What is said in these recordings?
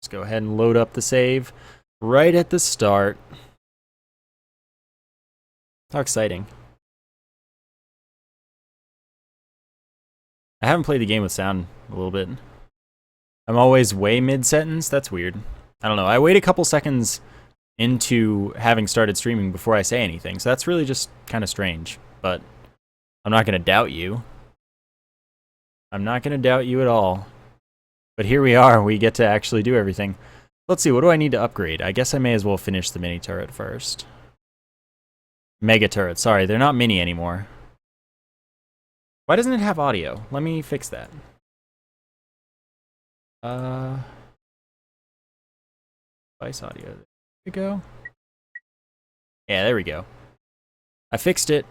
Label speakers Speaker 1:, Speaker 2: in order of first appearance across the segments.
Speaker 1: Let's go ahead and load up the save right at the start. How exciting. I haven't played the game with sound a little bit. I'm always way mid-sentence. That's weird. I don't know. I wait a couple seconds into having started streaming before I say anything, so that's really just kind of strange. But I'm not going to doubt you. I'm not going to doubt you at all. But here we are. We get to actually do everything. Let's see. What do I need to upgrade? I guess I may as well finish the mini turret first. Mega turret. Sorry, they're not mini anymore. Why doesn't it have audio? Let me fix that. Device audio. There we go. Yeah, there we go. I fixed it.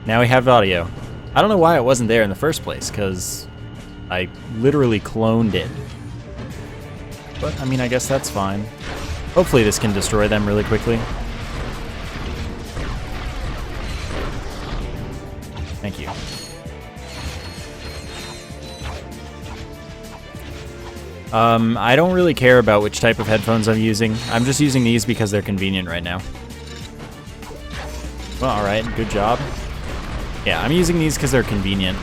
Speaker 1: Now we have audio. I don't know why it wasn't there in the first place, because I literally cloned it. But, I mean, I guess that's fine. Hopefully this can destroy them really quickly. Thank you. I don't really care about which type of headphones I'm using. I'm just using these because they're convenient right now. Well, alright, good job. Yeah, I'm using these because they're convenient.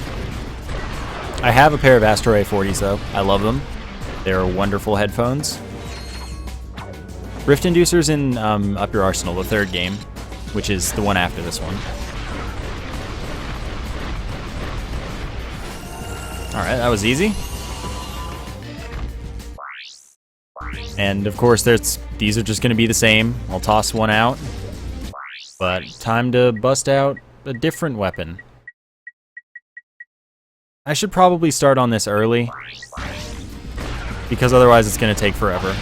Speaker 1: I have a pair of Astro A40s though. I love them. They're wonderful headphones. Rift Inducer's in Up Your Arsenal, the third game, which is the one after this one. Alright, that was easy. And of course, these are just going to be the same. I'll toss one out. But time to bust out a different weapon. I should probably start on this early, because otherwise it's going to take forever.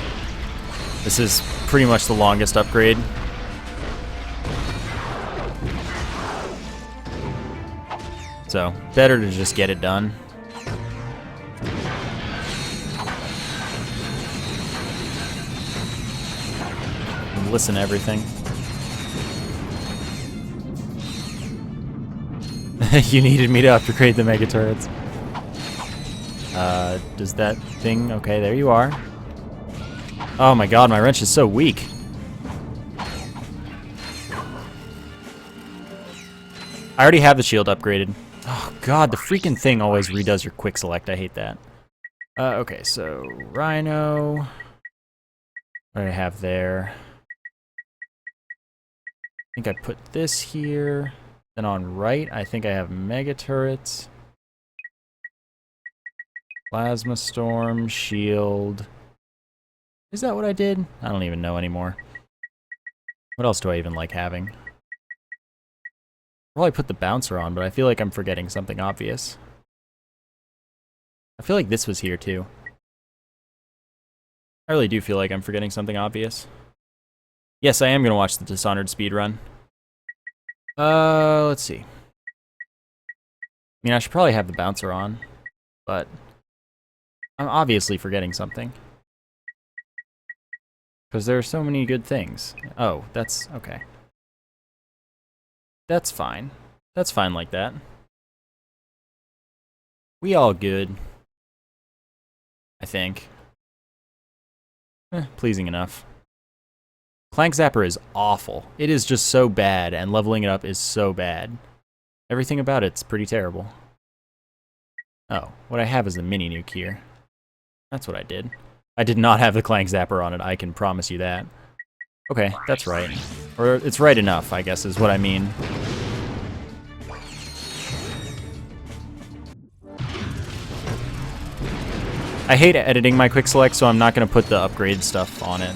Speaker 1: This is pretty much the longest upgrade. So, better to just get it done. Listen to everything. You needed me to upgrade the mega turrets. Does that thing... Okay, there you are. Oh my god, my wrench is so weak. I already have the shield upgraded. Oh god, the freaking thing always redoes your quick select. I hate that. Okay, so Rhino. What do I have there? I think I put this here. Then on right, I think I have mega turrets. Plasma storm, shield. Is that what I did? I don't even know anymore. What else do I even like having? Well, I put the bouncer on, but I feel like I'm forgetting something obvious. I feel like this was here too. I really do feel like I'm forgetting something obvious. Yes, I am going to watch the Dishonored speedrun. Let's see. I mean, I should probably have the bouncer on, but I'm obviously forgetting something. Because there are so many good things. Oh, that's okay. That's fine. That's fine like that. We all good. I think. Pleasing enough. Clank Zapper is awful. It is just so bad, and leveling it up is so bad. Everything about it's pretty terrible. Oh, what I have is the mini nuke here. That's what I did. I did not have the Clank Zapper on it, I can promise you that. Okay, that's right. Or it's right enough, I guess, is what I mean. I hate editing my quick select, so I'm not going to put the upgrade stuff on it.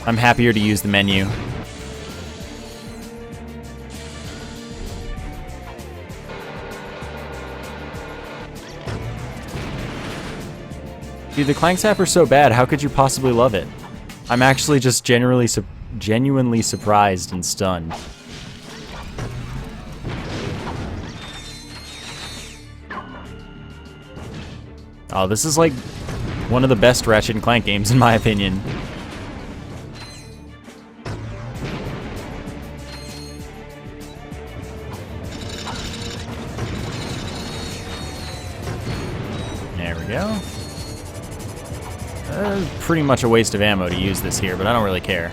Speaker 1: I'm happier to use the menu. Dude, the Clank Zapper's so bad, how could you possibly love it? I'm actually just genuinely surprised and stunned. Oh, this is like one of the best Ratchet Clank games in my opinion. There we go. Pretty much a waste of ammo to use this here, but I don't really care.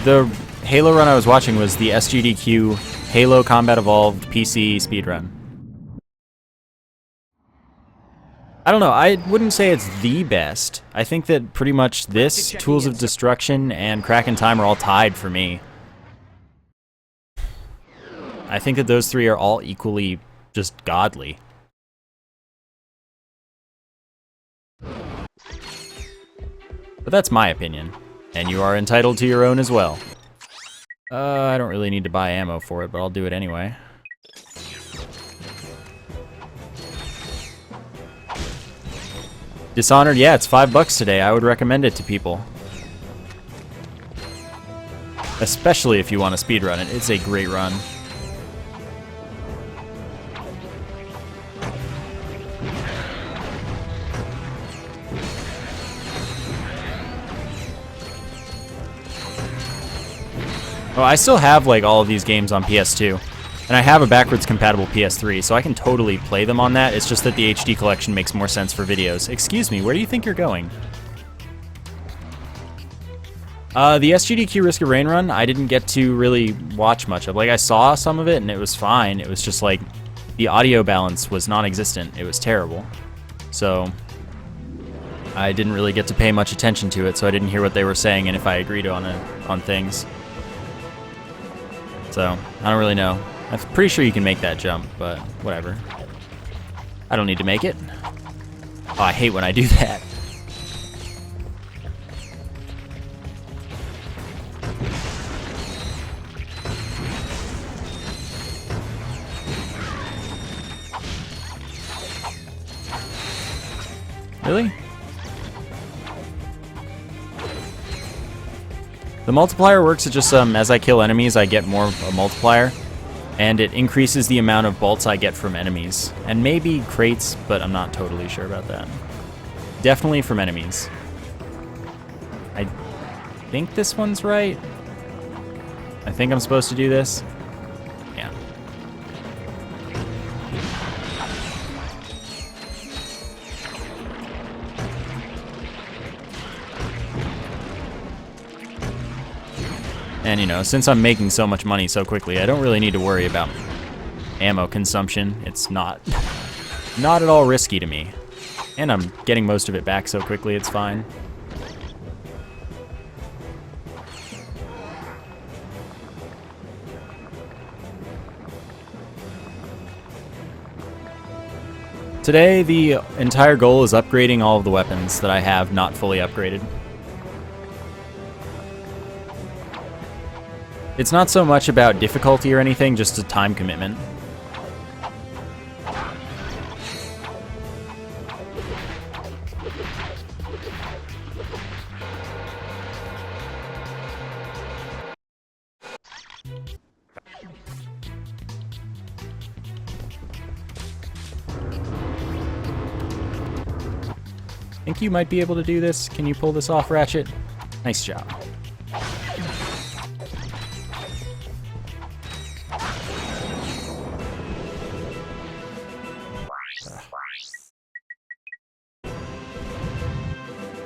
Speaker 1: The Halo run I was watching was the SGDQ Halo Combat Evolved PC speedrun. I don't know, I wouldn't say it's the best. I think that pretty much this, Tools of Destruction, and Crack in Time are all tied for me. I think that those three are all equally just godly. But that's my opinion, and you are entitled to your own as well. I don't really need to buy ammo for it, but I'll do it anyway. Dishonored, yeah, it's $5 today. I would recommend it to people. Especially if you want to speedrun it. It's a great run. Well, I still have like all of these games on PS2, and I have a backwards compatible PS3, so I can totally play them on that. It's just that the HD collection makes more sense for videos. Excuse me, where do you think you're going? The SGDQ Risk of Rain run, I didn't get to really watch much of. Like, I saw some of it, and it was fine. It was just like, the audio balance was non-existent. It was terrible. So, I didn't really get to pay much attention to it, so I didn't hear what they were saying and if I agreed on things. So, I don't really know. I'm pretty sure you can make that jump, but whatever. I don't need to make it. Oh, I hate when I do that. Really? The multiplier works, it just, as I kill enemies, I get more of a multiplier, and it increases the amount of bolts I get from enemies. And maybe crates, but I'm not totally sure about that. Definitely from enemies. I think this one's right. I think I'm supposed to do this. Yeah. And, you know, since I'm making so much money so quickly, I don't really need to worry about ammo consumption. It's not at all risky to me. And I'm getting most of it back so quickly, it's fine. Today, the entire goal is upgrading all of the weapons that I have not fully upgraded. It's not so much about difficulty or anything, just a time commitment. Think you might be able to do this? Can you pull this off, Ratchet? Nice job.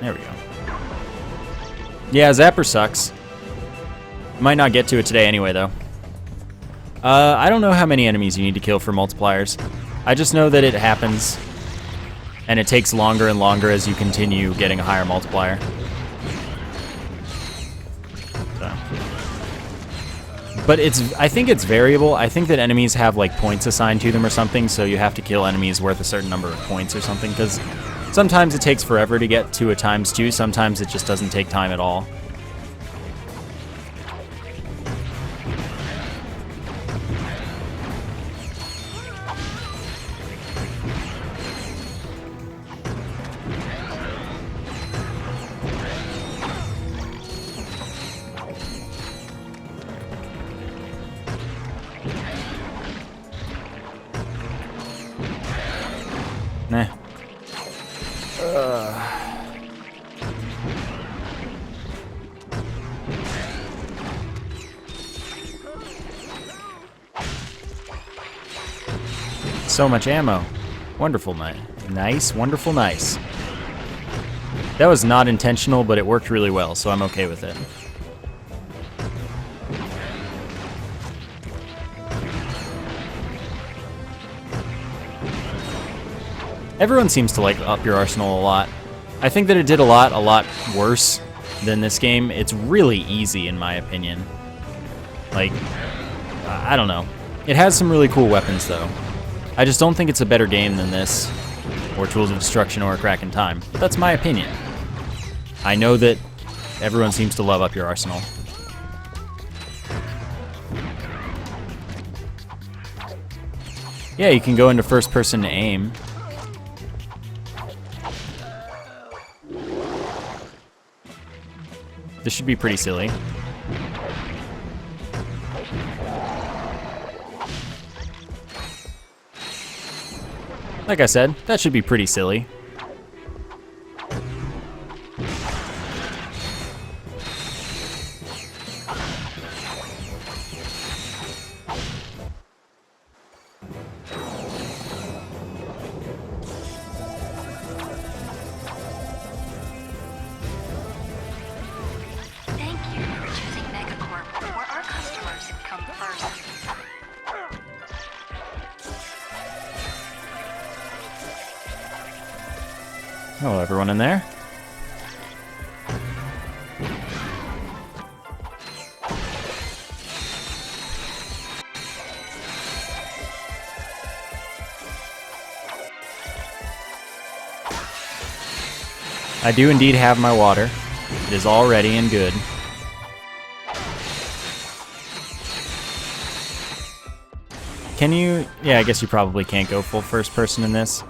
Speaker 1: There we go. Yeah, Zapper sucks. Might not get to it today anyway, though. I don't know how many enemies you need to kill for multipliers. I just know that it happens, and it takes longer and longer as you continue getting a higher multiplier. So. But I think it's variable. I think that enemies have like points assigned to them or something, so you have to kill enemies worth a certain number of points or something, because sometimes it takes forever to get to a ×2, sometimes it just doesn't take time at all. Nah. So much ammo. Wonderful, nice, wonderful, nice. That was not intentional, but it worked really well, so I'm okay with it. Everyone seems to like Up Your Arsenal a lot. I think that it did a lot worse than this game. It's really easy in my opinion. Like, I don't know. It has some really cool weapons though. I just don't think it's a better game than this, or Tools of Destruction, or A Crack in Time. But that's my opinion. I know that everyone seems to love Up Your Arsenal. Yeah, you can go into first person to aim. This should be pretty silly. Like I said, that should be pretty silly. Hello, everyone in there. I do indeed have my water. It is all ready and good. Can you... Yeah, I guess you probably can't go full first person in this.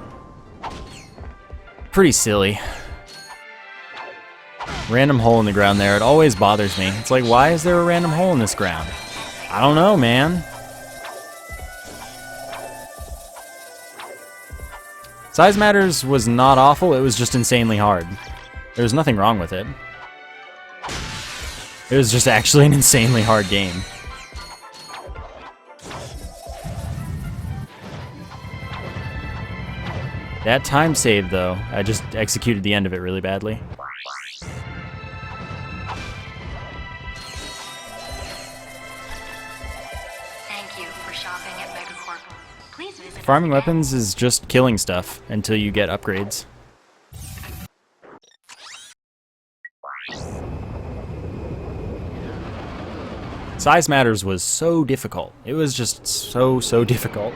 Speaker 1: Pretty silly. Random hole in the ground there. It always bothers me. It's like, why is there a random hole in this ground? I don't know, man. Size Matters was not awful. It was just insanely hard. There was nothing wrong with it. It was just actually an insanely hard game. That time save, though, I just executed the end of it really badly.
Speaker 2: Thank you for shopping at Megacorp. Please visit
Speaker 1: Farming weapons is just killing stuff until you get upgrades. Size Matters was so difficult. It was just so difficult.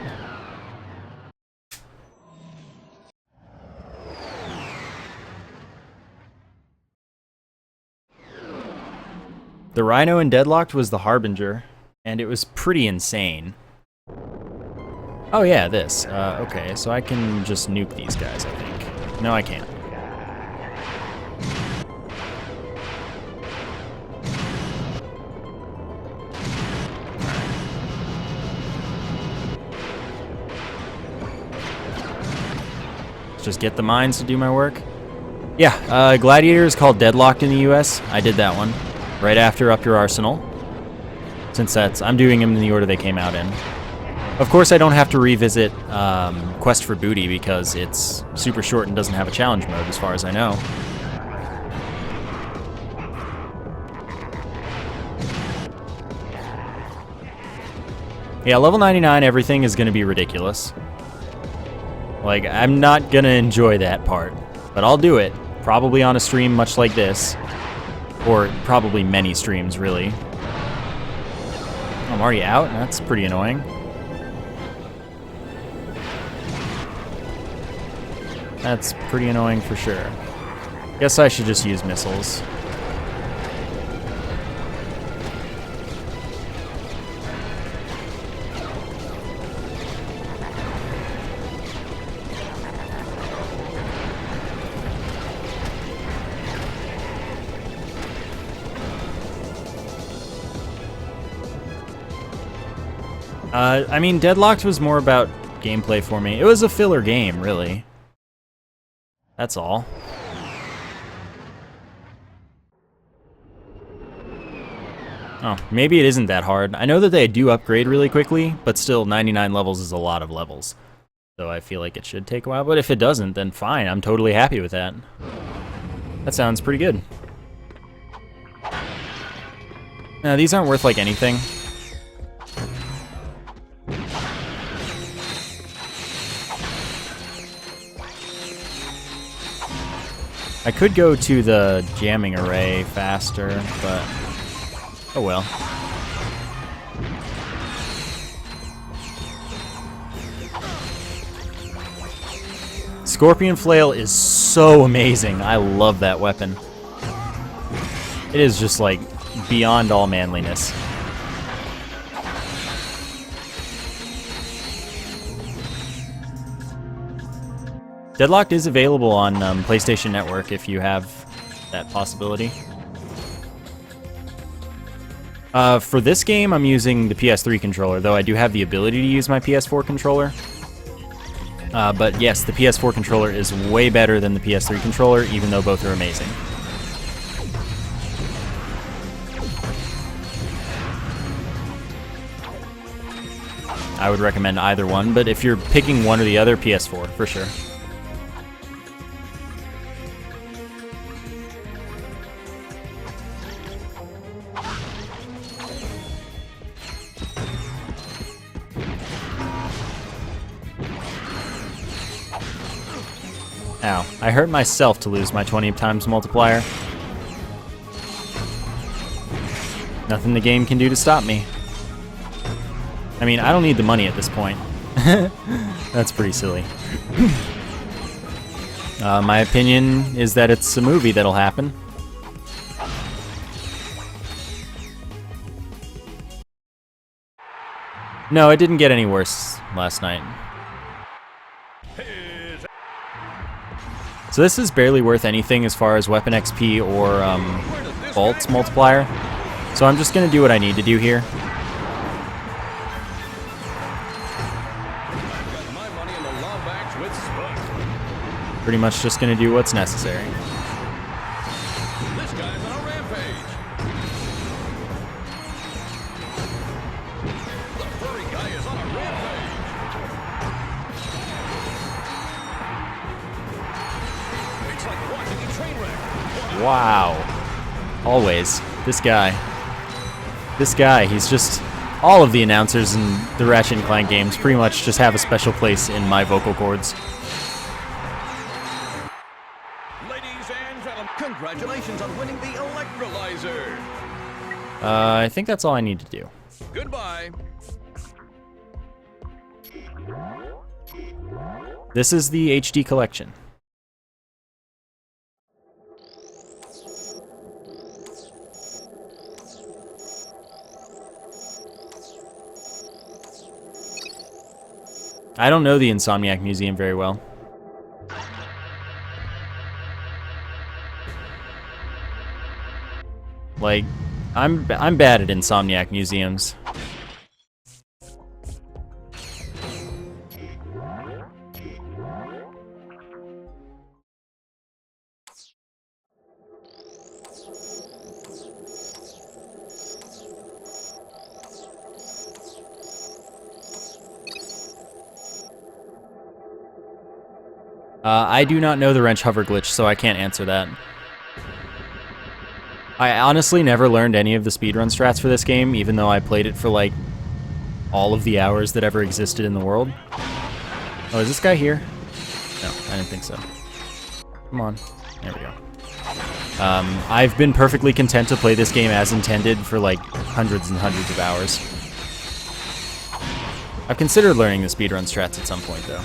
Speaker 1: The Rhino in Deadlocked was the Harbinger, and it was pretty insane. Oh yeah, this. Okay, so I can just nuke these guys, I think. No, I can't. Let's just get the mines to do my work. Yeah, Gladiator is called Deadlocked in the US. I did that one. Right after Up Your Arsenal, since I'm doing them in the order they came out in. Of course, I don't have to revisit Quest for Booty because it's super short and doesn't have a challenge mode, as far as I know. Yeah, level 99, everything is going to be ridiculous. Like, I'm not going to enjoy that part, but I'll do it, probably on a stream much like this. Or probably many streams, really. I'm already out? That's pretty annoying. That's pretty annoying for sure. Guess I should just use missiles. I mean, Deadlocked was more about gameplay for me. It was a filler game, really. That's all. Oh, maybe it isn't that hard. I know that they do upgrade really quickly, but still, 99 levels is a lot of levels. So I feel like it should take a while, but if it doesn't, then fine. I'm totally happy with that. That sounds pretty good. Now, these aren't worth like anything. I could go to the jamming array faster, but oh well. Scorpion Flail is so amazing. I love that weapon. It is just like beyond all manliness. Deadlocked is available on PlayStation Network if you have that possibility. For this game, I'm using the PS3 controller, though I do have the ability to use my PS4 controller. But yes, the PS4 controller is way better than the PS3 controller, even though both are amazing. I would recommend either one, but if you're picking one or the other, PS4, for sure. Ow. I hurt myself to lose my 20 times multiplier. Nothing the game can do to stop me. I mean, I don't need the money at this point. That's pretty silly. My opinion is that it's a movie that'll happen. No, it didn't get any worse last night. So this is barely worth anything as far as weapon XP or bolts multiplier. So I'm just going to do what I need to do here. Pretty much just going to do what's necessary.
Speaker 3: This guy's on a rampage. The furry guy is on a rampage. It's like watching a train wreck.
Speaker 1: Wow. Always. This guy, he's just... All of the announcers in the Ratchet Clank games pretty much just have a special place in my vocal cords.
Speaker 3: Ladies and gentlemen, congratulations on winning the electrolyzer.
Speaker 1: I think that's all I need to do.
Speaker 3: Goodbye.
Speaker 1: This is the HD collection. I don't know the Insomniac Museum very well. Like, I'm bad at Insomniac Museums. I do not know the wrench hover glitch, so I can't answer that. I honestly never learned any of the speedrun strats for this game, even though I played it for like all of the hours that ever existed in the world. Oh, is this guy here? No, I didn't think so. Come on. There we go. I've been perfectly content to play this game as intended for like hundreds and hundreds of hours. I've considered learning the speedrun strats at some point, though.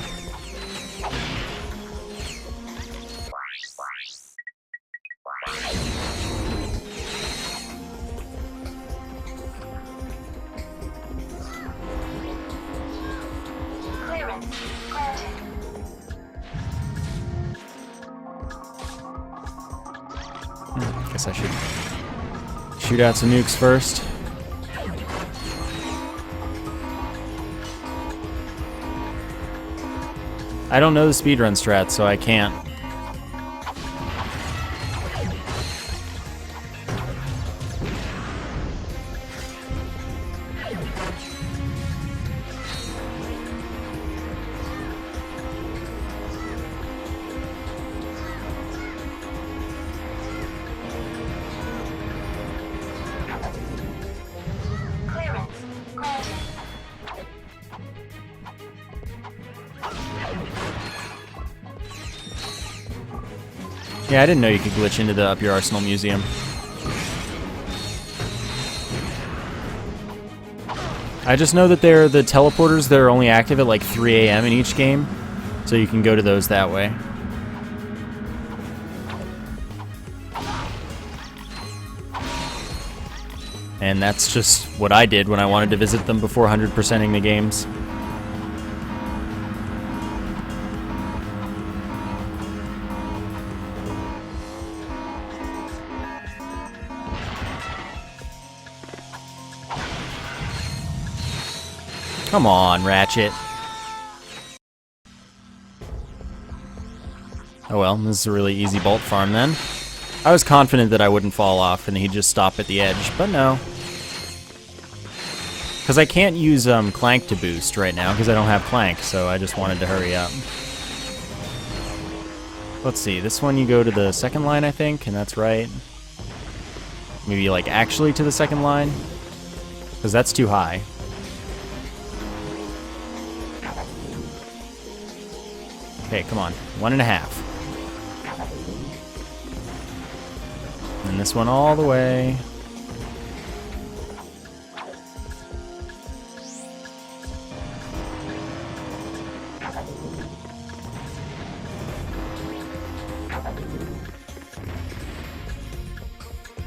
Speaker 1: Guess I should shoot out some nukes first. I don't know the speedrun strat, so I can't. Yeah, I didn't know you could glitch into the Up Your Arsenal Museum. I just know that they're the teleporters that are only active at like 3 a.m. in each game, so you can go to those that way. And that's just what I did when I wanted to visit them before 100%ing the games. Come on, Ratchet. Oh well, this is a really easy bolt farm then. I was confident that I wouldn't fall off and he'd just stop at the edge, but no. Because I can't use Clank to boost right now because I don't have Clank, so I just wanted to hurry up. Let's see, this one you go to the second line, I think, and that's right. Maybe like actually to the second line, because that's too high. Okay, come on. 1.5. And this one all the way.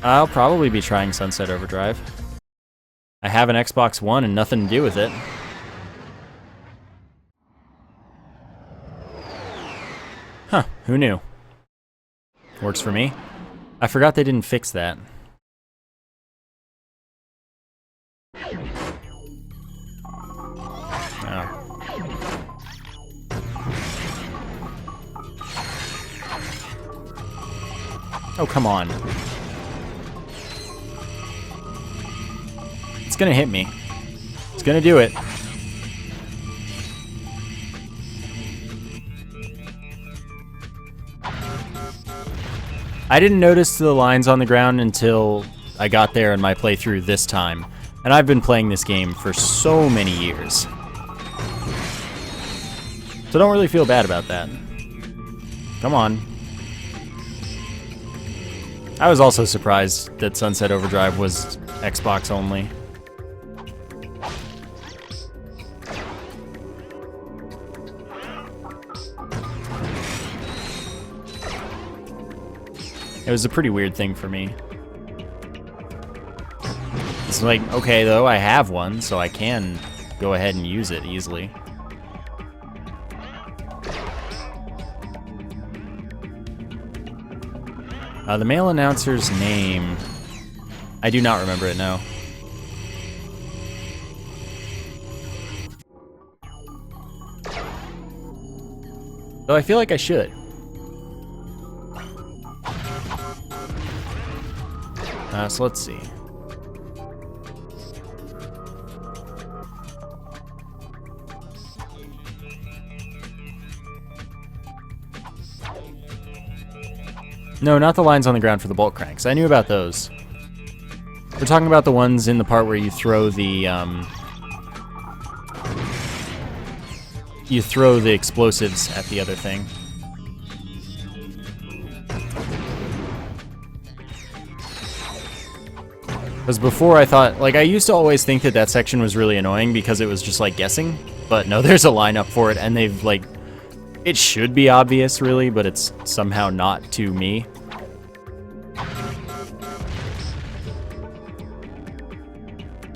Speaker 1: I'll probably be trying Sunset Overdrive. I have an Xbox One and nothing to do with it. Huh, who knew? Works for me. I forgot they didn't fix that. Oh. Oh, come on. It's gonna hit me. It's gonna do it. I didn't notice the lines on the ground until I got there in my playthrough this time. And I've been playing this game for so many years. So don't really feel bad about that. Come on. I was also surprised that Sunset Overdrive was Xbox only. It was a pretty weird thing for me. It's like, okay, though, I have one, so I can go ahead and use it easily. The male announcer's name... I do not remember it, no. Though I feel like I should. So let's see. No, not the lines on the ground for the bolt cranks. I knew about those. We're talking about the ones in the part where you throw the explosives at the other thing. Because before I thought, like, I used to always think that that section was really annoying because it was just like guessing, but no, there's a lineup for it, and they've like, it should be obvious really, but it's somehow not to me.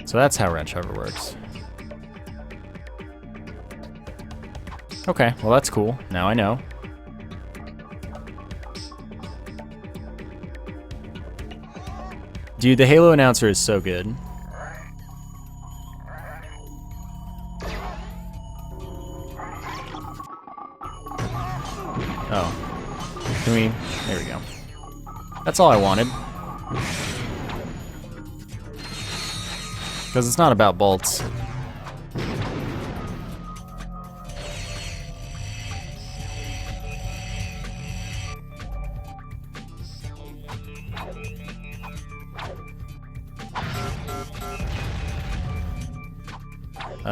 Speaker 1: So that's how wrench hover works. Okay, well that's cool. Now I know. Dude, the Halo announcer is so good. Oh. Can we... There we go. That's all I wanted. Because it's not about bolts.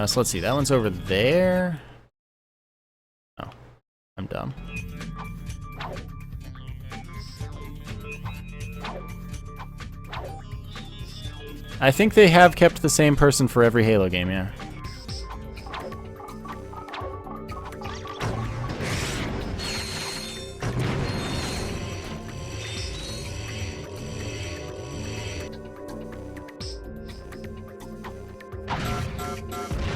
Speaker 1: So let's see, that one's over there. Oh, I'm dumb. I think they have kept the same person for every Halo game, yeah.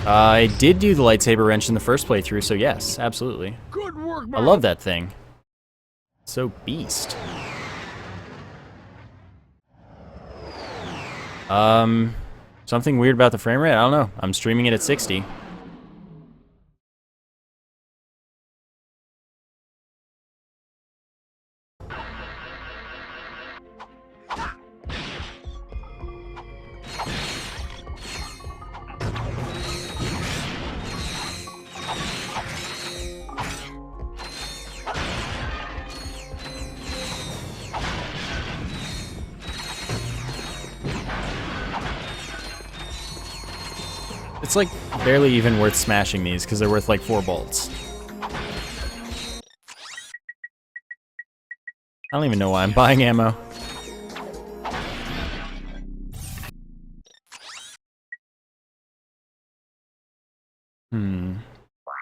Speaker 1: I did do the lightsaber wrench in the first playthrough, so yes, absolutely.
Speaker 3: Good work,
Speaker 1: I love that thing. So beast. Something weird about the frame rate? I don't know. I'm streaming it at 60. It's like barely even worth smashing these because they're worth like 4 bolts. I don't even know why I'm buying ammo.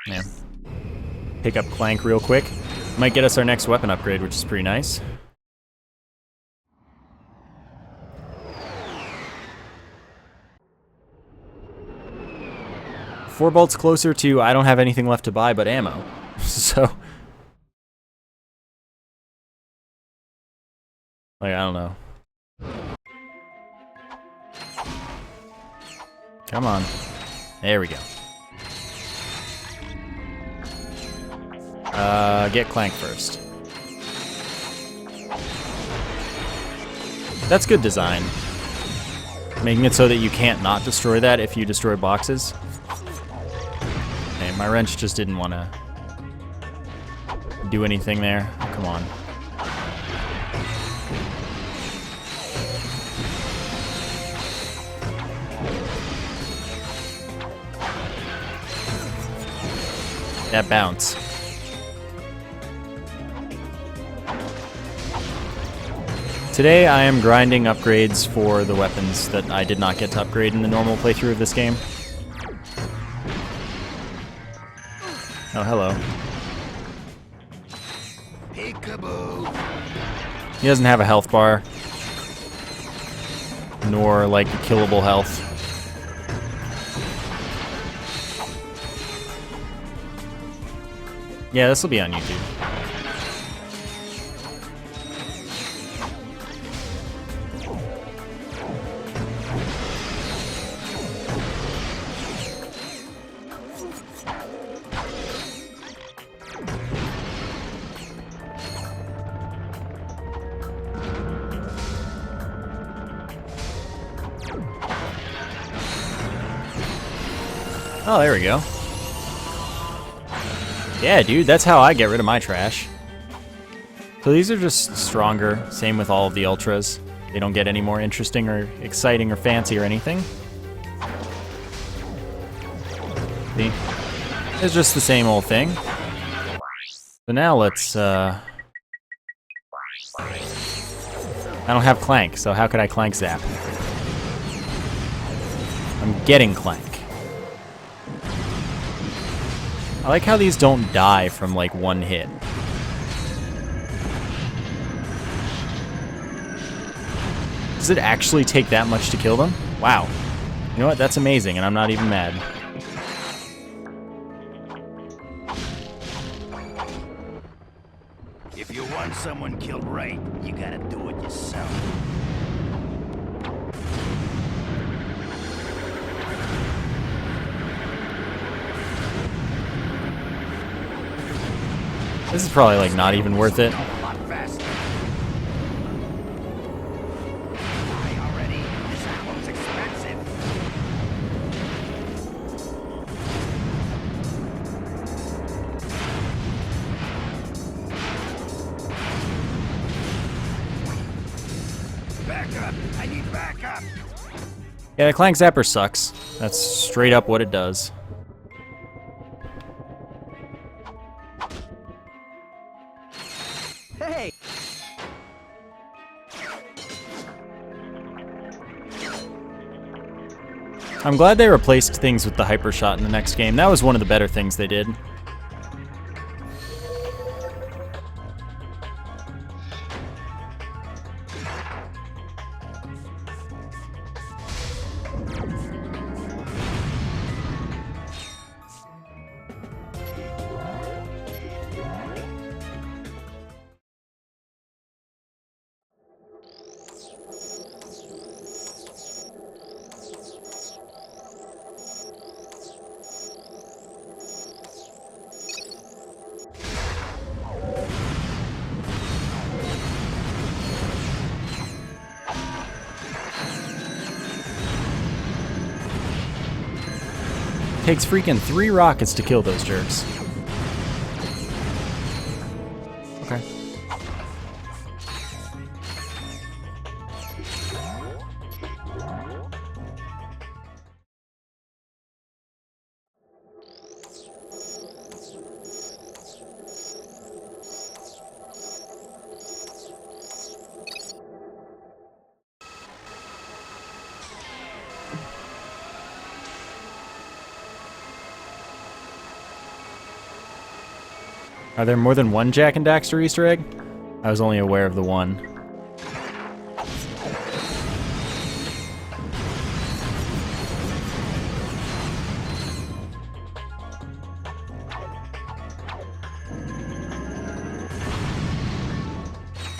Speaker 1: Yeah. Pick up Clank real quick. Might get us our next weapon upgrade, which is pretty nice. Four bolts closer to I don't have anything left to buy but ammo. So, like, I don't know. Come on. There we go. Get Clank first. That's good design. Making it so that you can't not destroy that if you destroy boxes. Okay, my wrench just didn't want to do anything there. Oh, come on. That bounce. Today I am grinding upgrades for the weapons that I did not get to upgrade in the normal playthrough of this game. Oh, hello.
Speaker 3: Peekaboo.
Speaker 1: He doesn't have a health bar. Nor, like, killable health. Yeah, this will be on YouTube. Oh, there we go. Yeah, dude, that's how I get rid of my trash. So these are just stronger. Same with all of the Ultras. They don't get any more interesting or exciting or fancy or anything. See? It's just the same old thing. So now let's, I don't have Clank, so how could I Clank Zap? I'm getting Clank. I like how these don't die from, like, one hit. Does it actually take that much to kill them? Wow. You know what? That's amazing, and I'm not even mad.
Speaker 3: If you want someone killed right, you gotta do it yourself.
Speaker 1: This is probably, like, not even worth it.
Speaker 3: A lot faster. Buy already. This ammo's expensive. Back up. I need backup.
Speaker 1: Yeah, the Clank Zapper sucks. That's straight up what it does.
Speaker 3: Hey.
Speaker 1: I'm glad they replaced things with the hyper shot in the next game. That was one of the better things they did. Takes freaking 3 rockets to kill those jerks. Okay. Are there more than one Jak and Daxter Easter egg? I was only aware of the one.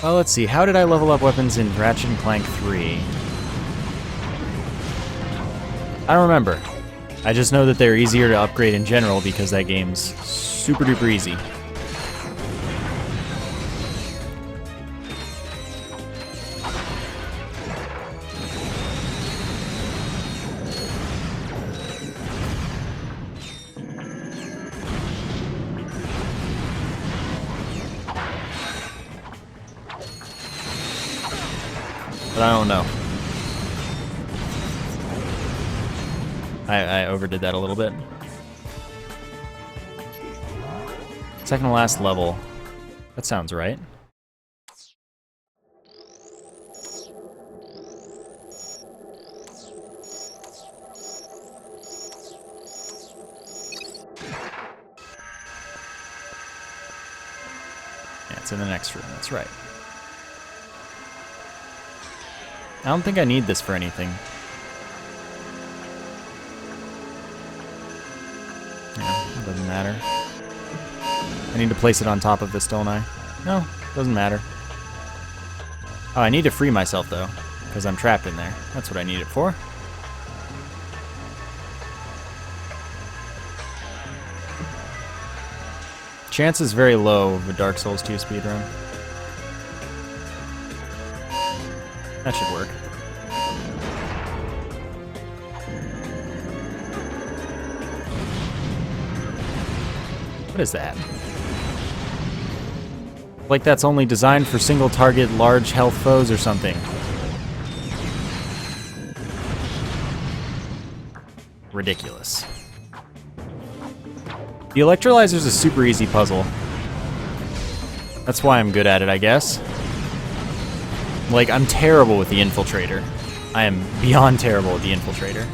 Speaker 1: Well, let's see. How did I level up weapons in Ratchet Clank 3? I don't remember. I just know that they're easier to upgrade in general because that game's super duper easy. But I don't know. I overdid that a little bit. Second to last level. That sounds right. Yeah, it's in the next room, that's right. I don't think I need this for anything. Yeah, it doesn't matter. I need to place it on top of this, don't I? No, doesn't matter. Oh, I need to free myself, though, because I'm trapped in there. That's what I need it for. Chance is very low of a Dark Souls 2 speedrun. That should work. What is that? Like that's only designed for single target large health foes or something. Ridiculous. The electrolyzer's a super easy puzzle. That's why I'm good at it, I guess. Like, I'm terrible with the infiltrator. I am beyond terrible with the infiltrator.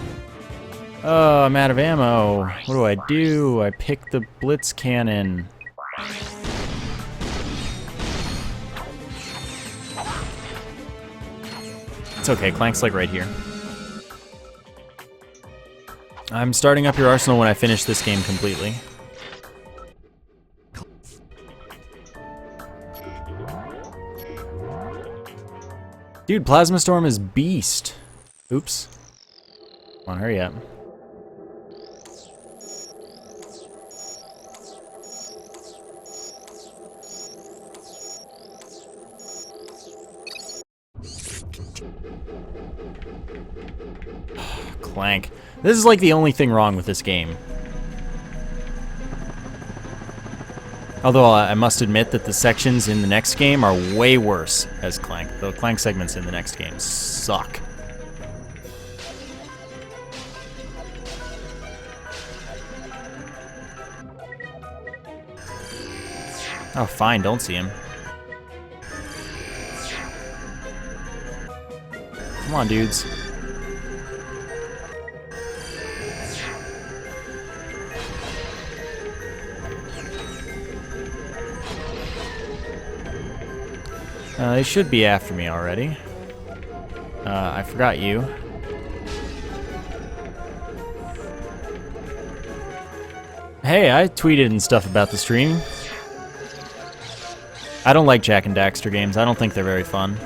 Speaker 1: Oh, I'm out of ammo. What do? I pick the blitz cannon. It's okay, Clank's like right here. I'm starting up your arsenal when I finish this game completely. Dude, Plasma Storm is beast. Oops. Come on, hurry up. Clank. This is like the only thing wrong with this game. Although I must admit that the sections in the next game are way worse as Clank. The Clank segments in the next game suck. Oh, fine, don't see him. Come on, dudes. They should be after me already. I forgot you. Hey, I tweeted and stuff about the stream. I don't like Jak and Daxter games. I don't think they're very fun.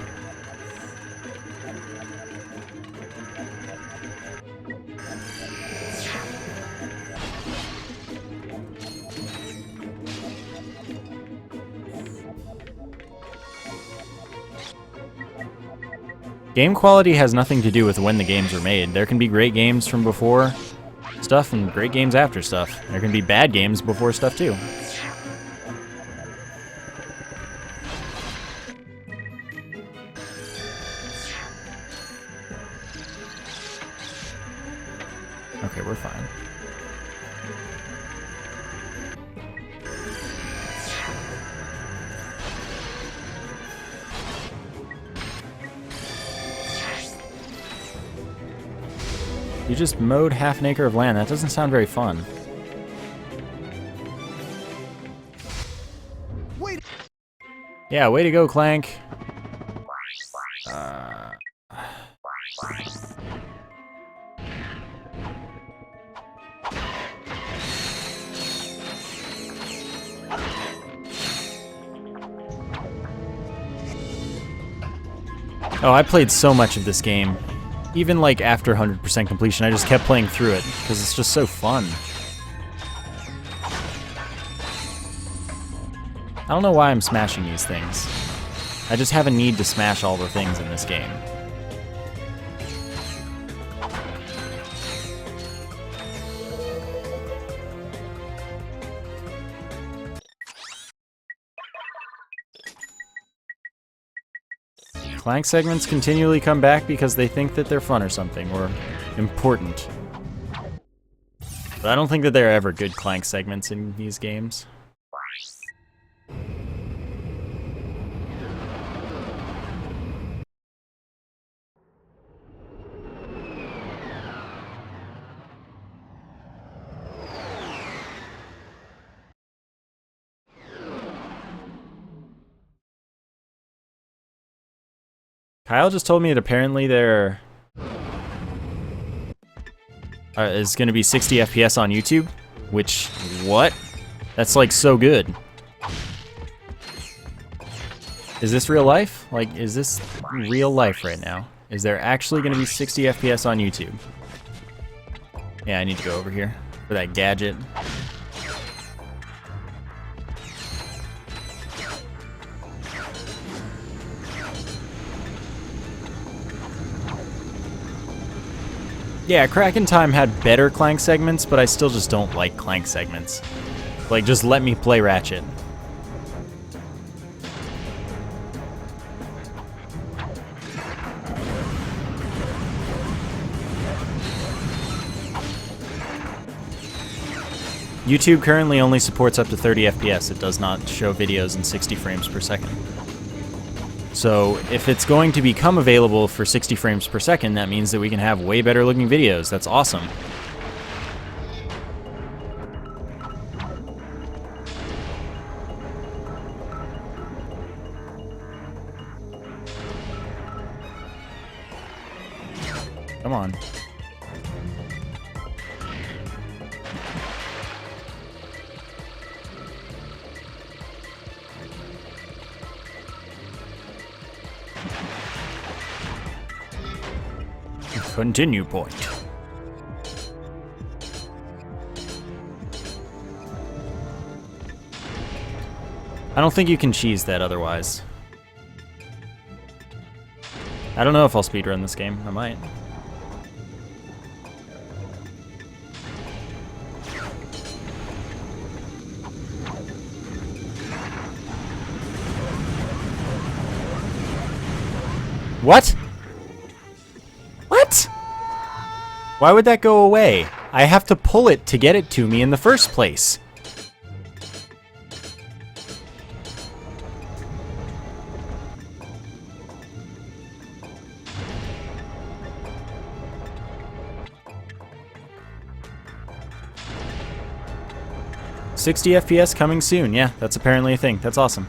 Speaker 1: Game quality has nothing to do with when the games were made. There can be great games from before stuff and great games after stuff. There can be bad games before stuff too. Okay, we're fine. You just mowed half an acre of land. That doesn't sound very fun.
Speaker 3: Wait.
Speaker 1: Yeah, way to go, Clank. Oh, I played so much of this game. Even like after 100% completion, I just kept playing through it because it's just so fun. I don't know why I'm smashing these things. I just have a need to smash all the things in this game. Clank segments continually come back because they think that they're fun or something, or important. But I don't think that there are ever good Clank segments in these games. Kyle just told me that apparently there is going to be 60 FPS on YouTube, which, what? That's like so good. Is this real life? Like, is this real life right now? Is there actually going to be 60 FPS on YouTube? Yeah, I need to go over here for that gadget. Yeah, Kraken Time had better Clank segments, but I still just don't like Clank segments. Like, just let me play Ratchet. YouTube currently only supports up to 30 FPS. It does not show videos in 60 frames per second. So if it's going to become available for 60 frames per second, that means that we can have way better looking videos. That's awesome. Come on. Continue point. I don't think you can cheese that otherwise. I don't know if I'll speedrun this game. I might. What? What? Why would that go away? I have to pull it to get it to me in the first place. $60 FPS coming soon. Yeah, that's apparently a thing. That's awesome.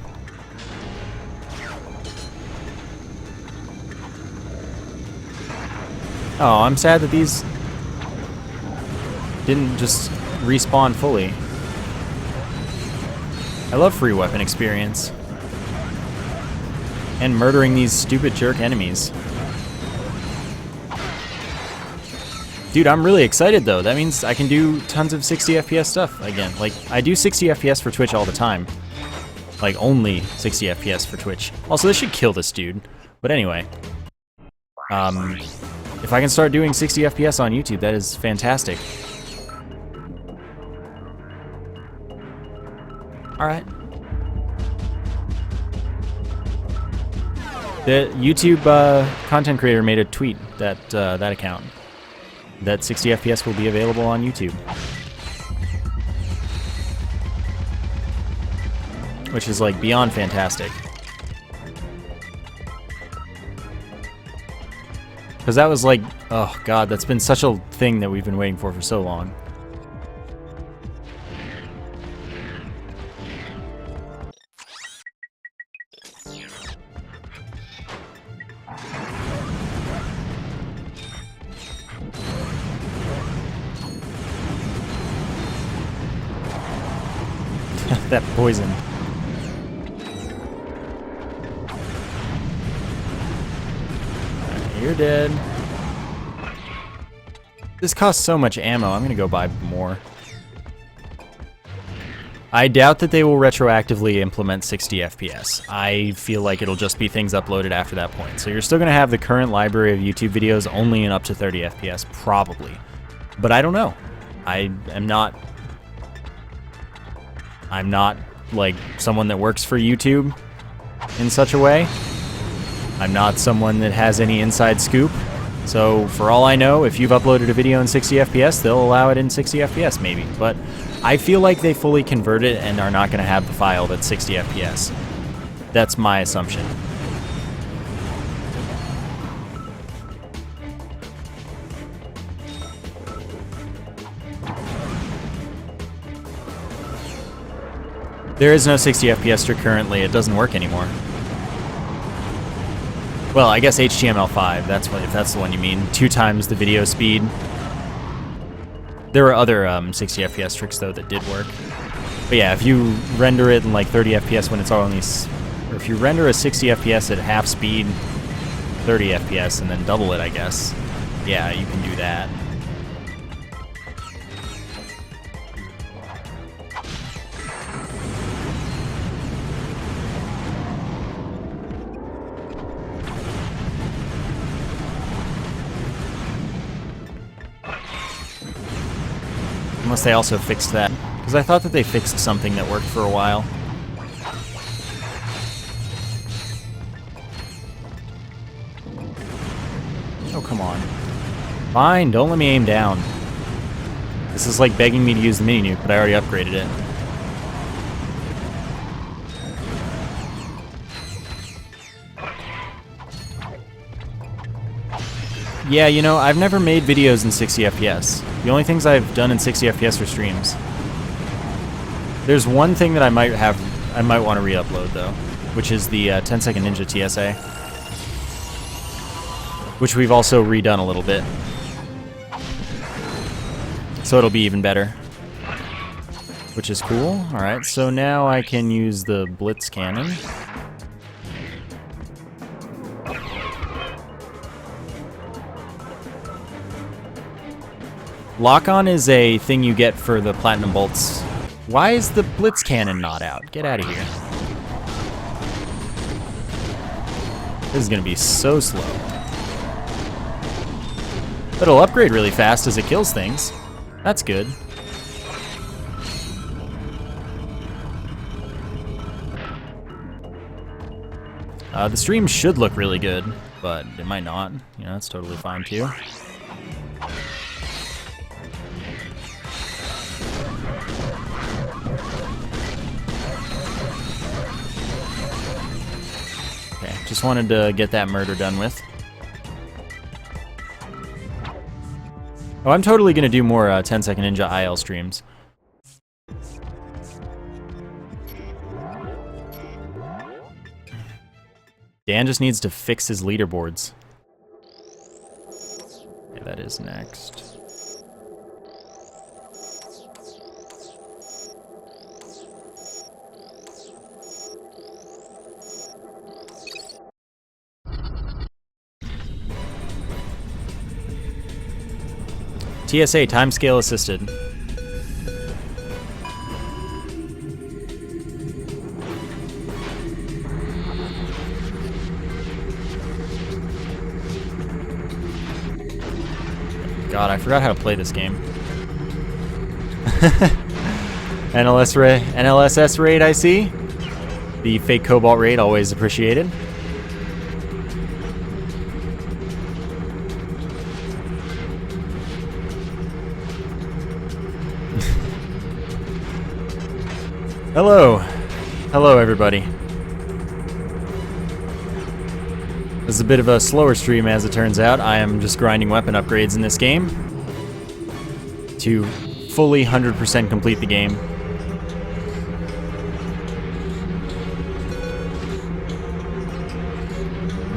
Speaker 1: Oh, I'm sad that these didn't just respawn fully. I love free weapon experience. And murdering these stupid jerk enemies. Dude, I'm really excited though. That means I can do tons of 60 FPS stuff again. Like, I do 60 FPS for Twitch all the time. Like, only 60 FPS for Twitch. Also, this should kill this dude. But anyway. If I can start doing 60 FPS on YouTube, that is fantastic. Alright. The YouTube content creator made a tweet that that account. That 60 FPS will be available on YouTube. Which is like beyond fantastic. Because that was like, oh god, that's been such a thing that we've been waiting for so long. That poison. Right, you're dead. This costs so much ammo, I'm gonna go buy more. I doubt that they will retroactively implement 60 FPS. I feel like it'll just be things uploaded after that point. So you're still gonna have the current library of YouTube videos only in up to 30 FPS, probably. But I don't know. I'm not like someone that works for YouTube in such a way. I'm not someone that has any inside scoop. So for all I know, if you've uploaded a video in 60 FPS, they'll allow it in 60 FPS maybe. But I feel like they fully convert it and are not going to have the file that's 60 FPS. That's my assumption. There is no 60 FPS trick currently. It doesn't work anymore. Well, I guess HTML5. That's what, if that's the one you mean. 2 times the video speed. There were other 60 FPS tricks though that did work. But yeah, if you render it in like 30 FPS when it's only, or if you render a 60 FPS at half speed, 30 FPS, and then double it, I guess. Yeah, you can do that. Unless they also fixed that. Because I thought that they fixed something that worked for a while. Oh, come on. Fine, don't let me aim down. This is like begging me to use the mini nuke, but I already upgraded it. Yeah, you know, I've never made videos in 60 FPS. The only things I've done in 60 FPS are streams. There's one thing that I might want to re-upload though, which is the 10-second Ninja TSA, which we've also redone a little bit. So it'll be even better, which is cool. All right, so now I can use the Blitz cannon. Lock-on is a thing you get for the Platinum Bolts. Why is the Blitz cannon not out? Get out of here. This is gonna be so slow. But it'll upgrade really fast as it kills things. That's good. The stream should look really good, but it might not. You know, that's totally fine too. Just wanted to get that murder done with. Oh, I'm totally going to do more 10-second Ninja IL streams. Dan just needs to fix his leaderboards. Okay, that is next. TSA, timescale assisted. God, I forgot how to play this game. NLSS raid, I see. The fake Cobalt raid, always appreciated. Hello. Hello, everybody. This is a bit of a slower stream, as it turns out. I am just grinding weapon upgrades in this game to fully 100% complete the game.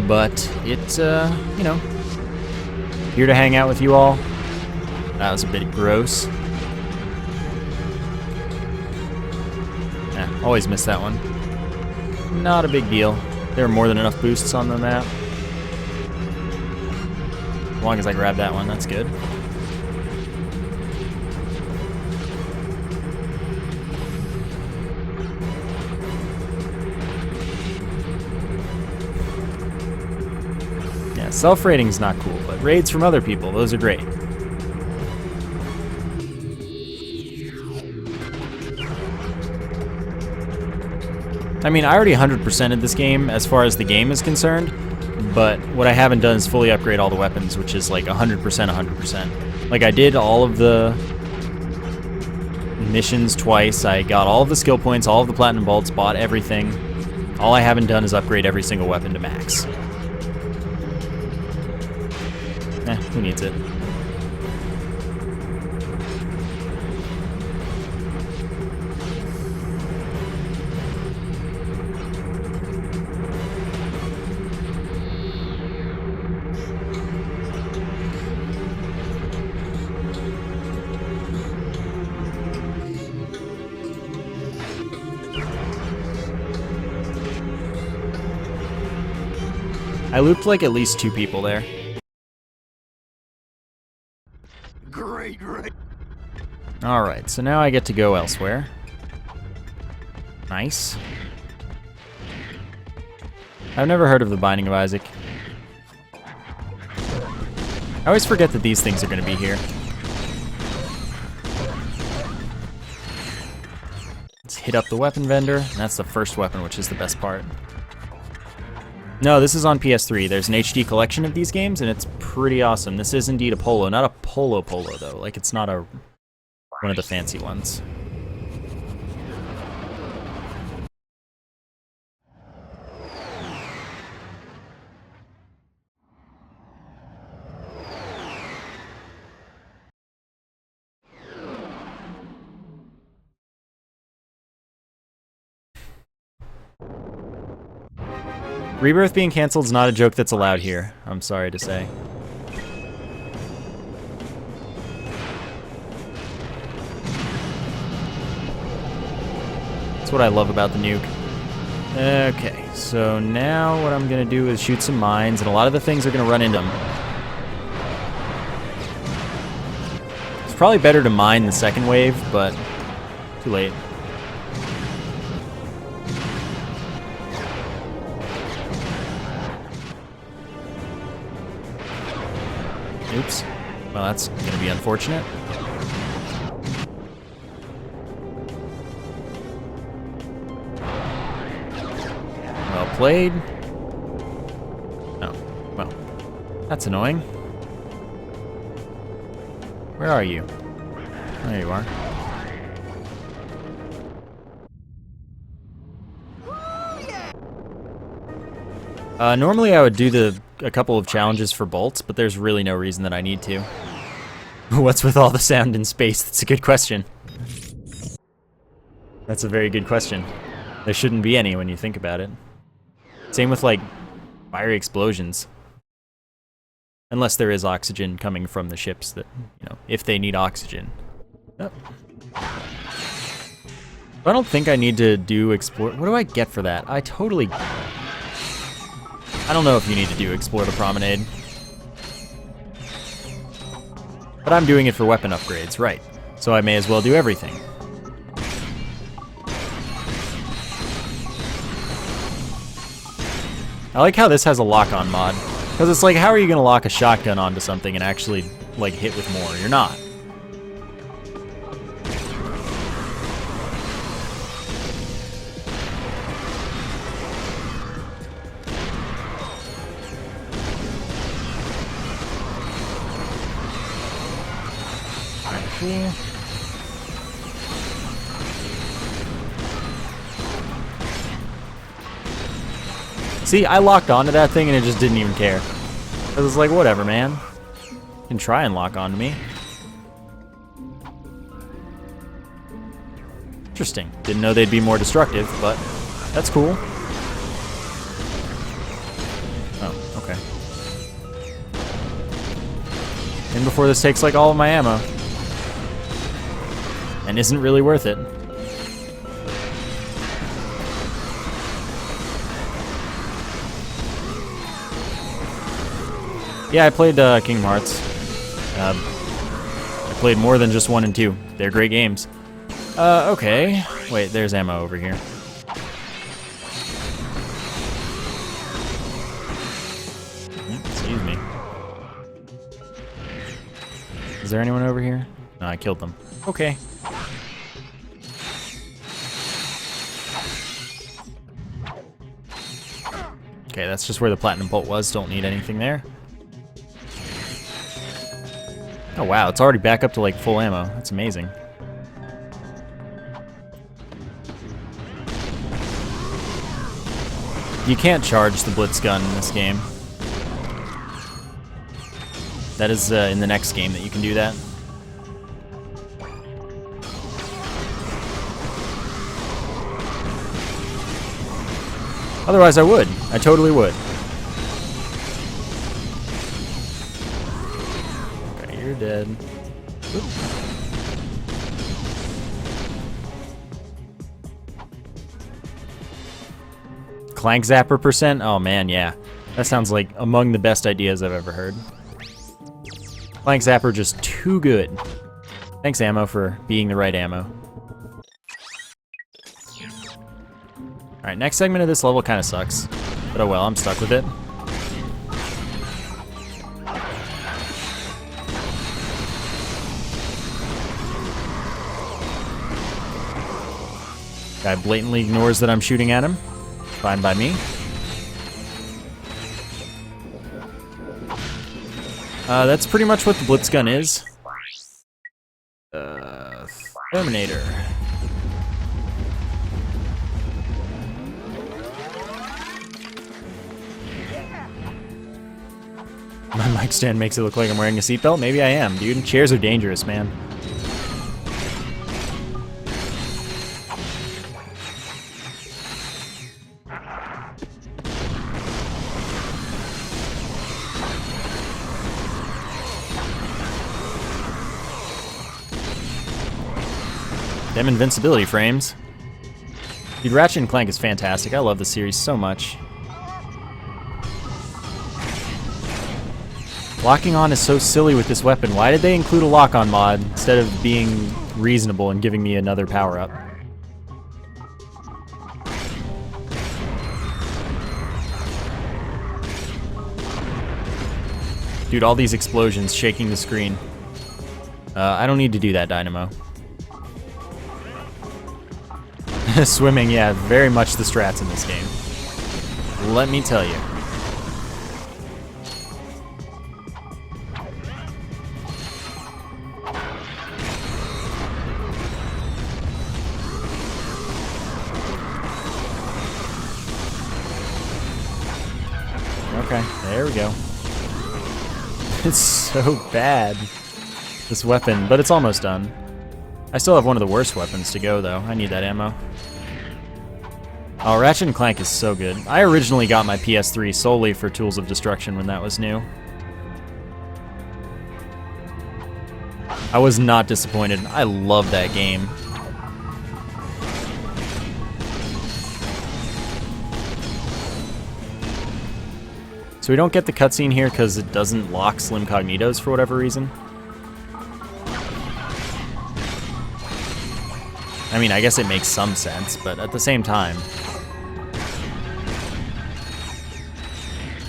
Speaker 1: But it's, you know, here to hang out with you all. That was a bit gross. Always miss that one. Not a big deal. There are more than enough boosts on the map. As long as I grab that one, that's good. Yeah, self-rating's not cool, but raids from other people, those are great. I mean, I already 100%ed this game as far as the game is concerned, but what I haven't done is fully upgrade all the weapons, which is like 100%, 100%. Like, I did all of the missions twice, I got all of the skill points, all of the platinum bolts, bought everything. All I haven't done is upgrade every single weapon to max. Who needs it? I looped like at least 2 people there.
Speaker 3: Great.
Speaker 1: Alright, so now I get to go elsewhere. Nice. I've never heard of the Binding of Isaac. I always forget that these things are going to be here. Let's hit up the weapon vendor. And that's the first weapon, which is the best part. No, this is on PS3. There's an HD collection of these games, and it's pretty awesome. This is indeed a polo. Not a polo though. Like, it's not one of the fancy ones. Rebirth being cancelled is not a joke that's allowed here, I'm sorry to say. That's what I love about the nuke. Okay, so now what I'm gonna do is shoot some mines, and a lot of the things are gonna run into them. It's probably better to mine the second wave, but too late. Oops. Well, that's gonna be unfortunate. Well played. Oh, well, that's annoying. Where are you? There you are. Normally I would do a couple of challenges for bolts, but there's really no reason that I need to. What's with all the sound in space? That's a good question. That's a very good question. There shouldn't be any when you think about it. Same with, like, fiery explosions. Unless there is oxygen coming from the ships that, you know, if they need oxygen. Oh. I don't think I need to do explore. What do I get for that? I don't know if you need to do explore the promenade. But I'm doing it for weapon upgrades, right. So I may as well do everything. I like how this has a lock-on mod. Because it's like, how are you going to lock a shotgun onto something and actually, like, hit with more? You're not. Here. See, I locked onto that thing and it just didn't even care. I was like, whatever, man. You can try and lock onto me. Interesting. Didn't know they'd be more destructive, but that's cool. Oh, okay. And before this takes like all of my ammo. And isn't really worth it. Yeah, I played Kingdom Hearts. I played more than just 1 and 2. They're great games. Okay. Wait, there's ammo over here. Excuse me. Is there anyone over here? No, I killed them. Okay. Okay, that's just where the platinum bolt was. Don't need anything there. Oh wow, it's already back up to like full ammo. That's amazing. You can't charge the blitz gun in this game. That is in the next game that you can do that. Otherwise I would. I totally would. Okay, you're dead. Oop. Clank zapper percent? Oh man, yeah. That sounds like among the best ideas I've ever heard. Clank zapper just too good. Thanks, ammo, for being the right ammo. Alright, next segment of this level kind of sucks. But oh well, I'm stuck with it. Guy blatantly ignores that I'm shooting at him. Fine by me. That's pretty much what the blitz gun is. Terminator. My mic stand makes it look like I'm wearing a seatbelt. Maybe I am, dude. Chairs are dangerous, man. Them invincibility frames. Dude, Ratchet Clank is fantastic. I love the series so much. Locking on is so silly with this weapon. Why did they include a lock-on mod instead of being reasonable and giving me another power-up? Dude, all these explosions shaking the screen. I don't need to do that, Dynamo. Swimming, yeah, very much the strats in this game. Let me tell you. Okay, there we go. It's so bad, this weapon, but it's almost done. I still have one of the worst weapons to go, though. I need that ammo. Oh, Ratchet Clank is so good. I originally got my PS3 solely for Tools of Destruction when that was new. I was not disappointed. I love that game. So we don't get the cutscene here because it doesn't lock Slim Cognitos for whatever reason. I mean, I guess it makes some sense, but at the same time,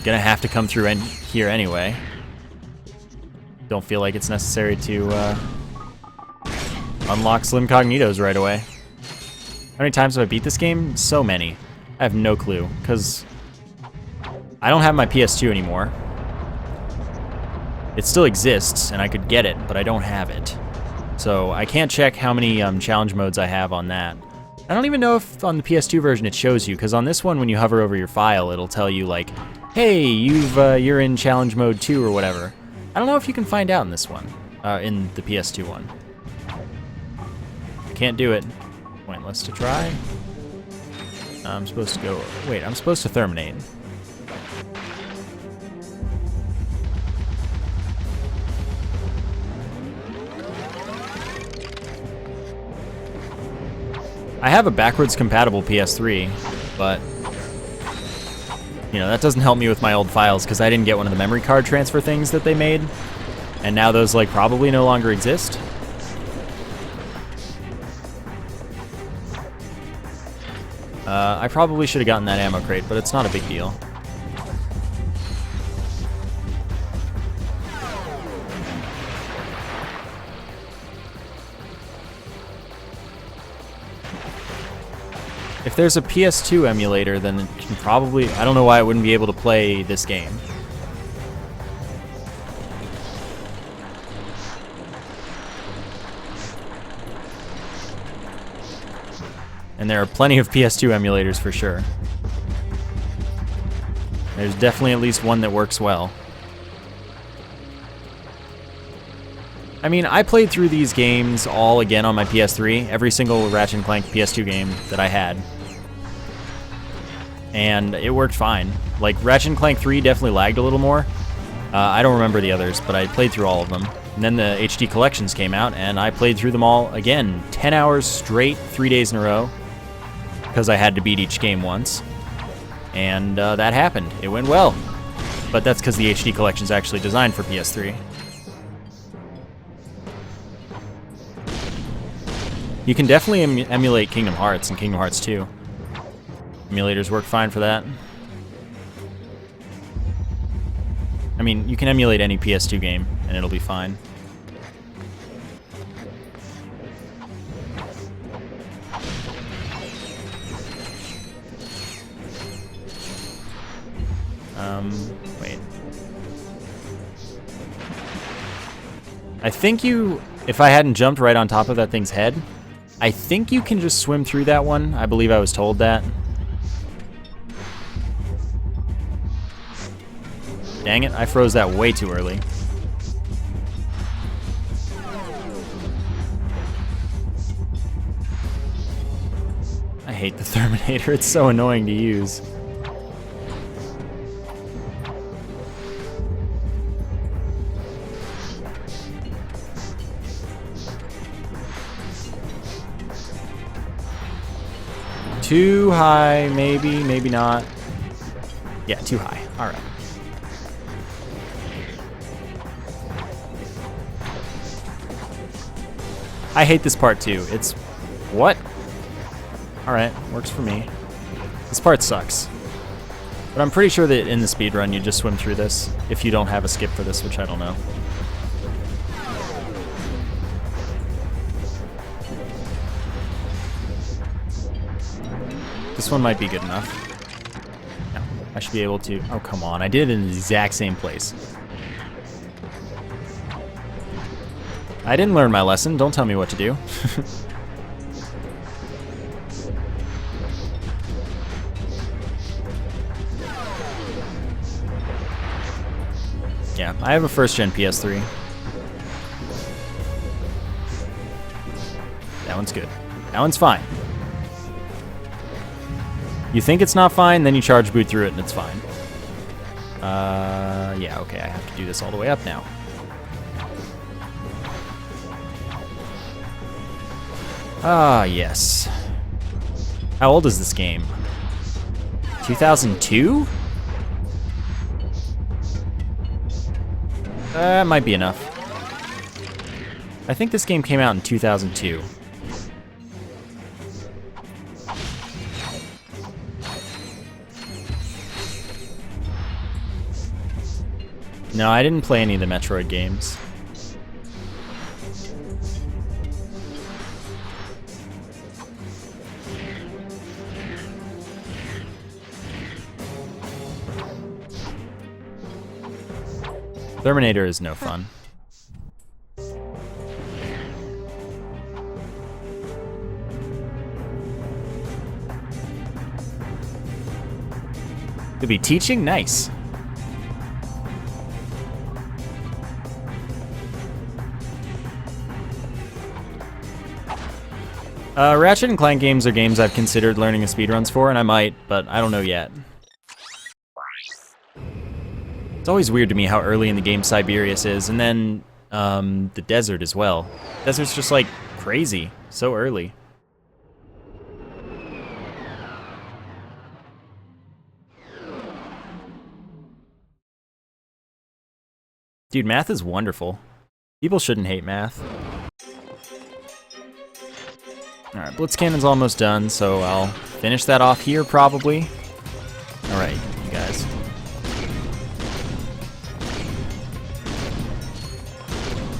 Speaker 1: gonna have to come through here anyway. Don't feel like it's necessary to unlock Slim Cognitos right away. How many times have I beat this game? So many. I have no clue, because I don't have my PS2 anymore. It still exists, and I could get it, but I don't have it. So I can't check how many challenge modes I have on that. I don't even know if on the PS2 version it shows you, because on this one, when you hover over your file, it'll tell you like, hey, you're in challenge mode 2 or whatever. I don't know if you can find out in this one, in the PS2 one. Can't do it. Pointless to try. I'm supposed to go, wait, I'm supposed to terminate. I have a backwards compatible PS3, but you know, that doesn't help me with my old files because I didn't get one of the memory card transfer things that they made, and now those like probably no longer exist. I probably should have gotten that ammo crate, but it's not a big deal. If there's a PS2 emulator, then it can probably... I don't know why I wouldn't be able to play this game. And there are plenty of PS2 emulators for sure. There's definitely at least one that works well. I mean, I played through these games all again on my PS3, every single Ratchet Clank PS2 game that I had. And it worked fine. Like, Ratchet Clank 3 definitely lagged a little more. I don't remember the others, but I played through all of them. And then the HD collections came out, and I played through them all again, 10 hours straight, 3 days in a row, because I had to beat each game once. And that happened. It went well. But that's because the HD collection's actually designed for PS3. You can definitely emulate Kingdom Hearts and Kingdom Hearts 2. Emulators work fine for that. I mean, you can emulate any PS2 game, and it'll be fine. Wait. I think if I hadn't jumped right on top of that thing's head, I think you can just swim through that one. I believe I was told that. Dang it, I froze that way too early. I hate the Terminator, it's so annoying to use. Too high, maybe, maybe not. Yeah, too high. All right. I hate this part too. It's... what? Alright, works for me. This part sucks. But I'm pretty sure that in the speedrun you just swim through this, if you don't have a skip for this, which I don't know. This one might be good enough. No, I should be able to... oh, come on. I did it in the exact same place. I didn't learn my lesson. Don't tell me what to do. Yeah, I have a first-gen PS3. That one's good. That one's fine. You think it's not fine, then you charge boot through it and it's fine. Yeah, okay, I have to do this all the way up now. Ah, yes. How old is this game? 2002? That might be enough. I think this game came out in 2002. No, I didn't play any of the Metroid games. Terminator is no fun. Could be teaching? Nice. Ratchet and Clank games are games I've considered learning the speedruns for, and I might, but I don't know yet. It's always weird to me how early in the game Siberius is, and then the desert as well. Desert's just like crazy, so early. Dude, math is wonderful. People shouldn't hate math. Alright, Blitz Cannon's almost done, so I'll finish that off here probably. Alright, you guys.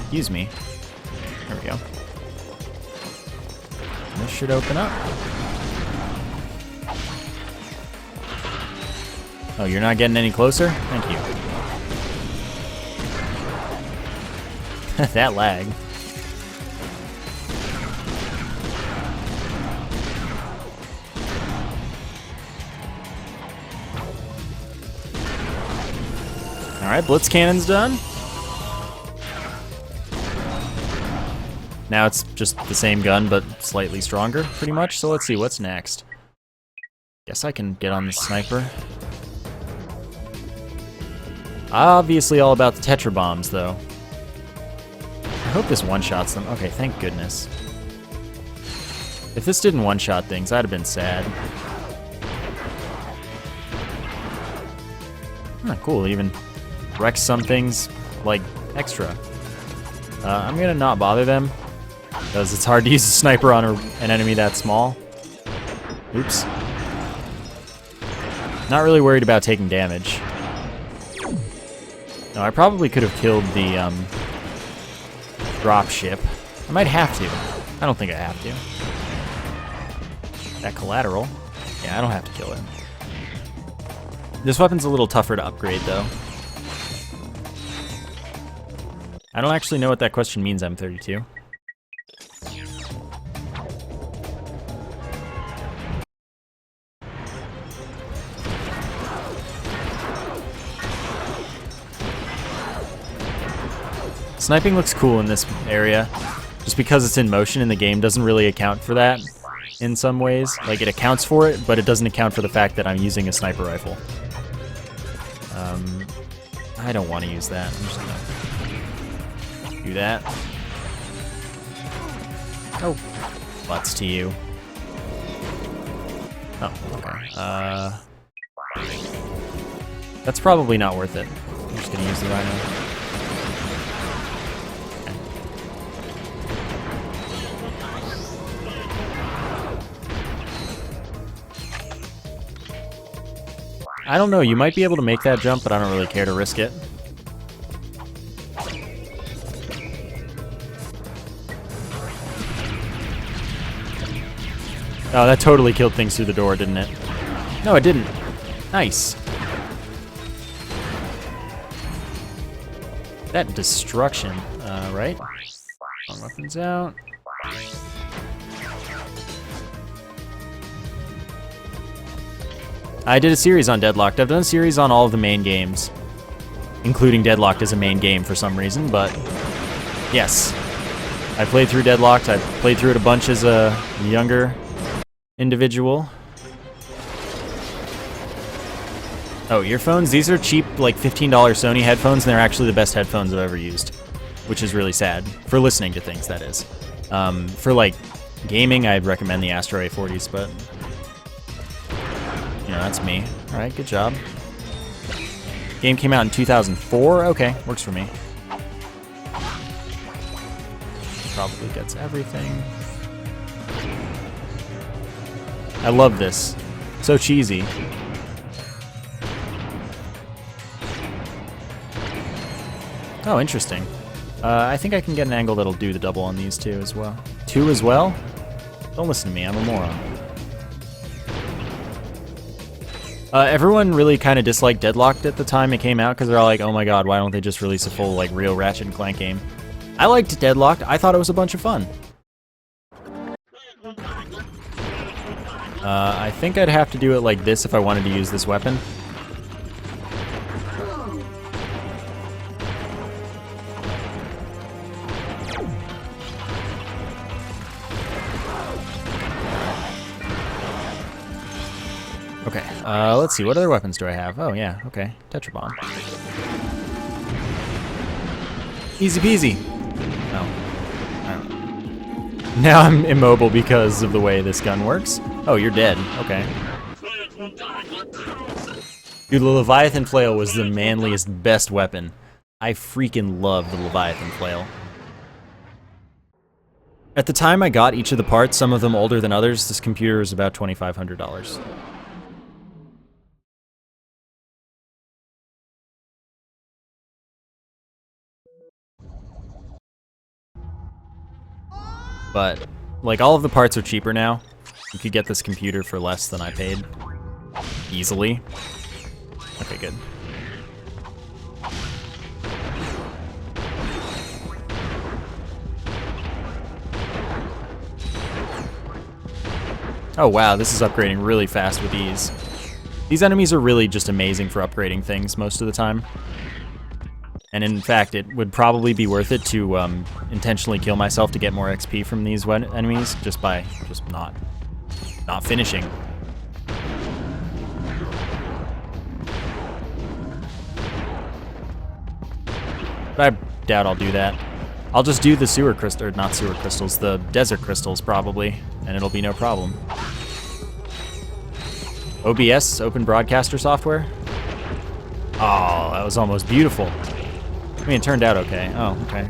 Speaker 1: Excuse me. There we go. This should open up. Oh, you're not getting any closer? Thank you. That lag. Alright, Blitz Cannon's done. Now it's just the same gun, but slightly stronger, pretty much. So let's see, what's next? Guess I can get on the sniper. Obviously all about the Tetra Bombs, though. I hope this one-shots them. Okay, thank goodness. If this didn't one-shot things, I'd have been sad. Oh, cool, even wrecks some things, like, extra. I'm gonna not bother them, because it's hard to use a sniper on an enemy that small. Oops. Not really worried about taking damage. No, I probably could have killed the drop ship. I might have to. I don't think I have to. That collateral. Yeah, I don't have to kill it. This weapon's a little tougher to upgrade, though. I don't actually know what that question means, M32. Sniping looks cool in this area, just because it's in motion and the game doesn't really account for that in some ways. Like, it accounts for it, but it doesn't account for the fact that I'm using a sniper rifle. I don't want to use that. I'm just gonna do that. Oh, butts to you. Oh, okay. That's probably not worth it. I'm just gonna use the Rhino. I don't know, you might be able to make that jump, but I don't really care to risk it. Oh, that totally killed things through the door, didn't it? No, it didn't. Nice. That destruction, right? Wrong weapons out. I did a series on Deadlocked. I've done a series on all of the main games, including Deadlocked as a main game for some reason, but yes. I played through Deadlocked. I played through it a bunch as a younger individual. Oh, earphones? These are cheap, like $15 Sony headphones, and they're actually the best headphones I've ever used, which is really sad. For listening to things, that is. For like Gaming, I'd recommend the Astro A40s, but you know, that's me. All right, good job. Game came out in 2004. Okay, works for me. Probably gets everything. I love this. So cheesy. Oh, interesting. I think I can get an angle that'll do the double on these two as well. Two as well? Don't listen to me, I'm a moron. Everyone really kind of disliked Deadlocked at the time it came out because they're all like, oh my god, why don't they just release a full, like, real Ratchet and Clank game? I liked Deadlocked. I thought it was a bunch of fun. I think I'd have to do it like this if I wanted to use this weapon. Okay, let's see, what other weapons do I have? Oh yeah, okay, Tetra Bomb. Easy peasy. Oh. Now I'm immobile because of the way this gun works. Oh, you're dead, okay. Dude, the Leviathan Flail was the manliest, best weapon. I freaking love the Leviathan Flail. At the time I got each of the parts, some of them older than others, this computer was about $2,500. But, like, all of the parts are cheaper now. You could get this computer for less than I paid. Easily. Okay, good. Oh wow, this is upgrading really fast with these. These enemies are really just amazing for upgrading things most of the time. And in fact, it would probably be worth it to intentionally kill myself to get more XP from these enemies, just by not finishing. But I doubt I'll do that. I'll just do the sewer crystal, or not sewer crystals, the desert crystals probably, and it'll be no problem. OBS, Open Broadcaster Software? Oh, that was almost beautiful. I mean, it turned out okay. Oh, okay.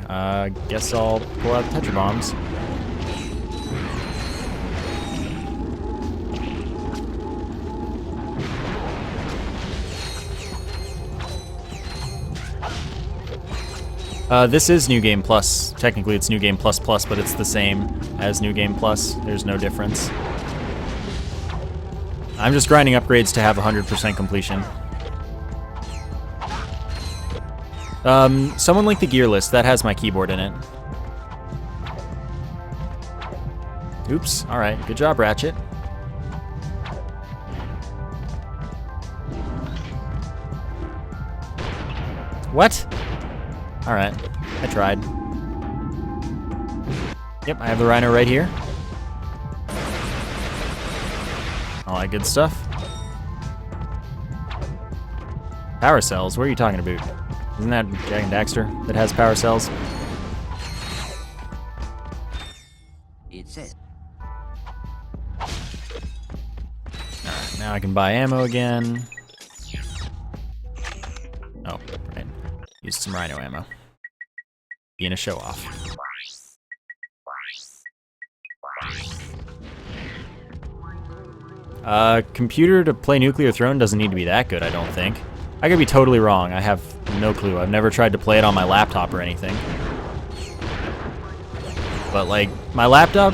Speaker 1: Guess I'll pull out the Tetra Bombs. This is New Game Plus. Technically, it's New Game Plus Plus, but it's the same as New Game Plus. There's no difference. I'm just grinding upgrades to have 100% completion. Someone link the gear list. That has my keyboard in it. Oops. All right. Good job, Ratchet. What? All right. I tried. Yep, I have the Rhino right here. All that good stuff. Power cells? What are you talking about? Isn't that Jak and Daxter that has power cells?
Speaker 4: It's it.
Speaker 1: Alright, now I can buy ammo again. Oh, right. Used some Rhino ammo. Being a show-off. Computer to play Nuclear Throne doesn't need to be that good, I don't think. I could be totally wrong. I have no clue. I've never tried to play it on my laptop or anything. But like, my laptop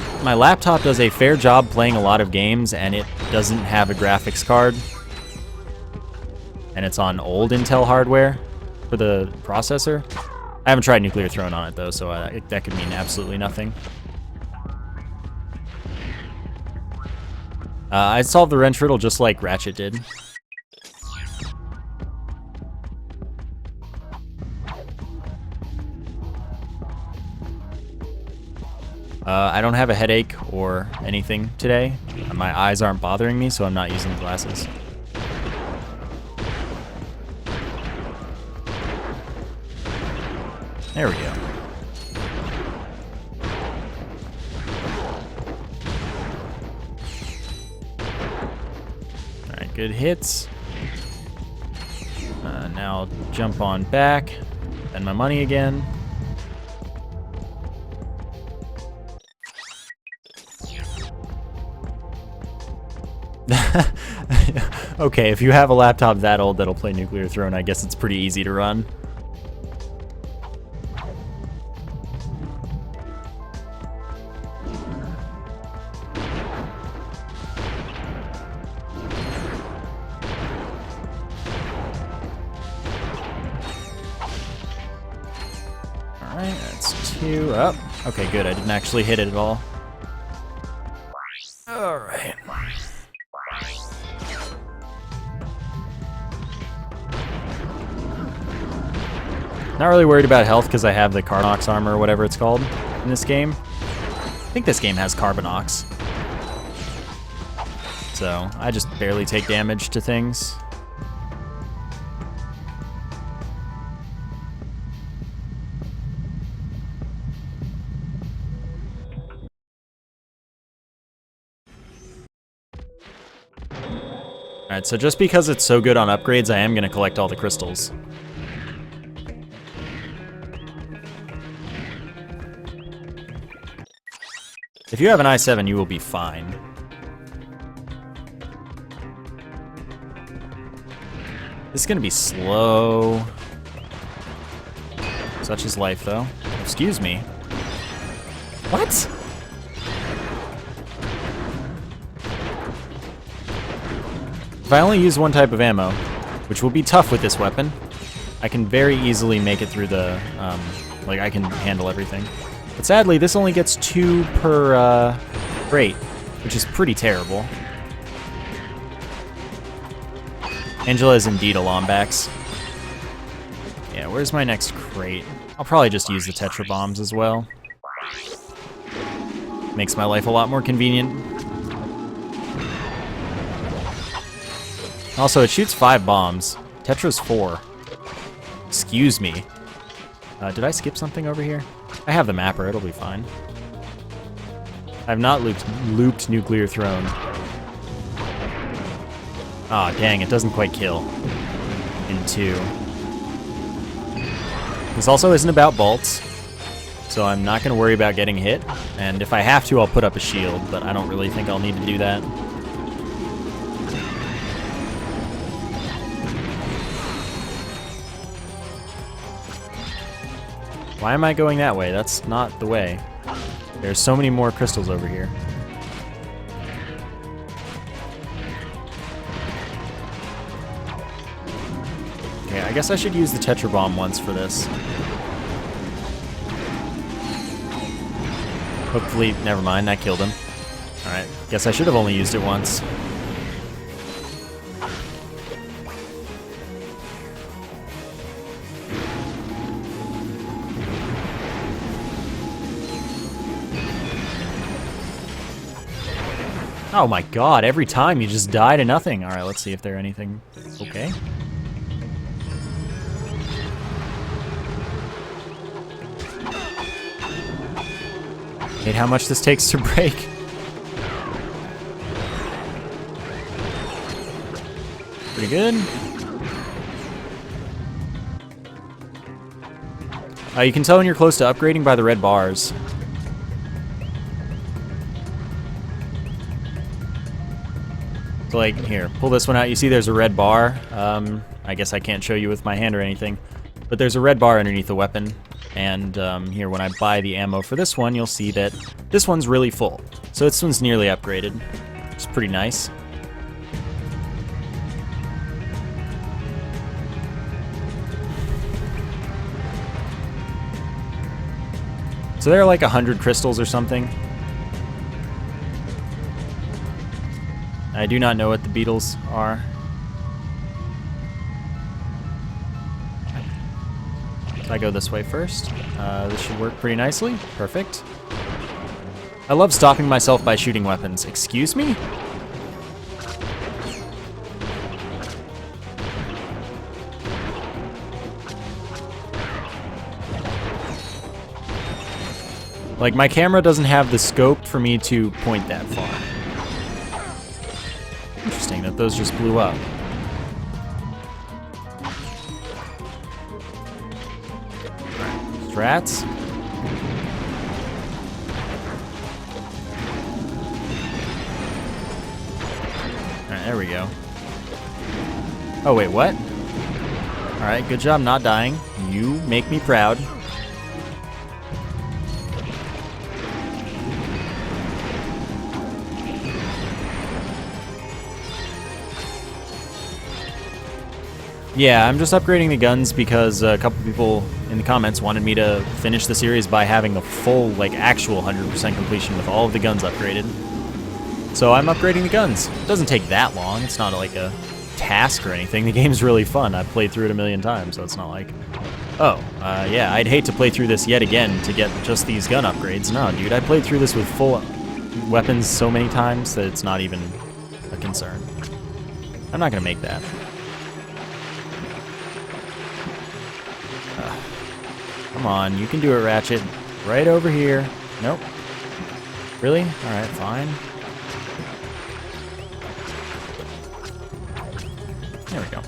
Speaker 1: does a fair job playing a lot of games, and it doesn't have a graphics card. And it's on old Intel hardware for the processor. I haven't tried Nuclear Throne on it though, so that could mean absolutely nothing. I solved the wrench riddle just like Ratchet did. I don't have a headache or anything today. My eyes aren't bothering me, so I'm not using glasses. There we go. good hits. Now jump on back. Spend my money again. Okay, if you have a laptop that old that'll play Nuclear Throne, I guess it's pretty easy to run. Alright, that's 2 up. Okay, good. I didn't actually hit it at all. Alright. Not really worried about health because I have the Carnox armor or whatever it's called in this game. I think this game has Carbonox. So I just barely take damage to things. Alright, so just because it's so good on upgrades, I am going to collect all the crystals. If you have an i7, you will be fine. This is going to be slow. Such is life, though. Excuse me. What? If I only use one type of ammo, which will be tough with this weapon, I can very easily make it through the, like, I can handle everything. But sadly, this only gets 2 per crate, which is pretty terrible. Angela is indeed a Lombax. Yeah, where's my next crate? I'll probably just use the Tetra Bombs as well. Makes my life a lot more convenient. Also, it shoots 5 bombs. Tetra's 4. Excuse me. Did I skip something over here? I have the mapper, it'll be fine. I've not looped Nuclear Throne. Aw, dang, it doesn't quite kill in 2. This also isn't about bolts, so I'm not going to worry about getting hit. And if I have to, I'll put up a shield, but I don't really think I'll need to do that. Why am I going that way? That's not the way. There's so many more crystals over here. Okay, I guess I should use the Tetra Bomb once for this. Hopefully, never mind, that killed him. Alright, guess I should have only used it once. Oh my god, every time you just die to nothing. Alright, let's see if there's anything okay. Hate how much this takes to break. Pretty good. You can tell when you're close to upgrading by the red bars. So like, here, pull this one out. You see there's a red bar. I guess I can't show you with my hand or anything, but there's a red bar underneath the weapon. And here, when I buy the ammo for this one, you'll see that this one's really full. So this one's nearly upgraded. It's pretty nice. So there are like 100 crystals or something. I do not know what the beetles are. So I go this way first. This should work pretty nicely. Perfect. I love stopping myself by shooting weapons. Excuse me? Like, my camera doesn't have the scope for me to point that far. Interesting that those just blew up. Rats. Alright, there we go. Oh, wait, what? Alright, good job not dying. You make me proud. Yeah, I'm just upgrading the guns because a couple people in the comments wanted me to finish the series by having the full, like, actual 100% completion with all of the guns upgraded. So I'm upgrading the guns. It doesn't take that long. It's not like a task or anything. The game's really fun. I've played through it a million times, so it's not like, oh, yeah, I'd hate to play through this yet again to get just these gun upgrades. No, dude, I played through this with full weapons so many times that it's not even a concern. I'm not going to make that. Come on, you can do it, Ratchet. Right over here. Nope. Really? Alright, fine. There we go.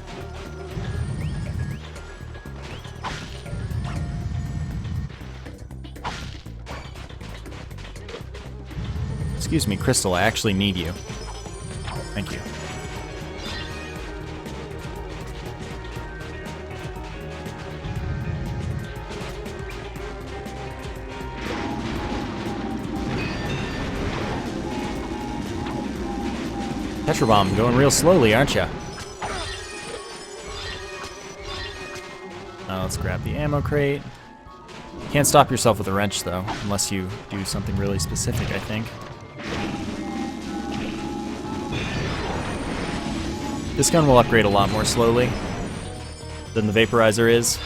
Speaker 1: Excuse me, Crystal, I actually need you. Thank you. Petrobomb, going real slowly, aren't ya? Let's grab the ammo crate. Can't stop yourself with a wrench, though, unless you do something really specific, I think. This gun will upgrade a lot more slowly than the vaporizer is.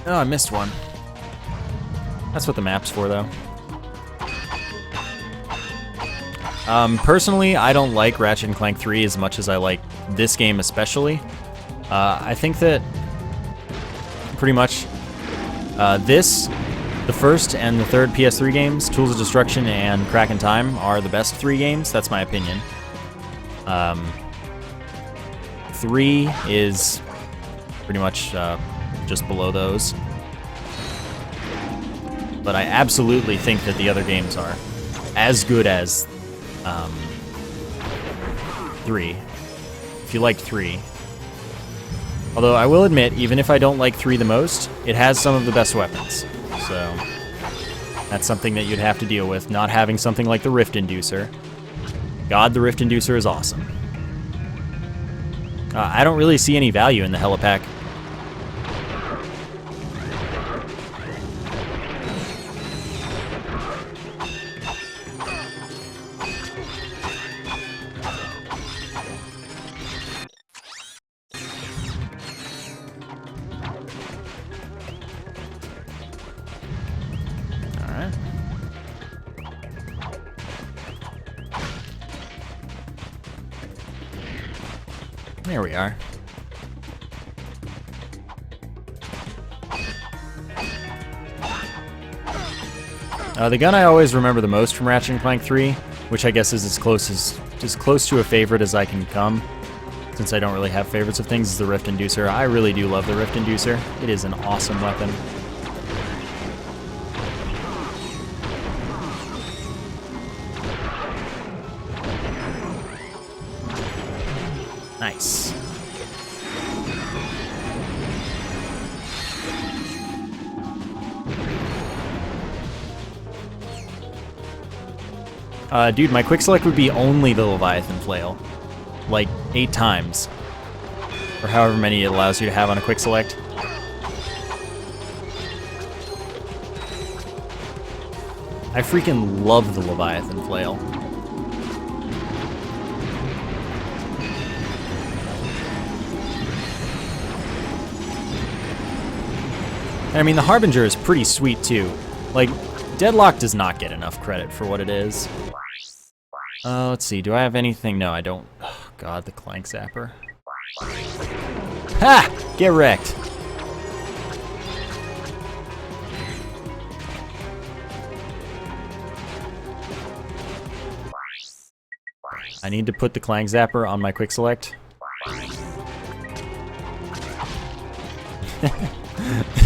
Speaker 1: Oh, I missed one. That's what the map's for, though. Personally, I don't like Ratchet Clank 3 as much as I like this game especially. I think that pretty much the first and the third PS3 games, Tools of Destruction and Crack in Time, are the best 3 games. That's my opinion. 3 is pretty much just below those. But I absolutely think that the other games are as good as 3. If you liked 3. Although I will admit, even if I don't like 3 the most, it has some of the best weapons. So that's something that you'd have to deal with, not having something like the Rift Inducer. God, the Rift Inducer is awesome. I don't really see any value in the helipack. There we are. The gun I always remember the most from Ratchet Clank 3, which I guess is as close to a favorite as I can come, since I don't really have favorites of things, is the Rift Inducer. I really do love the Rift Inducer. It is an awesome weapon. Nice. Dude, my quick select would be only the Leviathan flail. Like, 8 times. Or however many it allows you to have on a quick select. I freaking love the Leviathan flail. And I mean, the Harbinger is pretty sweet, too. Like, Deadlock does not get enough credit for what it is. Let's see, do I have anything? No, I don't. Oh, God, the Clank Zapper. Ha! Get wrecked. I need to put the Clank Zapper on my quick select.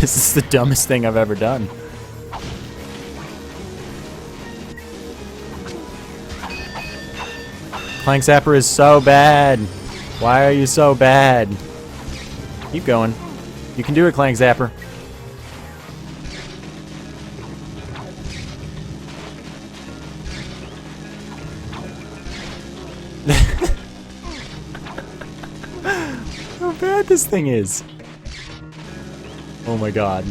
Speaker 1: This is the dumbest thing I've ever done. Clank Zapper is so bad. Why are you so bad? Keep going. You can do it, Clank Zapper. How bad this thing is. Oh my god.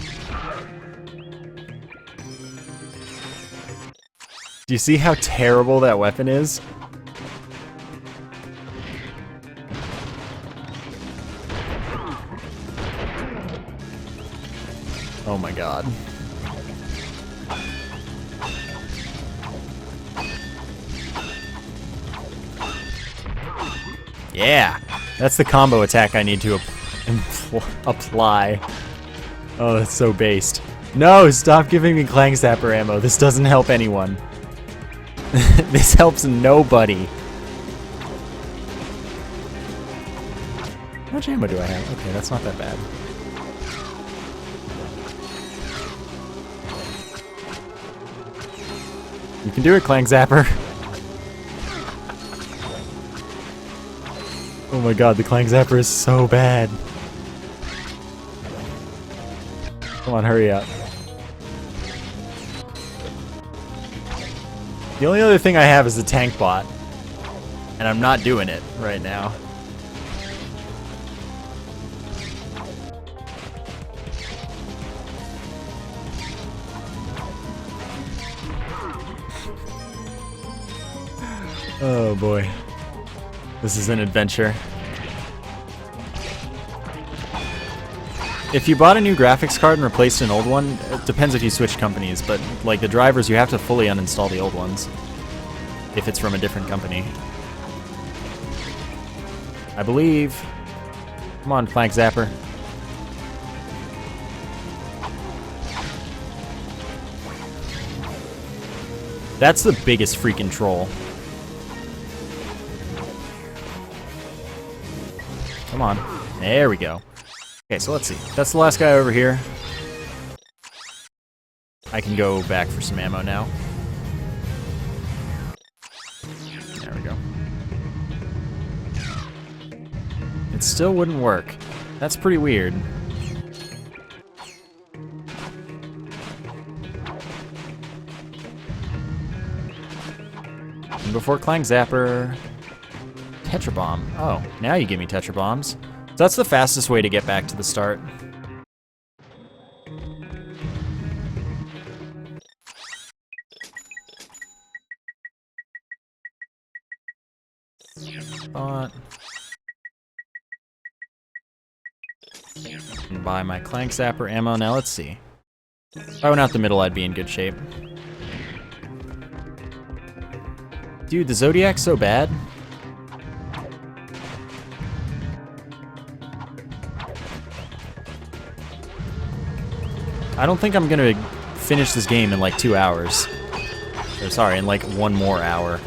Speaker 1: Do you see how terrible that weapon is? Oh my god. Yeah! That's the combo attack I need to apply. Oh, that's so based. No, stop giving me Clank Zapper ammo. This doesn't help anyone. This helps nobody. How much ammo do I have? Okay, that's not that bad. You can do it, Clank Zapper. Oh my god, the Clank Zapper is so bad. Come on, hurry up. The only other thing I have is the tank bot. And I'm not doing it right now. Oh boy. This is an adventure. If you bought a new graphics card and replaced an old one, it depends if you switch companies, but like the drivers, you have to fully uninstall the old ones if it's from a different company. I believe. Come on, Clank Zapper. That's the biggest freaking troll. Come on. There we go. Okay, so let's see. That's the last guy over here. I can go back for some ammo now. There we go. It still wouldn't work. That's pretty weird. And before Clank Zapper... Tetra Bomb. Oh, now you give me Tetra Bombs. So that's the fastest way to get back to the start. But buy my Clank Zapper ammo. Now let's see. If I went out the middle, I'd be in good shape. Dude, the Zodiac's so bad. I don't think I'm gonna finish this game in like 2 hours. Or sorry, in like 1 more hour.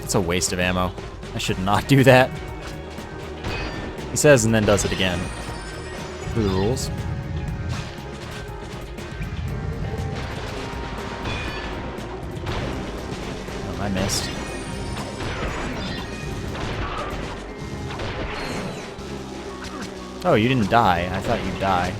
Speaker 1: It's a waste of ammo. I should not do that. He says and then does it again. For the rules. Oh, I missed. Oh, you didn't die. I thought you'd die.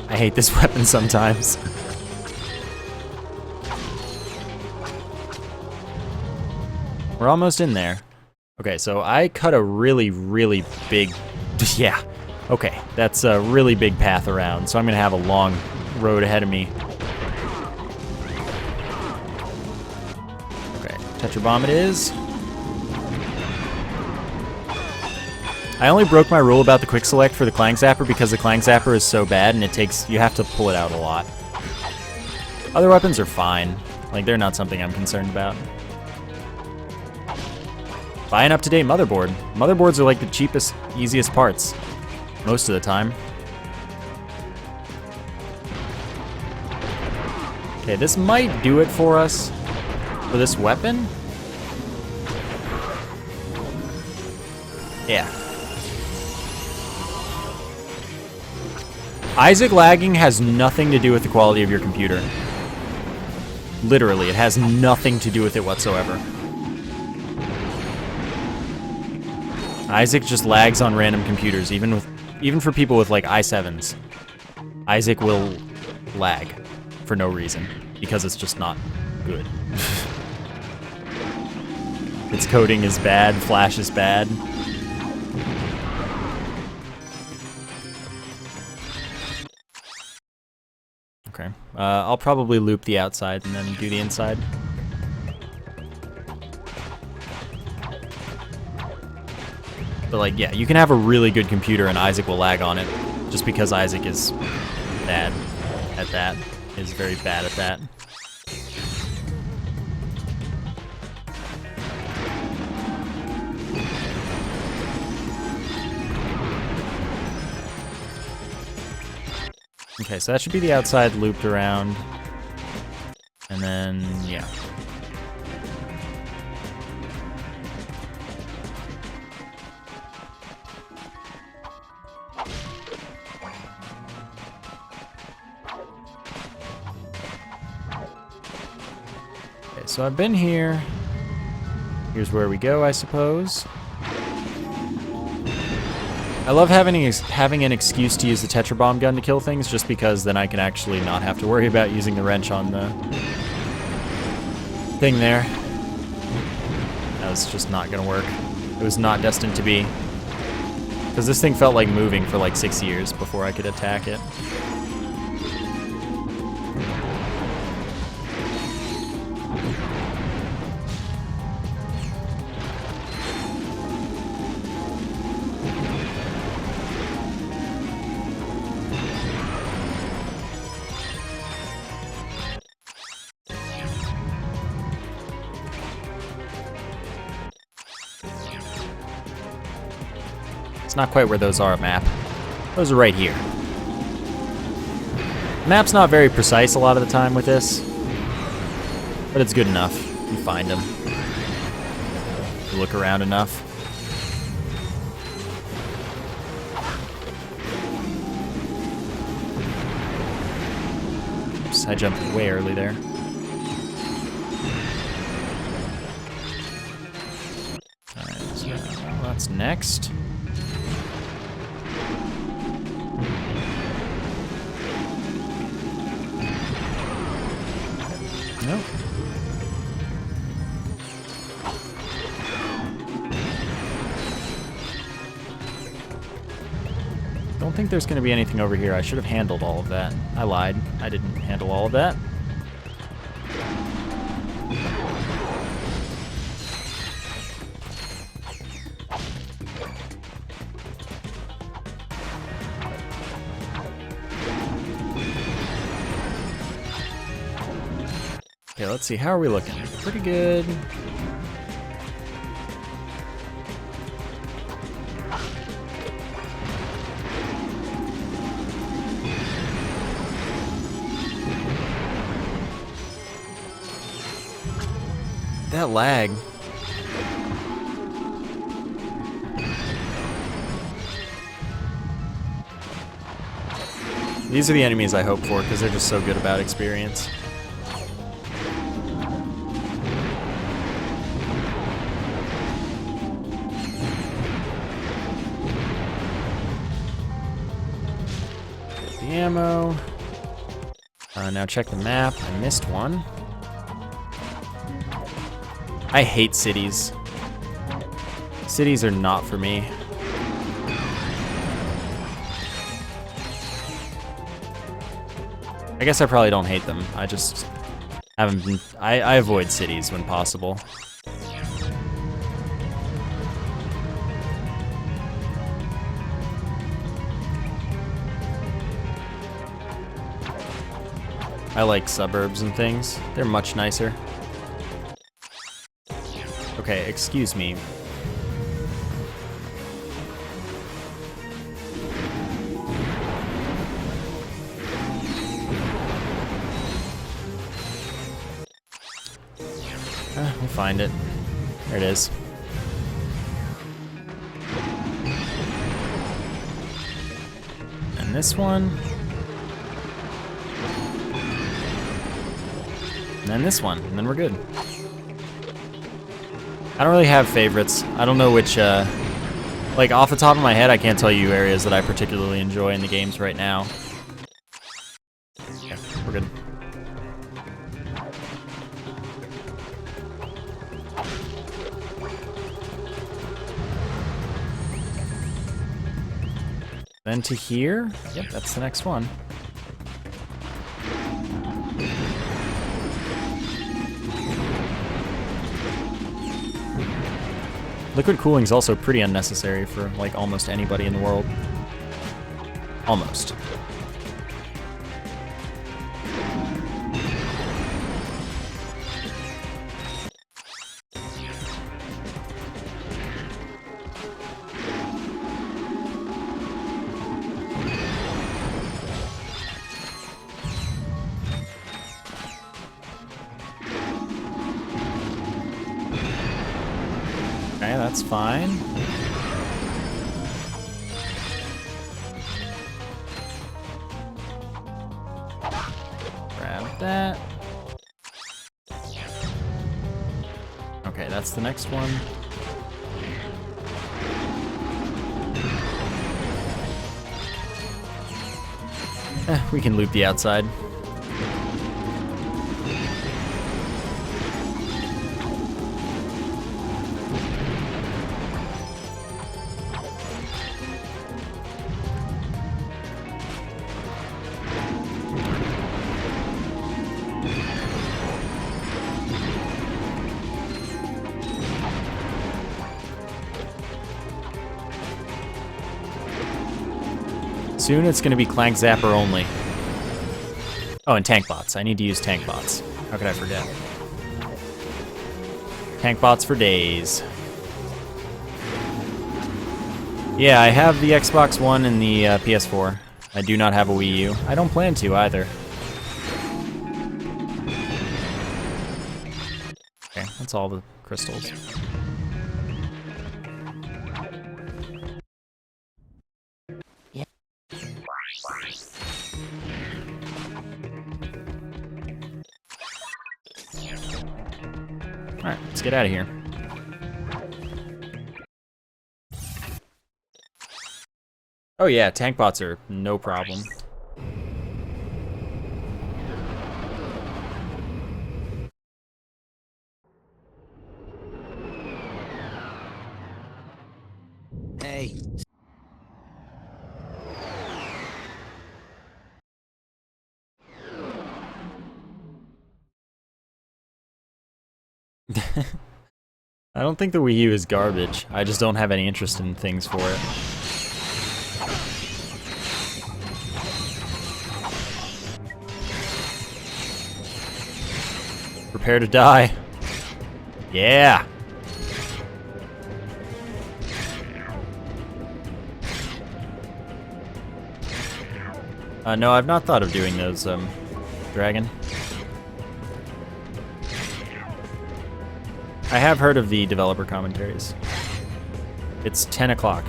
Speaker 1: I hate this weapon sometimes. We're almost in there. Okay, so I cut a really, really big... Yeah. Okay, that's a really big path around, so I'm gonna have a long road ahead of me. Okay, Tetra Bomb it is. I only broke my rule about the quick select for the Clank Zapper because the Clank Zapper is so bad and you have to pull it out a lot. Other weapons are fine. Like, they're not something I'm concerned about. Buy an up-to-date motherboard. Motherboards are like the cheapest, easiest parts. Most of the time. Okay, this might do it for us. For this weapon? Yeah. Isaac lagging has nothing to do with the quality of your computer. Literally, it has nothing to do with it whatsoever. Isaac just lags on random computers, even for people with like i7s. Isaac will lag for no reason because it's just not good. Its coding is bad, Flash is bad. Okay, I'll probably loop the outside and then do the inside. But like, yeah, you can have a really good computer and Isaac will lag on it just because Isaac is bad at that, is very bad at that. Okay, so that should be the outside looped around. And then, yeah. Okay, so I've been here. Here's where we go, I suppose. I love having an excuse to use the Tetra Bomb gun to kill things, just because then I can actually not have to worry about using the wrench on the thing there. That was just not gonna work. It was not destined to be. Because this thing felt like moving for like 6 years before I could attack it. It's not quite where those are, map. Those are right here. Map's not very precise a lot of the time with this, but it's good enough. You find them. You look around enough. Oops, I jumped way early there. Alright, so that's next. Nope. Don't think there's going to be anything over here. I should have handled all of that. I lied. I didn't handle all of that. Okay, let's see. How are we looking? Pretty good. That lag. These are the enemies I hope for because they're just so good about experience. Ammo. Now check the map. I missed one. I hate cities. Cities are not for me. I guess I probably don't hate them. I just haven't been... I avoid cities when possible. I like suburbs and things. They're much nicer. Okay, excuse me. We'll find it. There it is. And this one. And then this one, and then we're good. I don't really have favorites. I don't know which, like off the top of my head, I can't tell you areas that I particularly enjoy in the games right now. Yeah, we're good. Then to here. Yep, that's the next one. Liquid cooling is also pretty unnecessary for like almost anybody in the world. Almost. Okay, that's fine. Grab that. Okay, that's the next one. We can loop the outside. Soon it's going to be Clank Zapper only. Oh, and tank bots. I need to use tank bots. How could I forget? Tank bots for days. Yeah, I have the Xbox One and the PS4. I do not have a Wii U. I don't plan to either. Okay, that's all the crystals. Alright, let's get out of here. Oh yeah, tank bots are no problem.
Speaker 4: Hey.
Speaker 1: I don't think the Wii U is garbage. I just don't have any interest in things for it. Prepare to die. Yeah! No, I've not thought of doing those, Dragon. I have heard of the developer commentaries. It's 10 o'clock.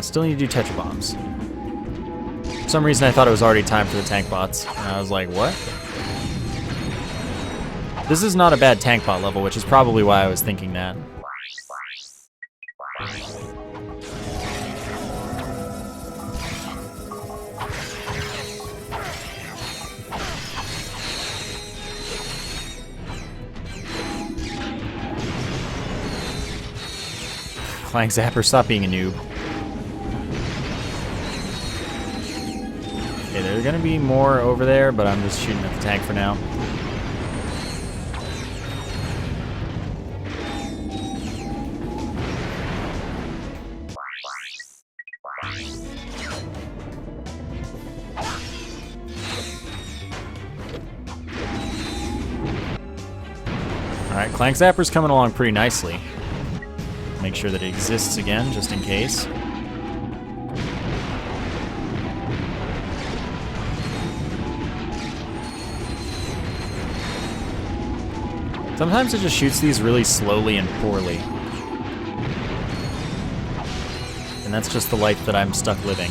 Speaker 1: Still need to do Tetra Bombs. For some reason I thought it was already time for the tank bots, and I was like, what? This is not a bad tank bot level, which is probably why I was thinking that. Clank Zapper, stop being a noob. Okay, there are gonna be more over there, but I'm just shooting at the tank for now. Alright, Clank Zapper's coming along pretty nicely. Make sure that it exists again, just in case. Sometimes it just shoots these really slowly and poorly. And that's just the life that I'm stuck living.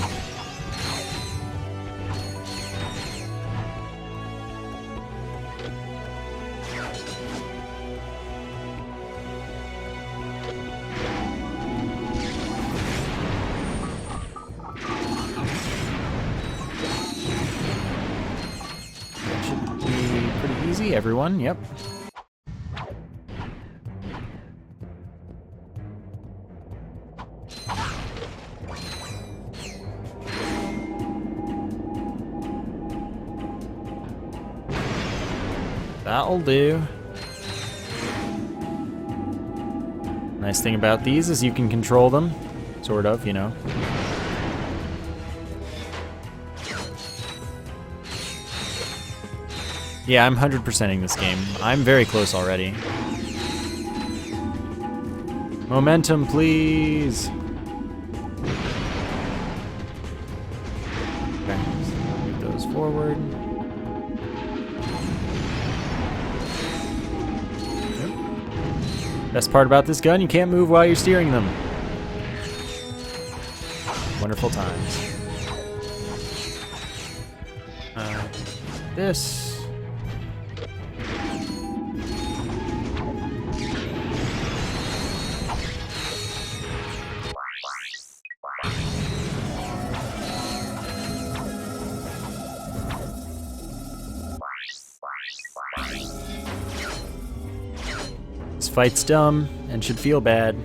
Speaker 1: That should be pretty easy, everyone, yep. That'll do. Nice thing about these is you can control them. Sort of, you know. Yeah, I'm 100%ing this game. I'm very close already. Momentum, please! Okay, so move those forward. Best part about this gun, you can't move while you're steering them. Wonderful times. This. This fight's dumb and should feel bad.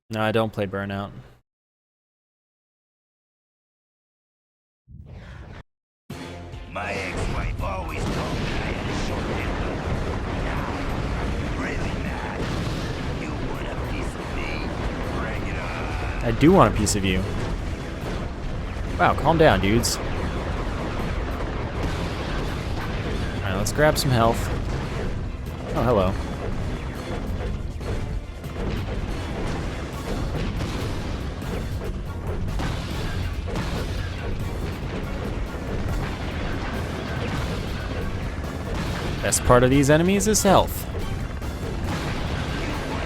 Speaker 1: No, I don't play Burnout.
Speaker 5: My ex-wife always told me I had a short temper. Now, really not. You want a piece of me? Bring it on.
Speaker 1: I do want a piece of you. Wow, calm down, dudes. Alright, let's grab some health. Oh, hello. Best part of these enemies is health.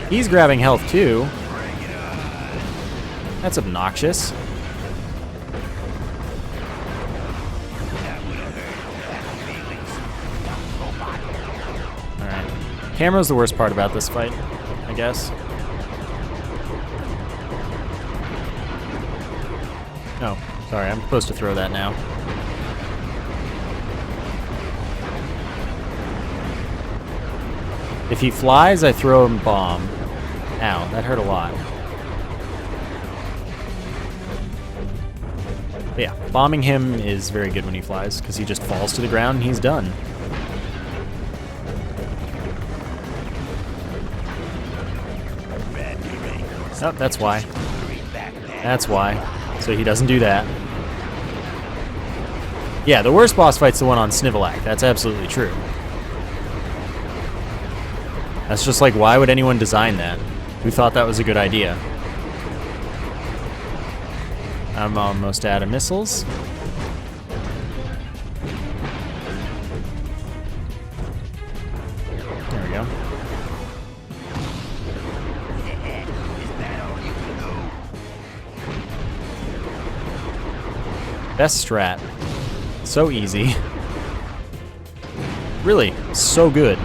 Speaker 1: He's grabbing health too. That's obnoxious. Alright. Camera's the worst part about this fight, I guess. Oh, sorry, I'm supposed to throw that now. If he flies, I throw him a bomb. Ow, that hurt a lot. But yeah, bombing him is very good when he flies, because he just falls to the ground and he's done. Oh, that's why. That's why. So he doesn't do that. Yeah, the worst boss fight's the one on Snivelak. That's absolutely true. That's just like, why would anyone design that? Who thought that was a good idea? I'm almost out of missiles. There we go. Best strat. So easy. Really, so good.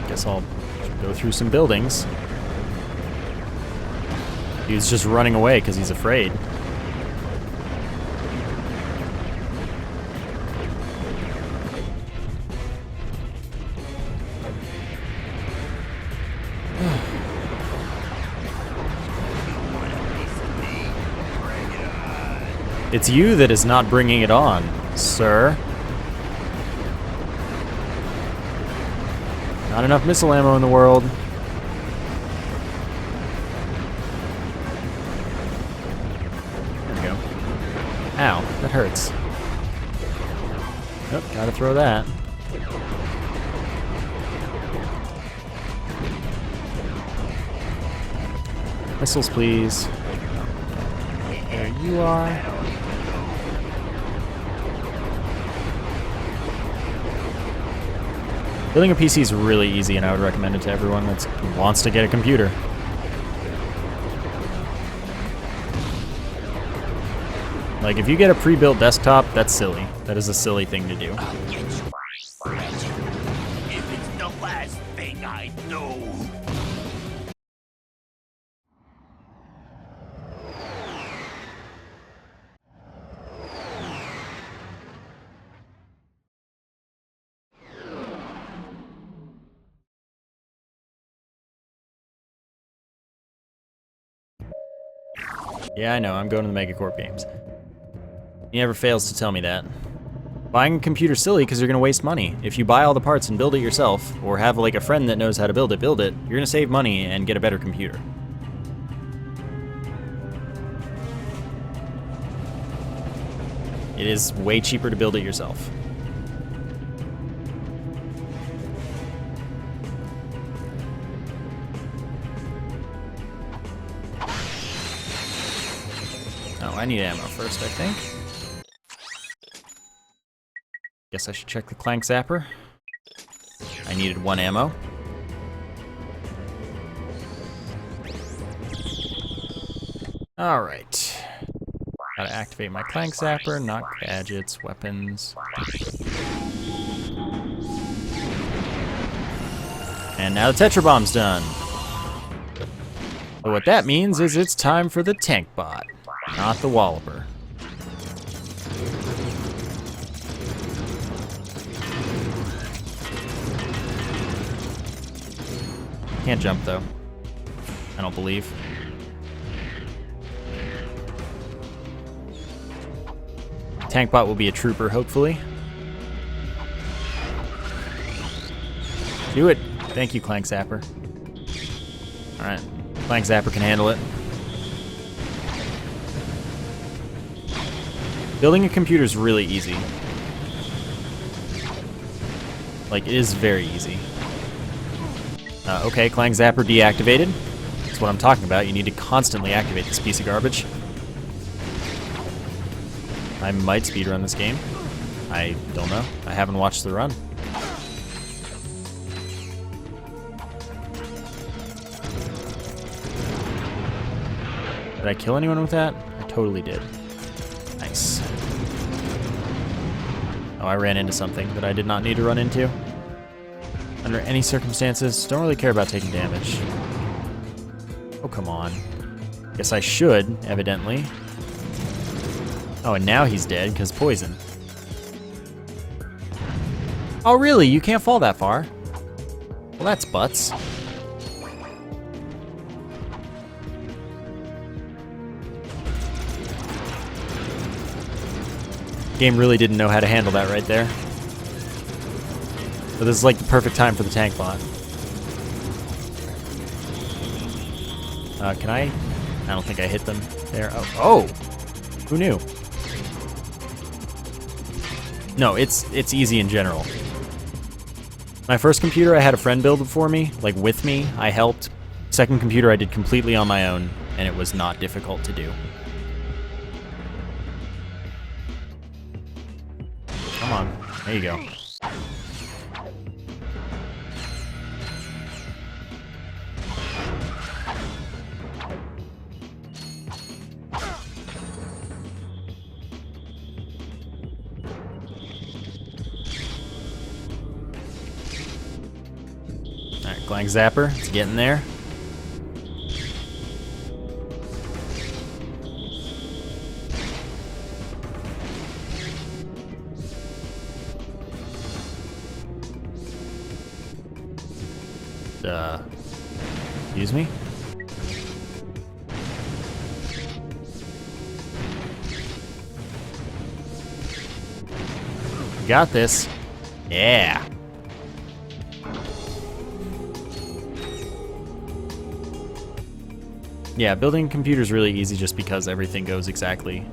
Speaker 1: Guess I'll go through some buildings. He's just running away because he's afraid. It's you that is not bringing it on. Sir. Not enough missile ammo in the world. There we go. Ow, that hurts. Yep, gotta throw that. Missiles, please. There you are. Building a PC is really easy, and I would recommend it to everyone that wants to get a computer. Like, if you get a pre-built desktop, that's silly. That is a silly thing to do.
Speaker 5: I'll get you, Ratchet. If it's the last thing I do.
Speaker 1: Yeah, I know, I'm going to the Megacorp games. He never fails to tell me that. Buying a computer's silly because you're going to waste money. If you buy all the parts and build it yourself, or have like a friend that knows how to build it, you're going to save money and get a better computer. It is way cheaper to build it yourself. Oh, I need ammo first, I think. Guess I should check the Clank Zapper. I needed 1 ammo. Alright. Gotta activate my Clank Zapper, not gadgets, weapons. And now the Tetra Bomb's done. So what that means is it's time for the tank bot, not the Walloper. Can't jump though. I don't believe. Tank bot will be a trooper, hopefully. Do it. Thank you, Clank Zapper. Alright. Clank Zapper can handle it. Building a computer is really easy. Like, it is very easy. Okay, Clank Zapper deactivated. That's what I'm talking about. You need to constantly activate this piece of garbage. I might speedrun this game. I don't know. I haven't watched the run. Did I kill anyone with that? I totally did. Nice. Oh, I ran into something that I did not need to run into. Under any circumstances, don't really care about taking damage. Oh, come on. Guess I should, evidently. Oh, and now he's dead, because poison. Oh, really? You can't fall that far? Well, that's butts. Game really didn't know how to handle that right there. But this is like the perfect time for the tank bot. Can I don't think I hit them there. Oh! Who knew? No, it's easy in general. My first computer, I had a friend build it for me, like with me. I helped. Second computer, I did completely on my own, and it was not difficult to do. Come on, there you go. Alright, Clank Zapper, it's getting there. Excuse me? Got this. Yeah. Yeah, building a computer is really easy just because everything goes exactly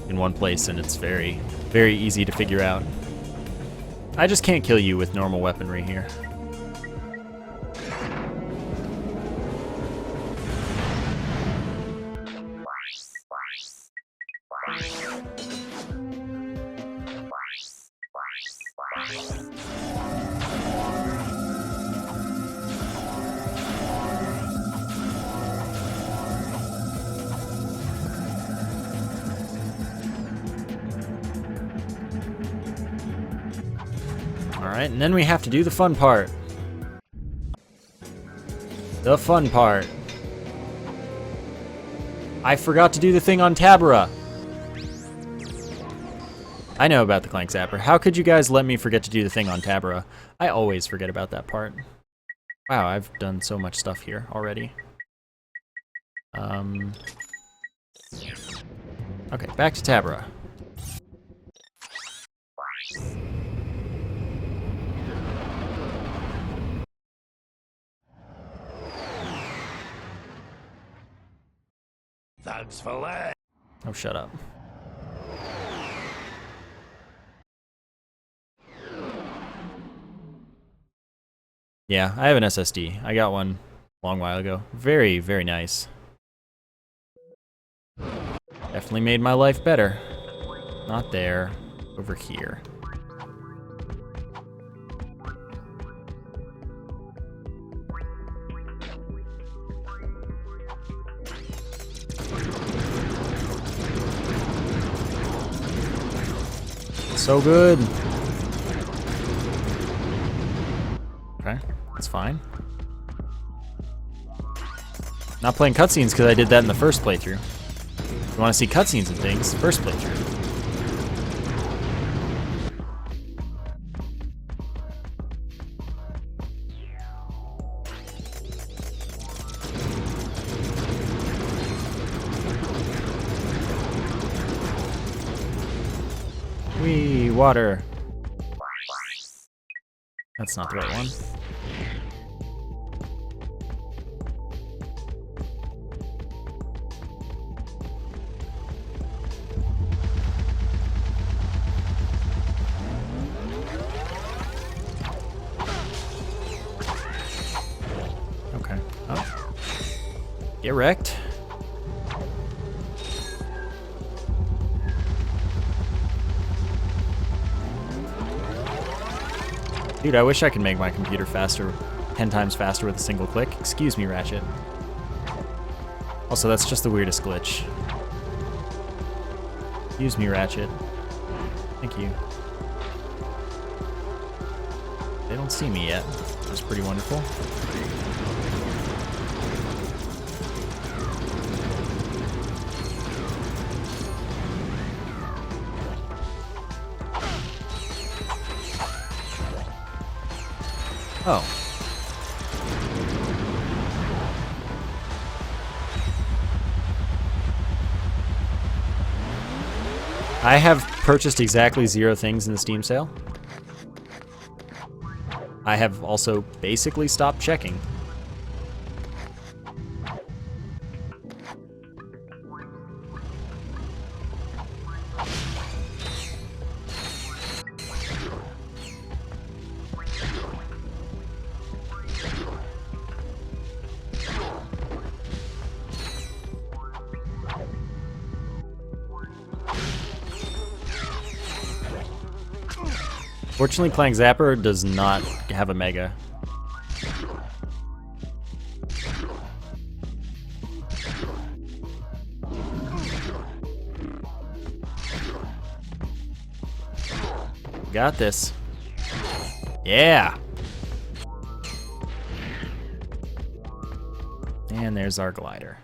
Speaker 1: in one place and it's very, very easy to figure out. I just can't kill you with normal weaponry here. Alright, and then we have to do the fun part. The fun part. I forgot to do the thing on Tabara. I know about the Clank Zapper. How could you guys let me forget to do the thing on Tabara? I always forget about that part. Wow, I've done so much stuff here already. Okay, back to Tabara.
Speaker 5: Thanks for that.
Speaker 1: Oh, shut up. Yeah, I have an SSD. I got one a long while ago. Very, very nice. Definitely made my life better. Not there. Over here. So good. Okay, that's fine. Not playing cutscenes because I did that in the first playthrough. If you want to see cutscenes and things, first playthrough. Wee, water. That's not the right one. Okay. Oh. Get wrecked. Dude, I wish I could make my computer faster, 10 times faster with a single click. Excuse me, Ratchet. Also, that's just the weirdest glitch. Excuse me, Ratchet. Thank you. They don't see me yet, which is pretty wonderful. Oh. I have purchased exactly 0 things in the Steam sale. I have also basically stopped checking. Fortunately, Clank Zapper does not have a mega. Got this. Yeah! And there's our glider.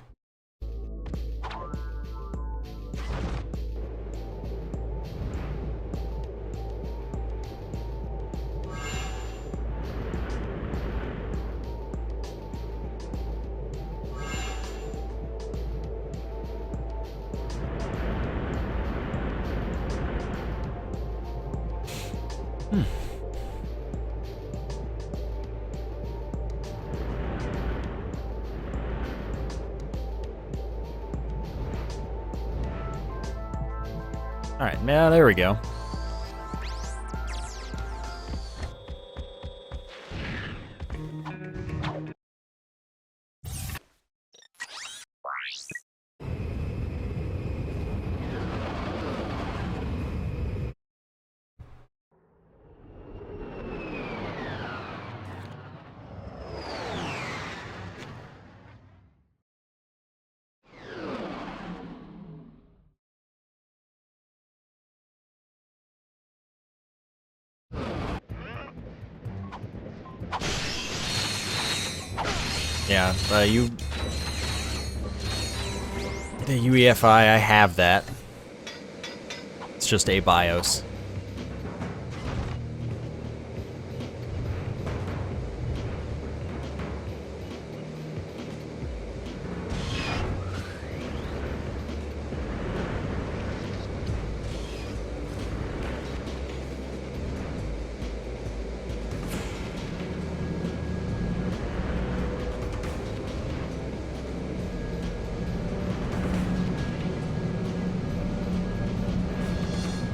Speaker 1: Alright, now there we go. Yeah, the UEFI, I have that. It's just a BIOS.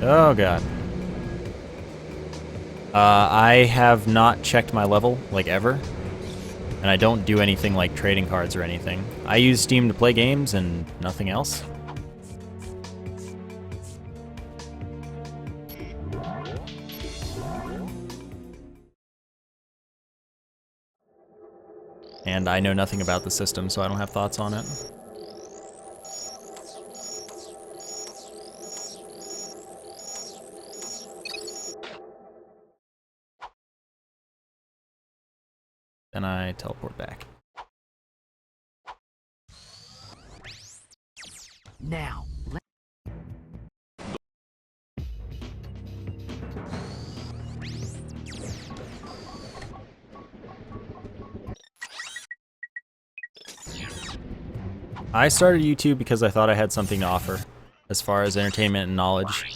Speaker 1: Oh god. I have not checked my level, like, ever. And I don't do anything like trading cards or anything. I use Steam to play games and nothing else. And I know nothing about the system, so I don't have thoughts on it. Then I teleport back.
Speaker 4: Now,
Speaker 1: I started YouTube because I thought I had something to offer, as far as entertainment and knowledge.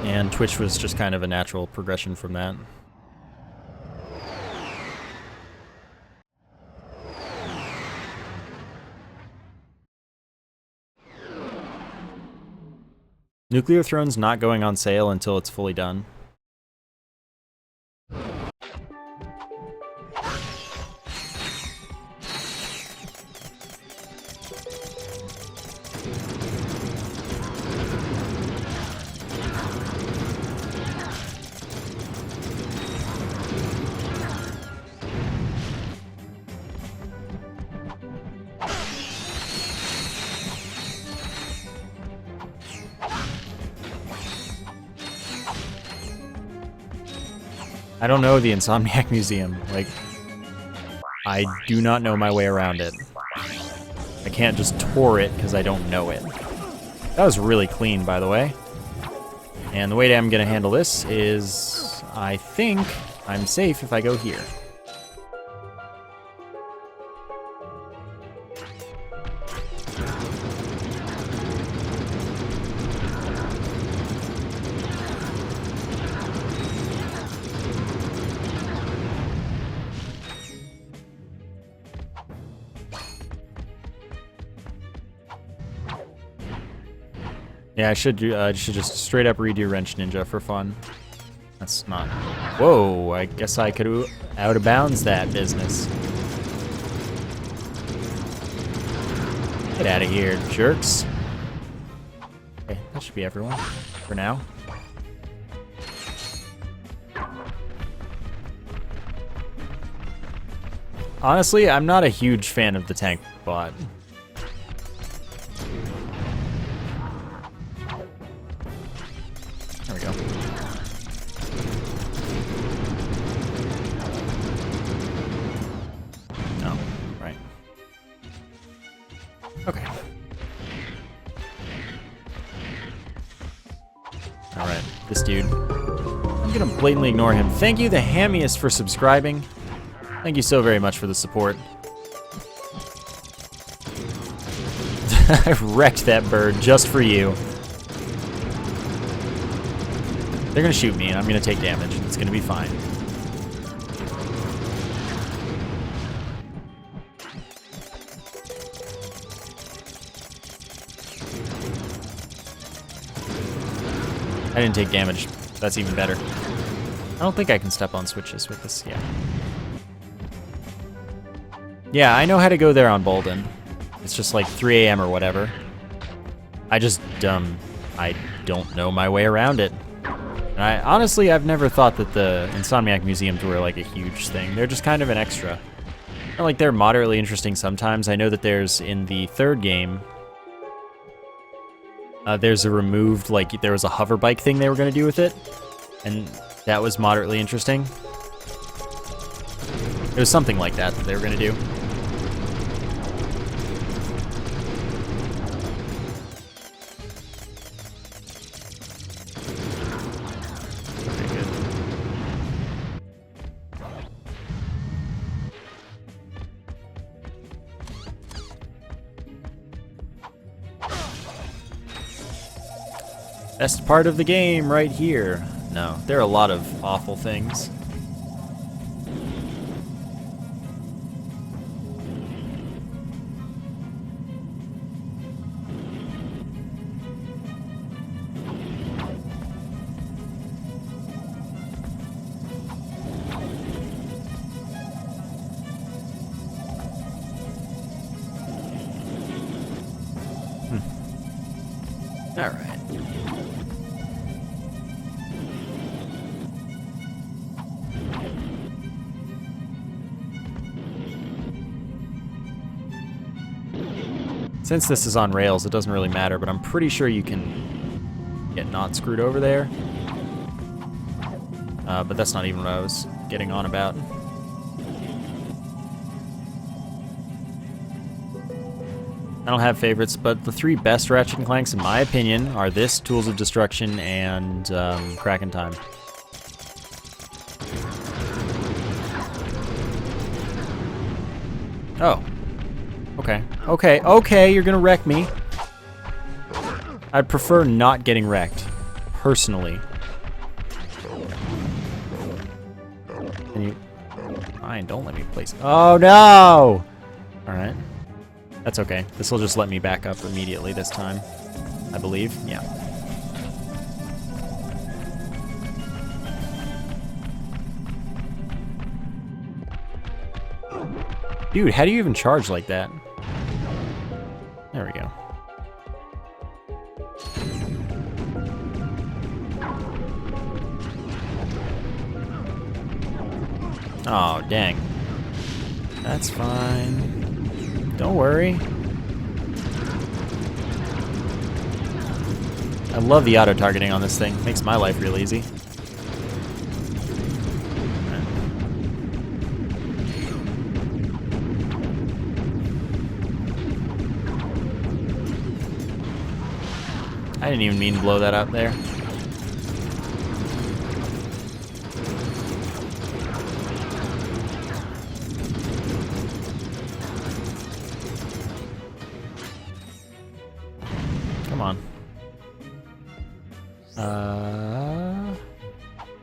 Speaker 1: And Twitch was just kind of a natural progression from that. Nuclear Throne's not going on sale until it's fully done. I don't know the Insomniac Museum. Like, I do not know my way around it. I can't just tour it because I don't know it. That was really clean, by the way. And the way I'm gonna handle this is, I think I'm safe if I go here. Yeah, I should just straight up redo Wrench Ninja for fun. That's not... Whoa, I guess I could out of bounds that business. Get out of here, jerks. Okay, that should be everyone for now. Honestly, I'm not a huge fan of the tank bot. There we go. No, right. Okay. Alright, this dude. I'm gonna blatantly ignore him. Thank you, the hammiest, for subscribing. Thank you so very much for the support. I wrecked that bird just for you. They're gonna shoot me, and I'm gonna take damage. It's gonna be fine. I didn't take damage. That's even better. I don't think I can step on switches with this. Yeah. Yeah, I know how to go there on Bolden. It's just like 3 a.m. or whatever. I don't know my way around it. And I've never thought that the Insomniac museums were like a huge thing. They're just kind of an extra. Like, they're moderately interesting sometimes. I know that there's, in the third game, there's a removed, like, there was a hover bike thing they were going to do with it. And that was moderately interesting. It was something like that they were going to do. Best part of the game right here. No, there are a lot of awful things. All right. Since this is on rails, it doesn't really matter, but I'm pretty sure you can get not screwed over there. But that's not even what I was getting on about. I don't have favorites, but the 3 best Ratchet & Clanks, in my opinion, are this, Tools of Destruction, and Crack in Time. Oh. Okay, you're gonna wreck me. I'd prefer not getting wrecked, personally. Can you... Fine, don't let me place... Oh, no! Alright. That's okay. This will just let me back up immediately this time, I believe. Yeah. Dude, how do you even charge like that? There we go. Oh, dang. That's fine. Don't worry. I love the auto-targeting on this thing. Makes my life real easy. I didn't even mean to blow that up there. Come on.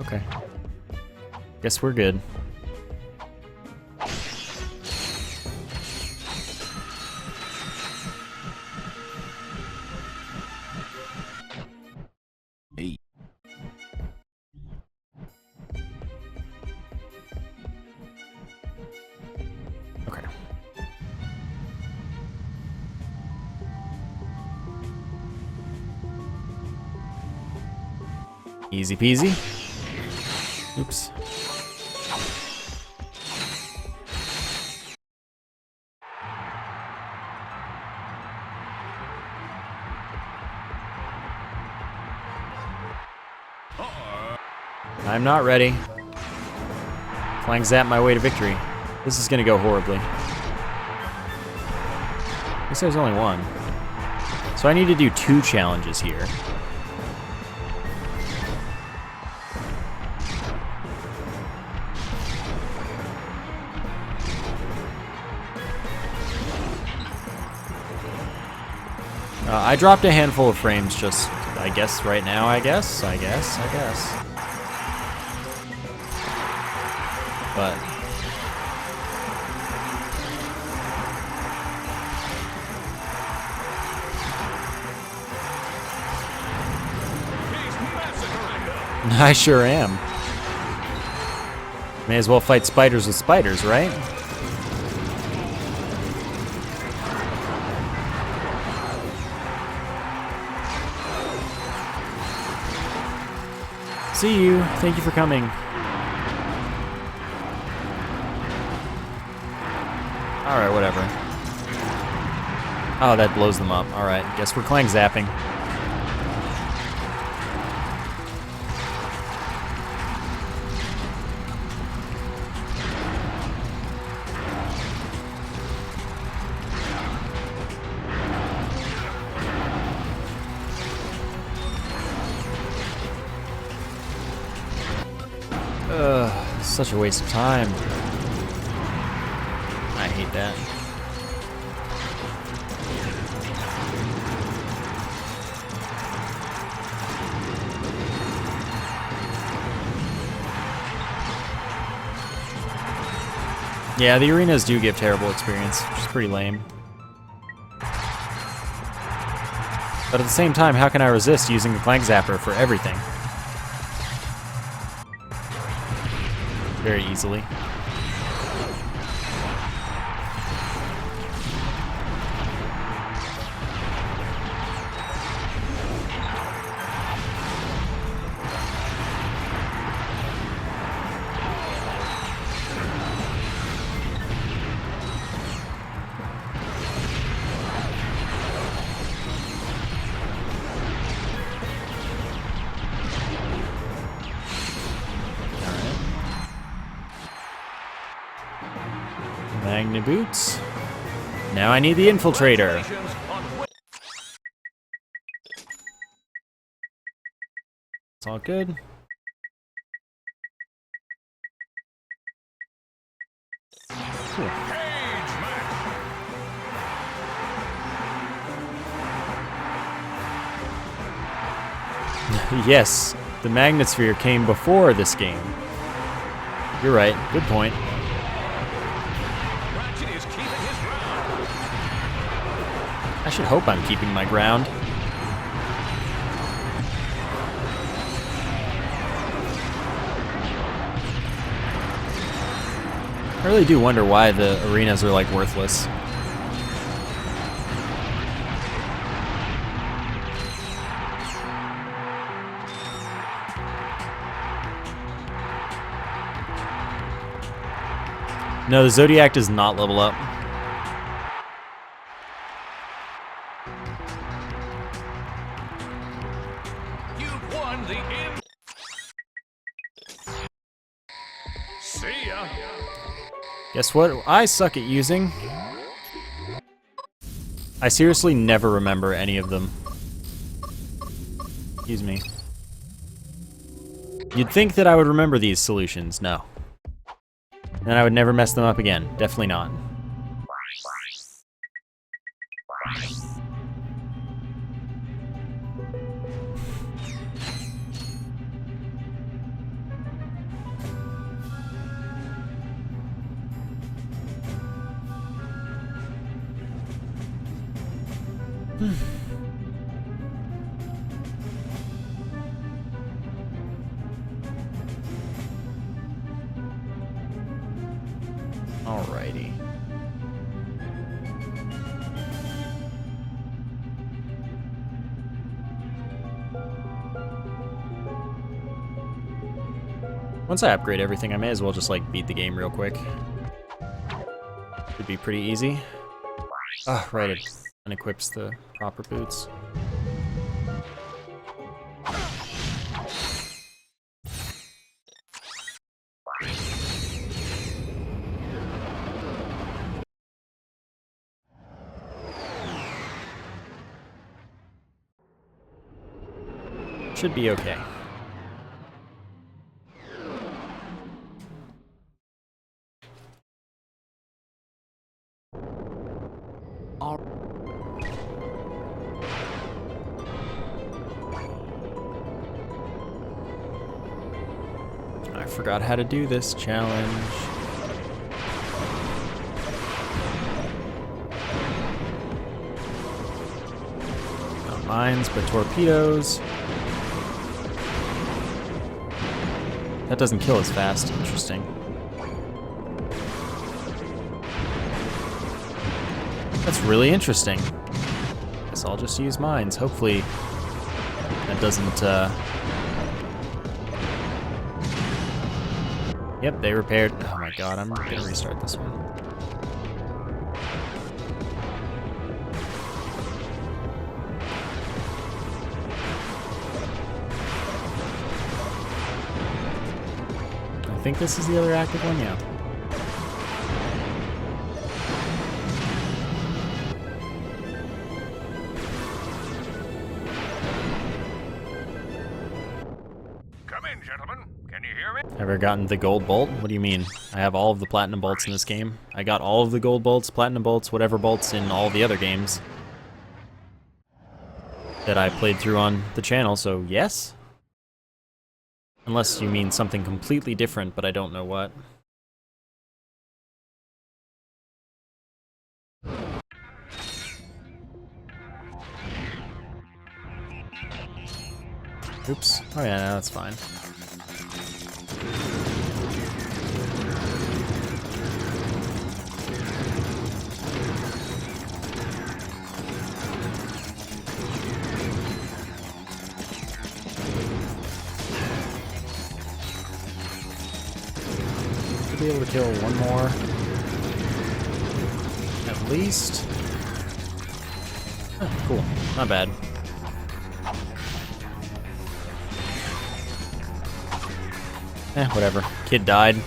Speaker 1: Okay. Guess we're good. Okay. Easy peasy. Oops. I'm not ready. Clank zap my way to victory. This is gonna go horribly. At least there's only one. So I need to do 2 challenges here. I dropped a handful of frames just I guess right now, I guess. But
Speaker 3: He's massacring them.
Speaker 1: I sure am. May as well fight spiders with spiders, right? See you. Thank you for coming. Alright, whatever. Oh, that blows them up. Alright, guess we're clang zapping. Ugh, such a waste of time. I hate that. Yeah, the arenas do give terrible experience, which is pretty lame. But at the same time, how can I resist using the Clank Zapper for everything? Very easily. Magna boots. Now I need the infiltrator.
Speaker 3: Congratulations on win-
Speaker 1: It's all good. Cool.
Speaker 3: Cage match.
Speaker 1: Yes, the Magnosphere came before this game. You're right. Good point.
Speaker 3: Ratchet is keeping his ground.
Speaker 1: I should hope I'm keeping my ground. I really do wonder why the arenas are like worthless. No, the Zodiac does not level up.
Speaker 3: You've won the See ya.
Speaker 1: Guess what I suck at using? I seriously never remember any of them. Excuse me. You'd think that I would remember these solutions. No. Then I would never mess them up again. Definitely not. Alrighty. Once I upgrade everything, I may as well just like beat the game real quick. Should be pretty easy. Ah, right, it unequips the proper boots. Should be okay. forgot how to do this challenge. Not mines, but torpedoes. That doesn't kill as fast. Interesting. That's really interesting. Guess I'll just use mines. Hopefully that doesn't, Yep, they repaired. Oh my god, I'm gonna restart this one. I think this is the other active one, yeah.
Speaker 3: Come in, gentlemen. Can you hear me?
Speaker 1: Ever gotten the gold bolt? What do you mean? I have all of the platinum bolts in this game. I got all of the gold bolts, platinum bolts, whatever bolts in all the other games that I played through on the channel, so yes? Unless you mean something completely different, but I don't know what. Oops. Oh yeah, no, that's fine. Should be able to kill one more. At least. Oh, cool. Not bad. Whatever. Kid died.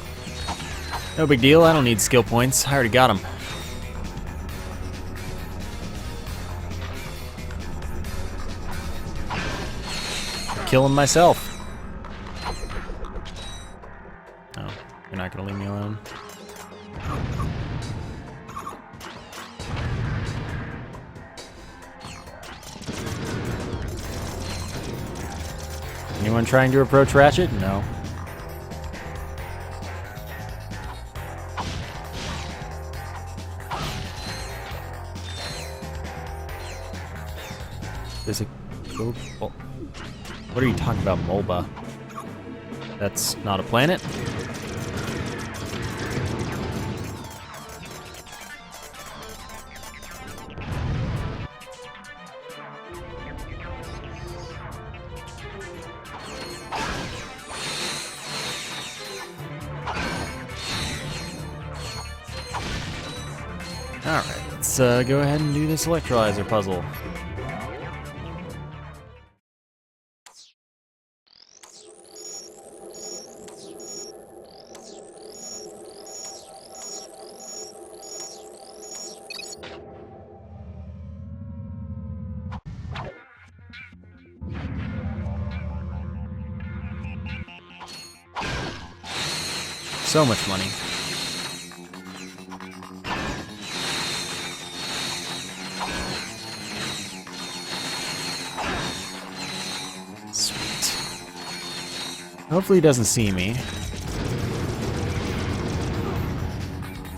Speaker 1: No big deal, I don't need skill points. I already got them. Kill him myself. Oh, you're not gonna leave me alone. Anyone trying to approach Ratchet? No. There's a gold bolt. What are you talking about, Molba? That's not a planet? Alright, let's go ahead and do this electrolyzer puzzle. So much money. Sweet. Hopefully he doesn't see me.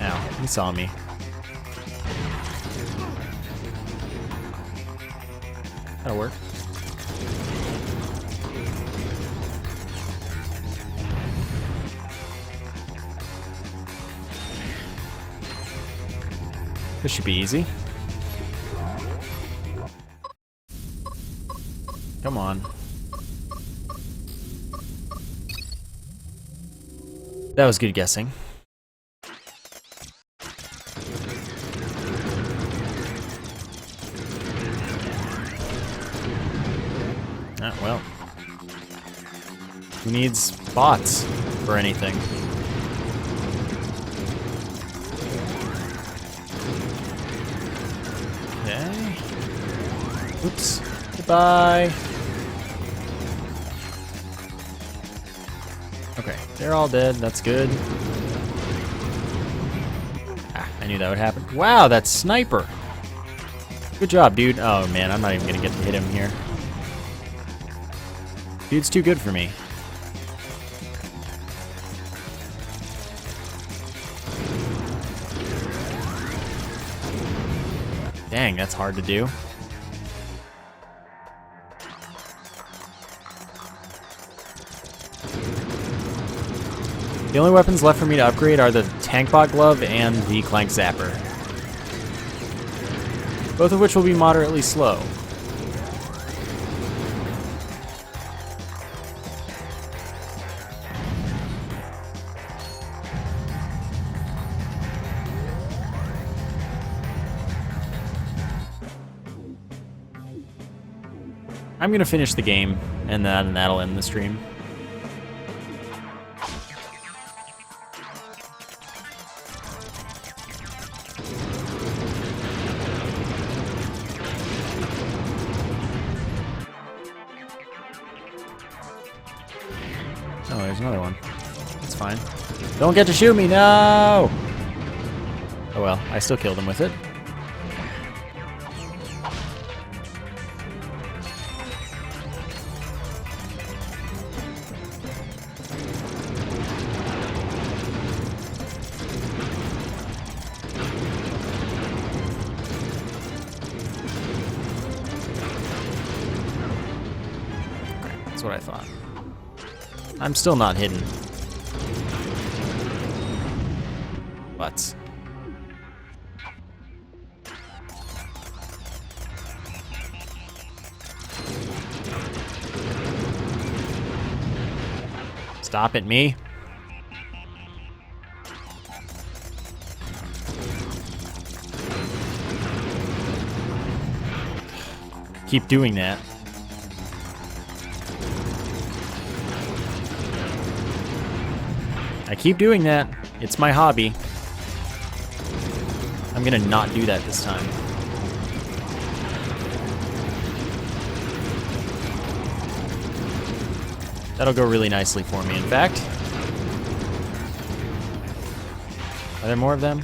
Speaker 1: Ow, he saw me. That'll work. This should be easy. Come on. That was good guessing. Ah, well. Who needs bots for anything? Okay. Oops. Goodbye. Okay, they're all dead. That's good. Ah, I knew that would happen. Wow, that sniper. Good job, dude. Oh man, I'm not even gonna get to hit him here. Dude's too good for me. Dang, that's hard to do. The only weapons left for me to upgrade are the tank bot glove and the clank zapper. Both of which will be moderately slow. I'm gonna finish the game, and then that'll end the stream. Oh, there's another one. That's fine. Don't get to shoot me, no! Oh well, I still killed him with it. That's what I thought. I'm still not hidden. But stop it, me. Keep doing that. I keep doing that. It's my hobby. I'm gonna not do that this time. That'll go really nicely for me, in fact. Are there more of them?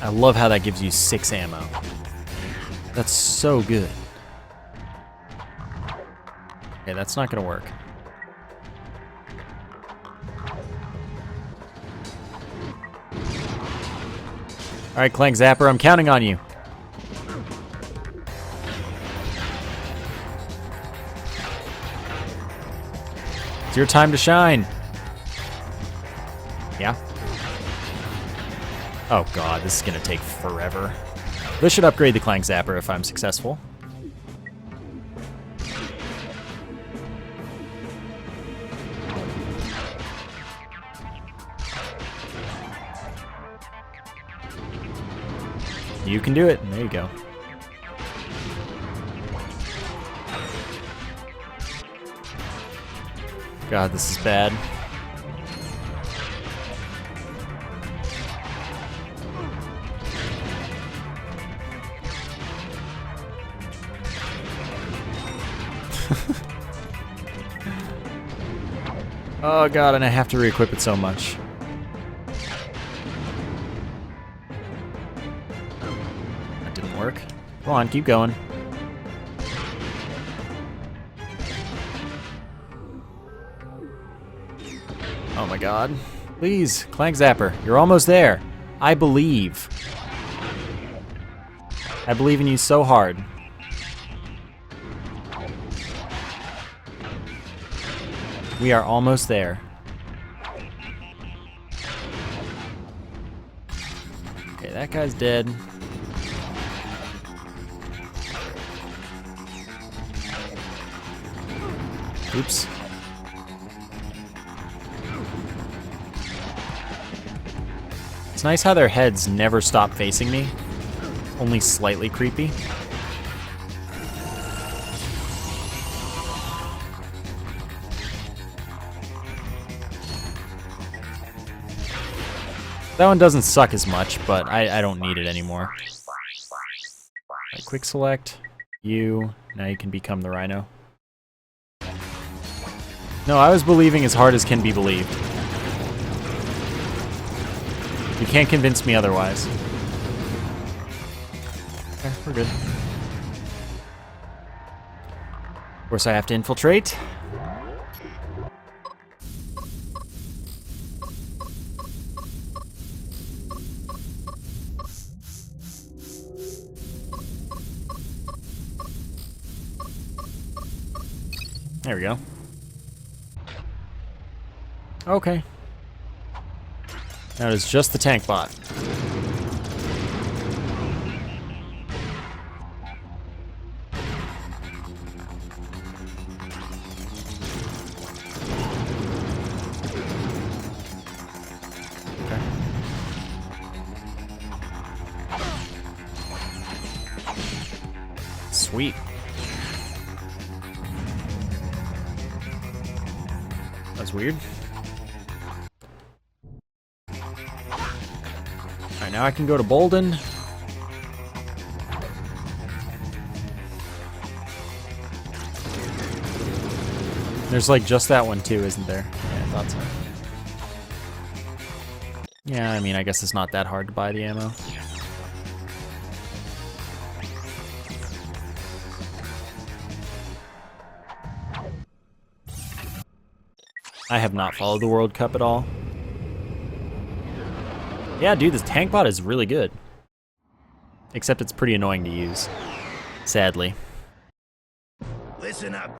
Speaker 1: I love how that gives you 6 ammo. That's so good. Okay, that's not gonna work. Alright, Clank Zapper, I'm counting on you. It's your time to shine. Yeah? Oh god, this is gonna take forever. This should upgrade the Clank Zapper if I'm successful. You can do it. There you go. God, this is bad. Oh god, and I have to re-equip it so much. That didn't work. Come on, keep going. Oh my god. Please, Clank Zapper, you're almost there. I believe. I believe in you so hard. We are almost there. Okay, that guy's dead. Oops. It's nice how their heads never stop facing me. Only slightly creepy. That one doesn't suck as much, but I don't need it anymore. Right, quick select. You. Now you can become the Rhino. No, I was believing as hard as can be believed. You can't convince me otherwise. Okay, we're good. Of course I have to infiltrate. There we go. Okay. That is just the tank bot. Okay. Sweet. That's weird. Alright, now I can go to Bolden. There's like just that one too, isn't there? Yeah, I thought so. Yeah, I mean, I guess it's not that hard to buy the ammo. I have not followed the World Cup at all. Yeah, dude, this tank bot is really good. Except it's pretty annoying to use. Sadly.
Speaker 5: Listen up.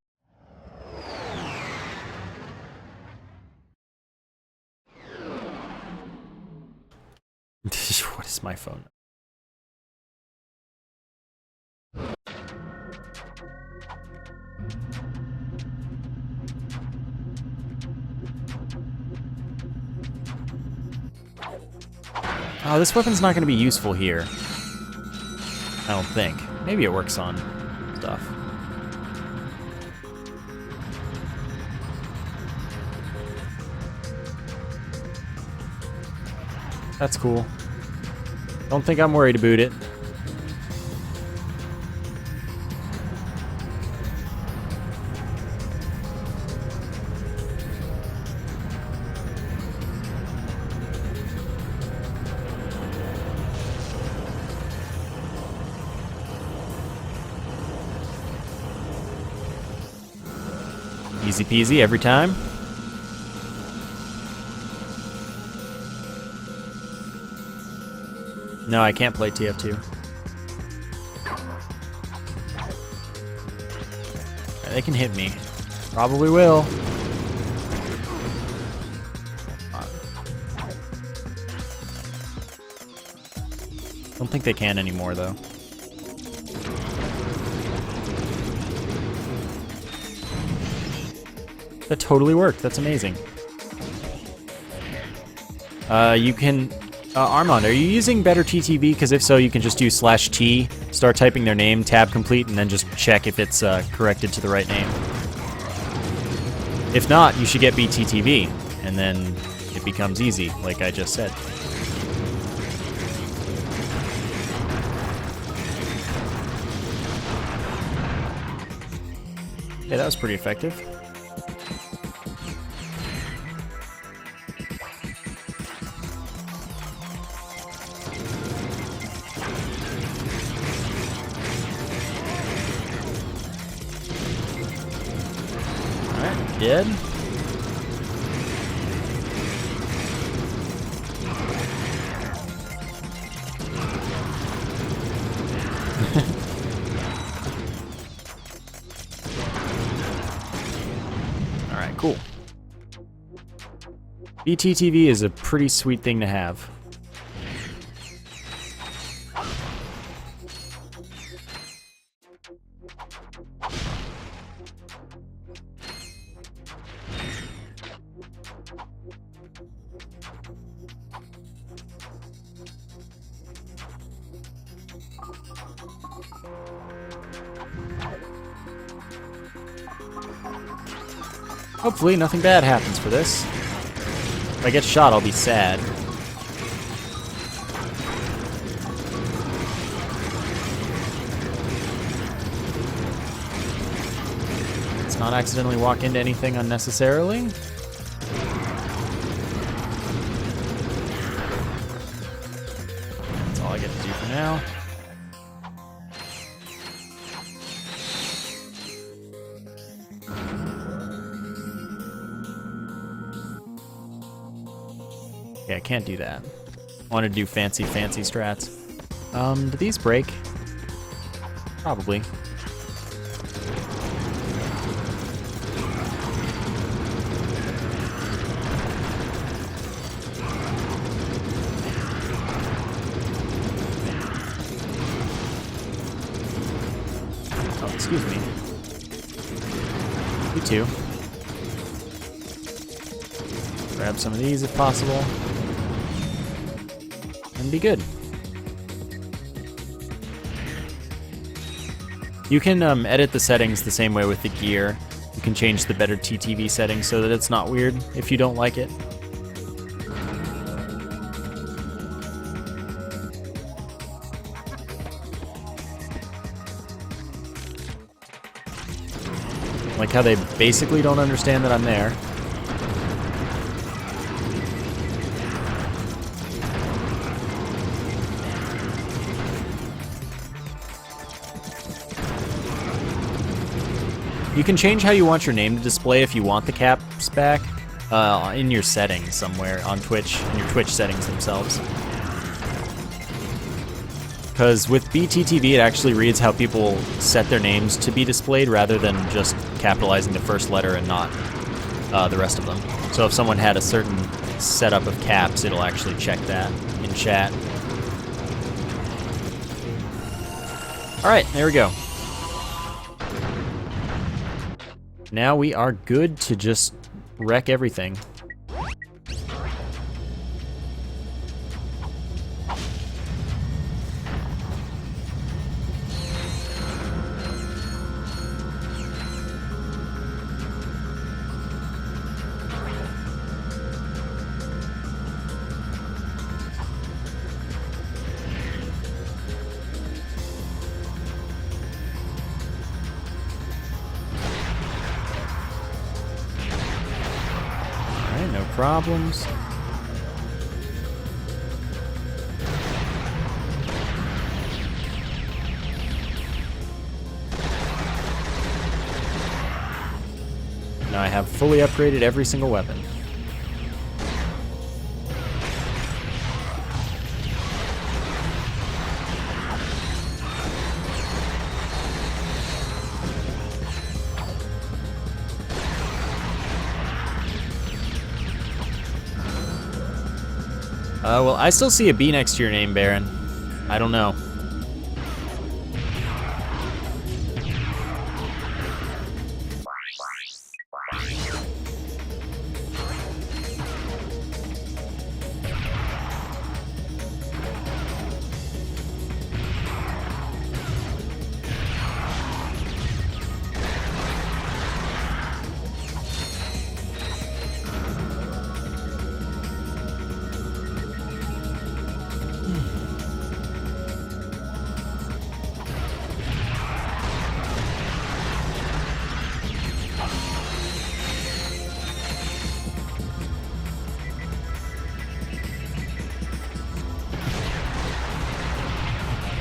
Speaker 1: What is my phone? Oh, this weapon's not going to be useful here. I don't think. Maybe it works on stuff. That's cool. Don't think I'm worried about it. Easy peasy every time. No, I can't play TF2. They can hit me. Probably will. Don't think they can anymore, though. That totally worked. That's amazing. You can... Armand, are you using better TTV? Because if so, you can just do /T, start typing their name, tab complete, and then just check if it's corrected to the right name. If not, you should get BTTV, and then it becomes easy, like I just said. Yeah, that was pretty effective. Alright, dead. Alright, cool. BTTV is a pretty sweet thing to have. Hopefully nothing bad happens for this. If I get shot, I'll be sad. Let's not accidentally walk into anything unnecessarily. That's all I get to do for now. Okay, I can't do that. I want to do fancy strats. Do these break? Probably. excuse me. You too. Grab some of these if possible. And be good. You can edit the settings the same way with the gear. You can change the better TTV settings so that it's not weird if you don't like it. Like how they basically don't understand that I'm there. You can change how you want your name to display if you want the caps back in your settings somewhere on Twitch, in your Twitch settings themselves. Because with BTTV, it actually reads how people set their names to be displayed rather than just capitalizing the first letter and not the rest of them. So if someone had a certain setup of caps, it'll actually check that in chat. Alright, there we go. Now we are good to just wreck everything. No problems. Now I have fully upgraded every single weapon. Well, I still see a B next to your name, Baron. I don't know.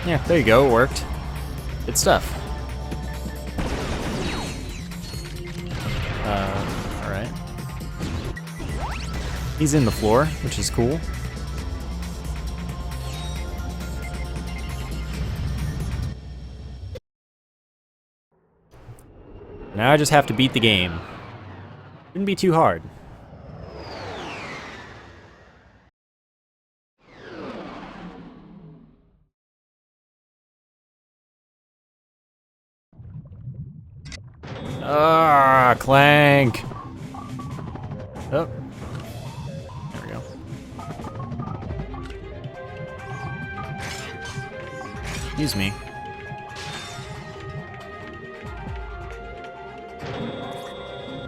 Speaker 1: Yeah, there you go, it worked. Good stuff. Alright. He's in the floor, which is cool. Now I just have to beat the game. Shouldn't be too hard. Ah, Clank. Oh. There we go. Excuse me.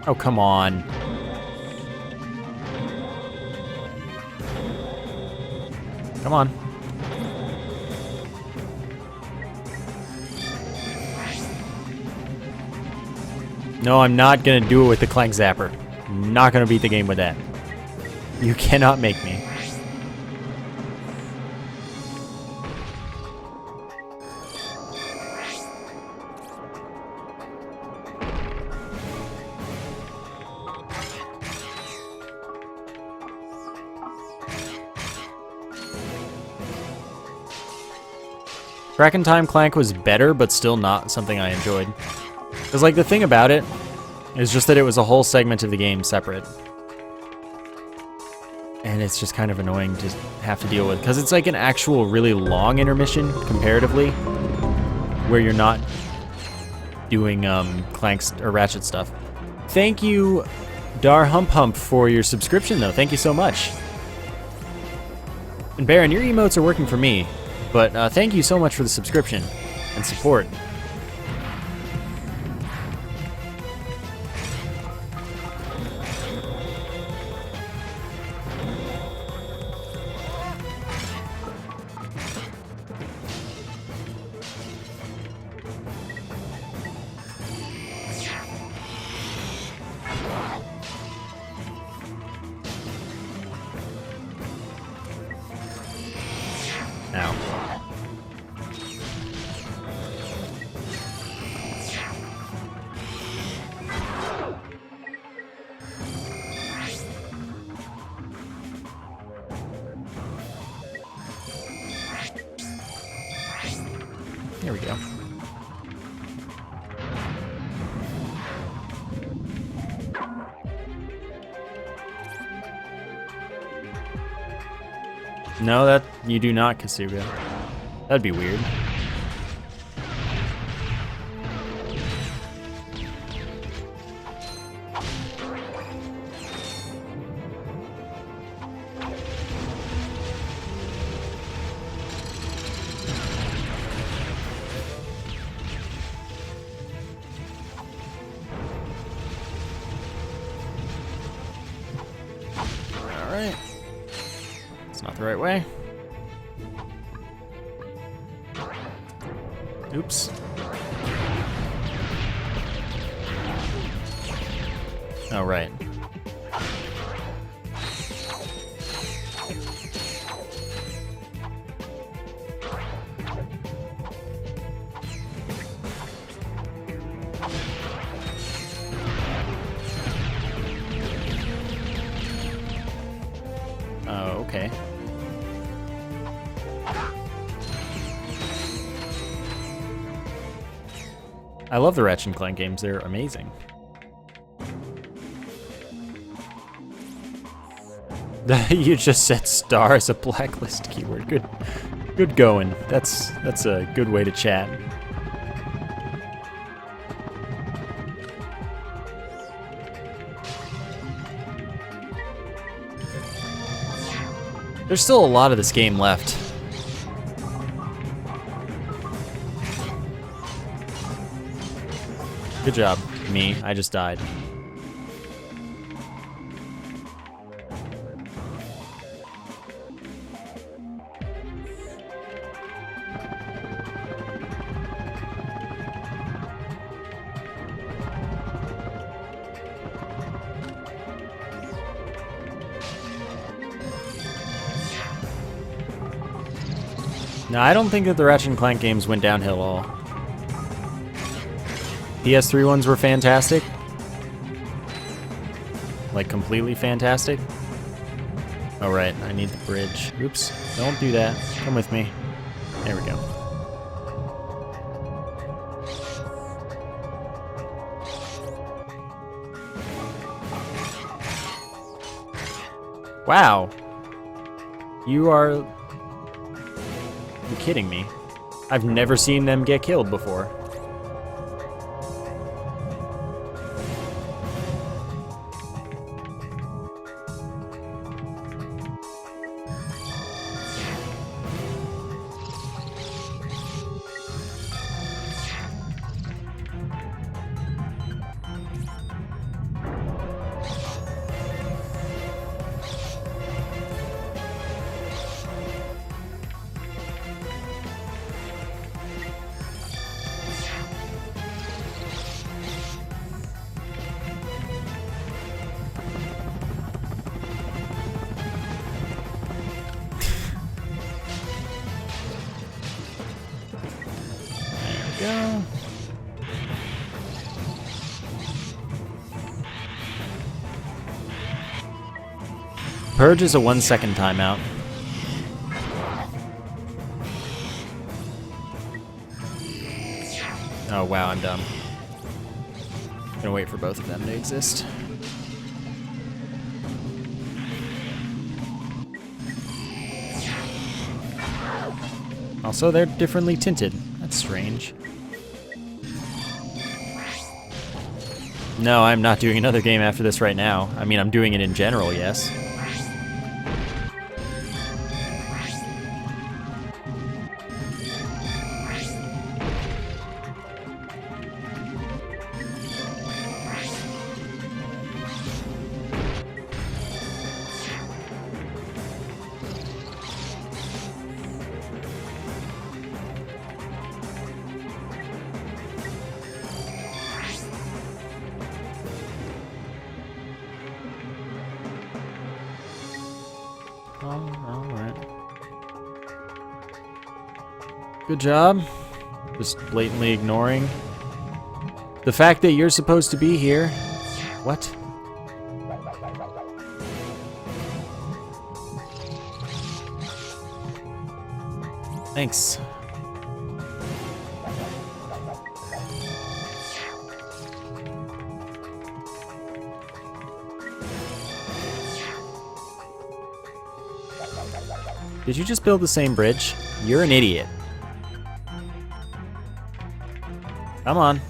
Speaker 1: Oh, come on. Come on. No, I'm not gonna do it with the Clank Zapper. I'm not gonna beat the game with that. You cannot make me. Track and Time Clank was better, but still not something I enjoyed. Because, like, the thing about it is just that it was a whole segment of the game separate. And it's just kind of annoying to have to deal with. Because it's like an actual really long intermission, comparatively, where you're not doing Clank's or Ratchet stuff. Thank you, Dar Hump Hump, for your subscription, though. Thank you so much. And Baron, your emotes are working for me, but thank you so much for the subscription and support. Now. There we go. No, that you do not, Kasuga. That'd be weird. All right. Not the right way. Oops. Oh, right. Oh, okay. I love the Ratchet Clank games, they're amazing. You just said star as a blacklist keyword. Good going. That's a good way to chat. There's still a lot of this game left. Good job, me. I just died. No, I don't think that the Ratchet & Clank games went downhill at all. PS3 ones were fantastic. Like, completely fantastic. Oh, right, I need the bridge. Oops, don't do that. Come with me. There we go. Wow. You're kidding me. I've never seen them get killed before. Go. Purge is a 1-second timeout. Oh wow, I'm dumb. Gonna wait for both of them to exist. Also, they're differently tinted. That's strange. No, I'm not doing another game after this right now. I mean, I'm doing it in general, yes. Alright. Good job. Just blatantly ignoring the fact that you're supposed to be here. What? Thanks. Did you just build the same bridge? You're an idiot. Come on.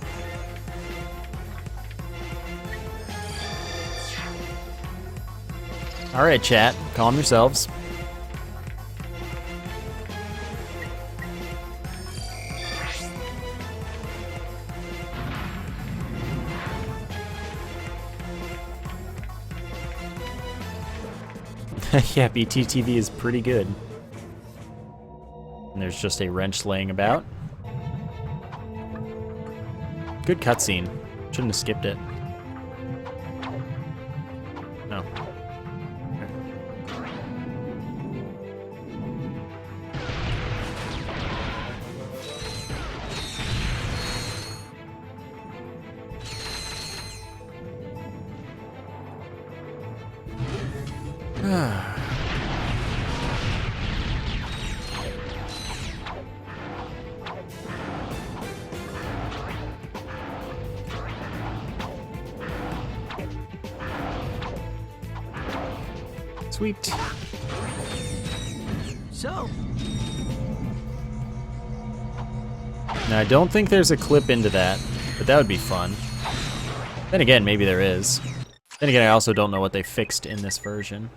Speaker 1: Alright, chat. Calm yourselves. Yeah, BTTV is pretty good. And there's just a wrench laying about. Good cutscene. Shouldn't have skipped it. No. Sweet.
Speaker 4: So,
Speaker 1: Now, I don't think there's a clip into that, but that would be fun. Then again, maybe there is. Then again, I also don't know what they fixed in this version.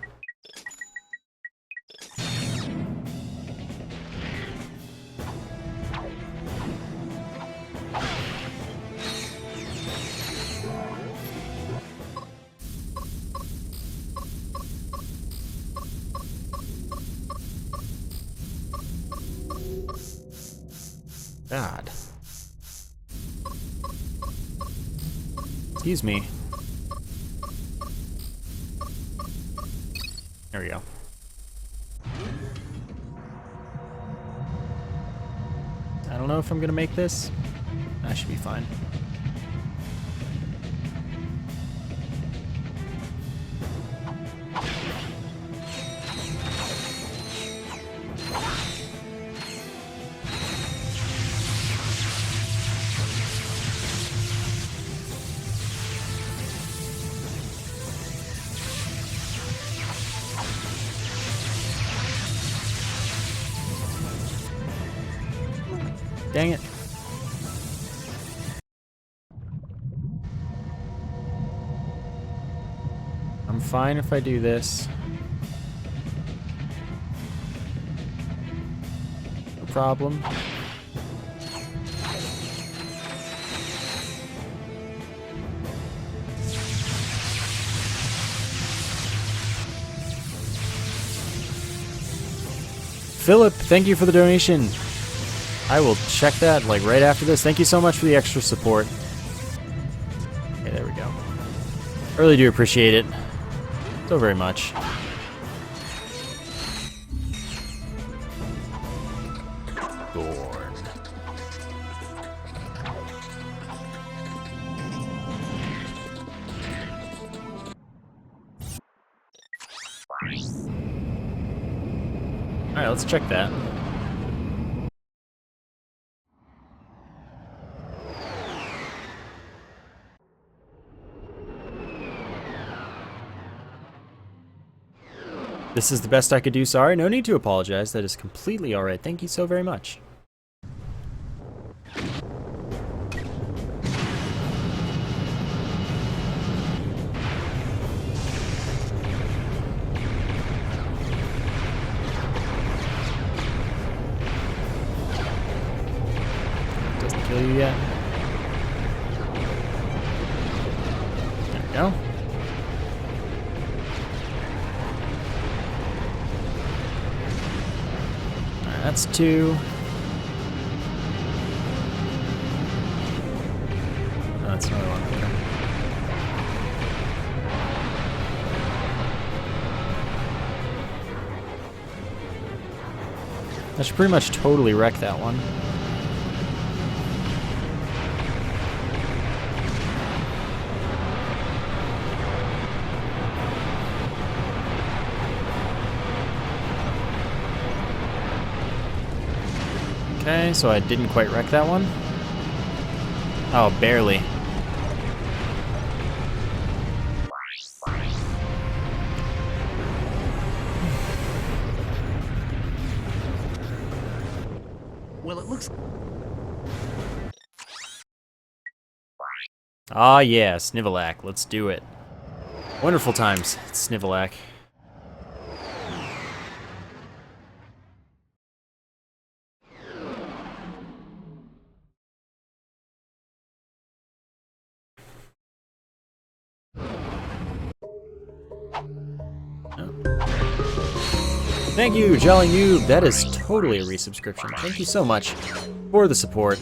Speaker 1: God. Excuse me. There we go. I don't know if I'm gonna make this. I should be fine. Dang it. I'm fine if I do this. No problem. Philip, thank you for the donation. I will check that like right after this. Thank you so much for the extra support. Okay, there we go. I really do appreciate it so very much. Thorn. All right, let's check that. This is the best I could do. Sorry, no need to apologize. That is completely all right. Thank you so very much. kill you yet. There we go. Alright, that's 2. Oh, that's another one. Okay. That should pretty much totally wreck that one. Okay, so I didn't quite wreck that one. Oh, barely.
Speaker 4: Well, it looks...
Speaker 1: Ah, yeah, Snivelac. Let's do it. Wonderful times, Snivelac. Thank you, Jolly Noob. That is totally a resubscription. Thank you so much for the support.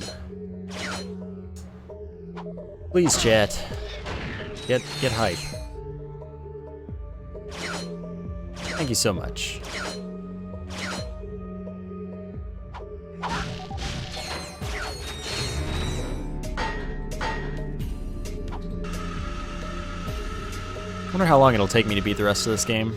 Speaker 1: Please, chat. Get hype. Thank you so much. Wonder how long it'll take me to beat the rest of this game.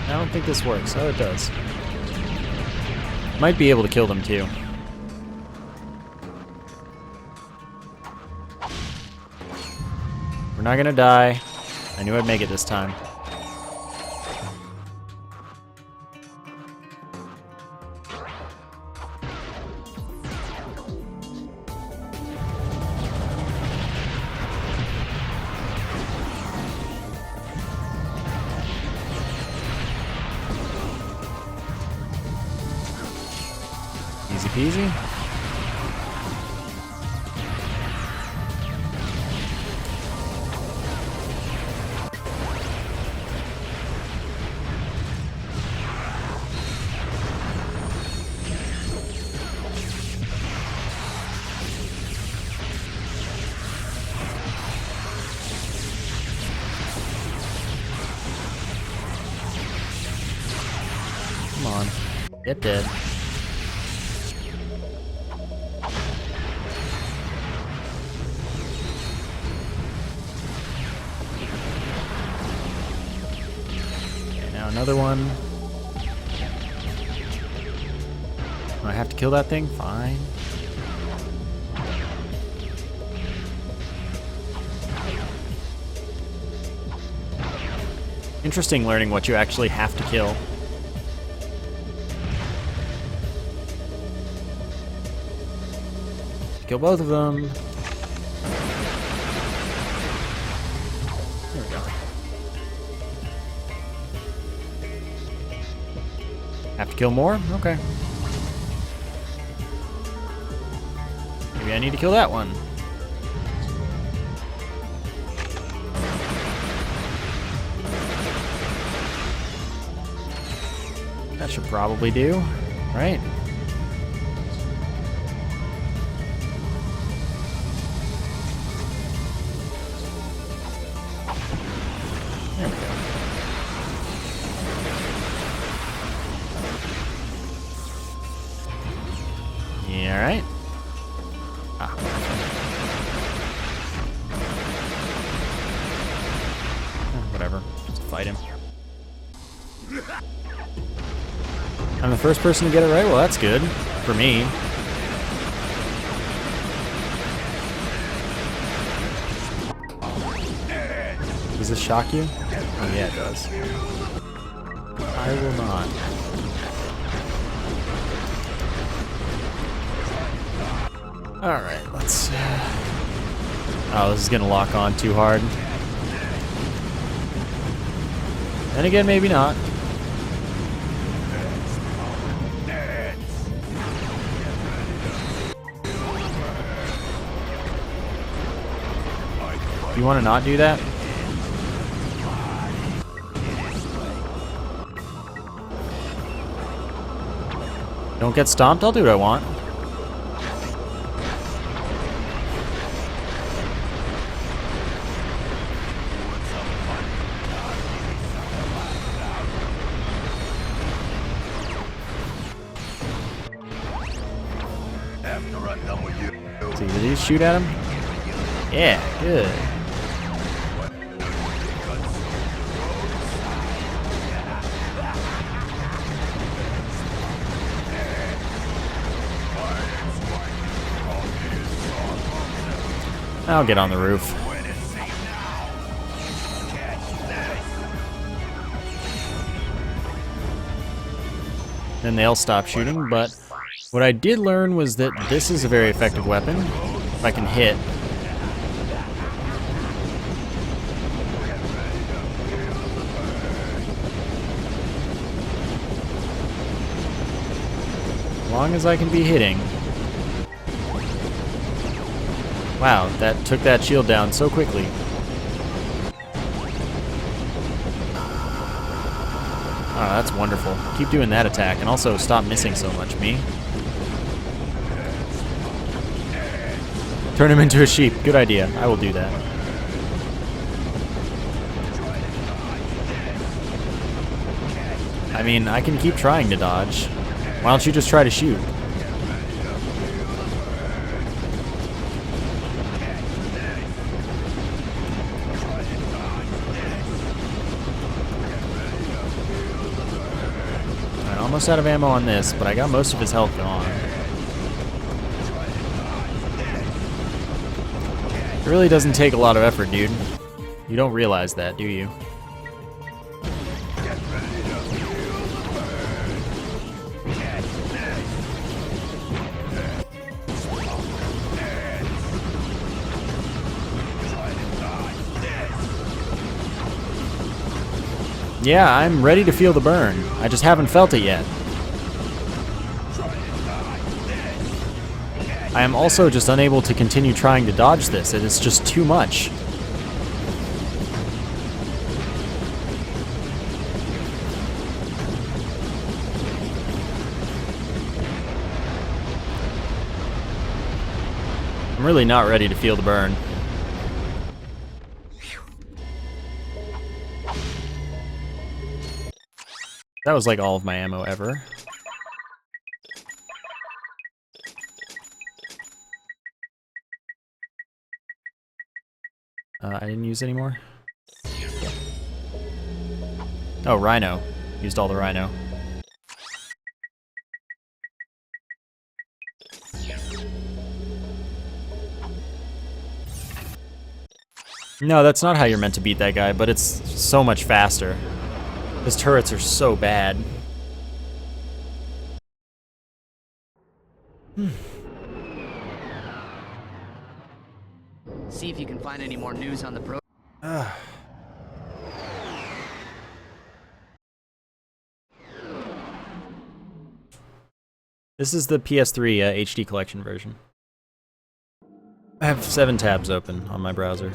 Speaker 1: I don't think this works. Oh, it does. Might be able to kill them too. We're not gonna die. I knew I'd make it this time. Easy peasy. Come on. Get dead. Another one. Do I have to kill that thing? Fine. Interesting learning what you actually have to kill. Kill both of them. There we go. Have to kill more? Okay. Maybe I need to kill that one. That should probably do, right? There we go. Yeah, all right. Ah. first person to get it right? Well, that's good. For me. Does this shock you? Oh yeah, it does. I will not. Alright, let's... Oh, this is gonna lock on too hard. And again, maybe not. You want to not do that? Don't get stomped, I'll do what I want.
Speaker 5: After I'm done with you.
Speaker 1: See, did he shoot at him? Yeah, good. I'll get on the roof. Then they'll stop shooting, but what I did learn was that this is a very effective weapon. If I can hit. As long as I can be hitting. Wow, that took that shield down so quickly. Oh, that's wonderful. Keep doing that attack, and also stop missing so much, me. Turn him into a sheep. Good idea. I will do that. I mean, I can keep trying to dodge. Why don't you just try to shoot? Almost out of ammo on this, but I got most of his health gone. It really doesn't take a lot of effort, dude. You don't realize that, do you? Yeah, I'm ready to feel the burn. I just haven't felt it yet. I am also just unable to continue trying to dodge this. It is just too much. I'm really not ready to feel the burn. That was like all of my ammo ever. I didn't use any more. Oh, Rhino. Used all the Rhino. No, that's not how you're meant to beat that guy, but it's so much faster. His turrets are so bad.
Speaker 4: See if you can find any more news on the pro.
Speaker 1: This is the PS3 HD collection version. I have 7 tabs open on my browser.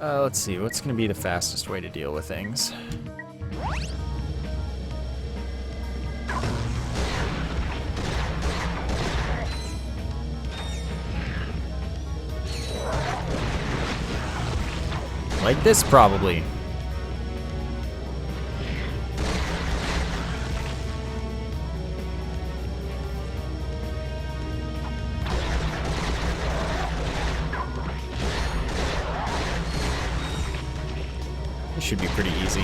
Speaker 1: Let's see, what's going to be the fastest way to deal with things? Like this, probably. This should be pretty easy.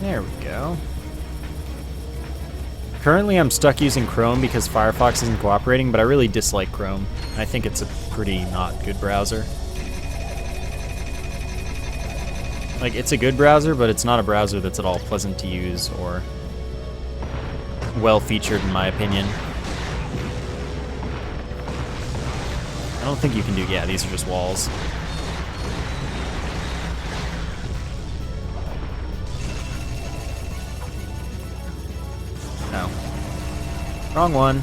Speaker 1: There we go. Currently I'm stuck using Chrome because Firefox isn't cooperating, but I really dislike Chrome. I think it's a pretty not good browser. Like, it's a good browser, but it's not a browser that's at all pleasant to use or well featured in my opinion. I don't think you can do, yeah, these are just walls. No. Wrong one.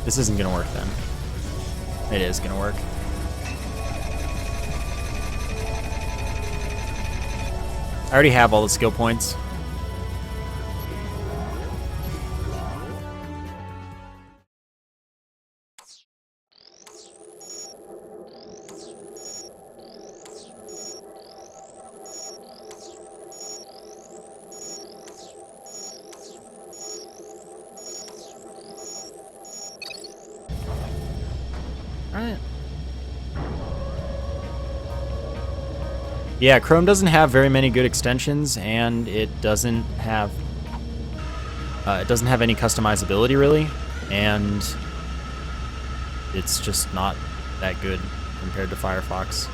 Speaker 1: This isn't gonna work then. It is gonna work. I already have all the skill points. Alright. Yeah, Chrome doesn't have very many good extensions, and it doesn't have any customizability really, and it's just not that good compared to Firefox.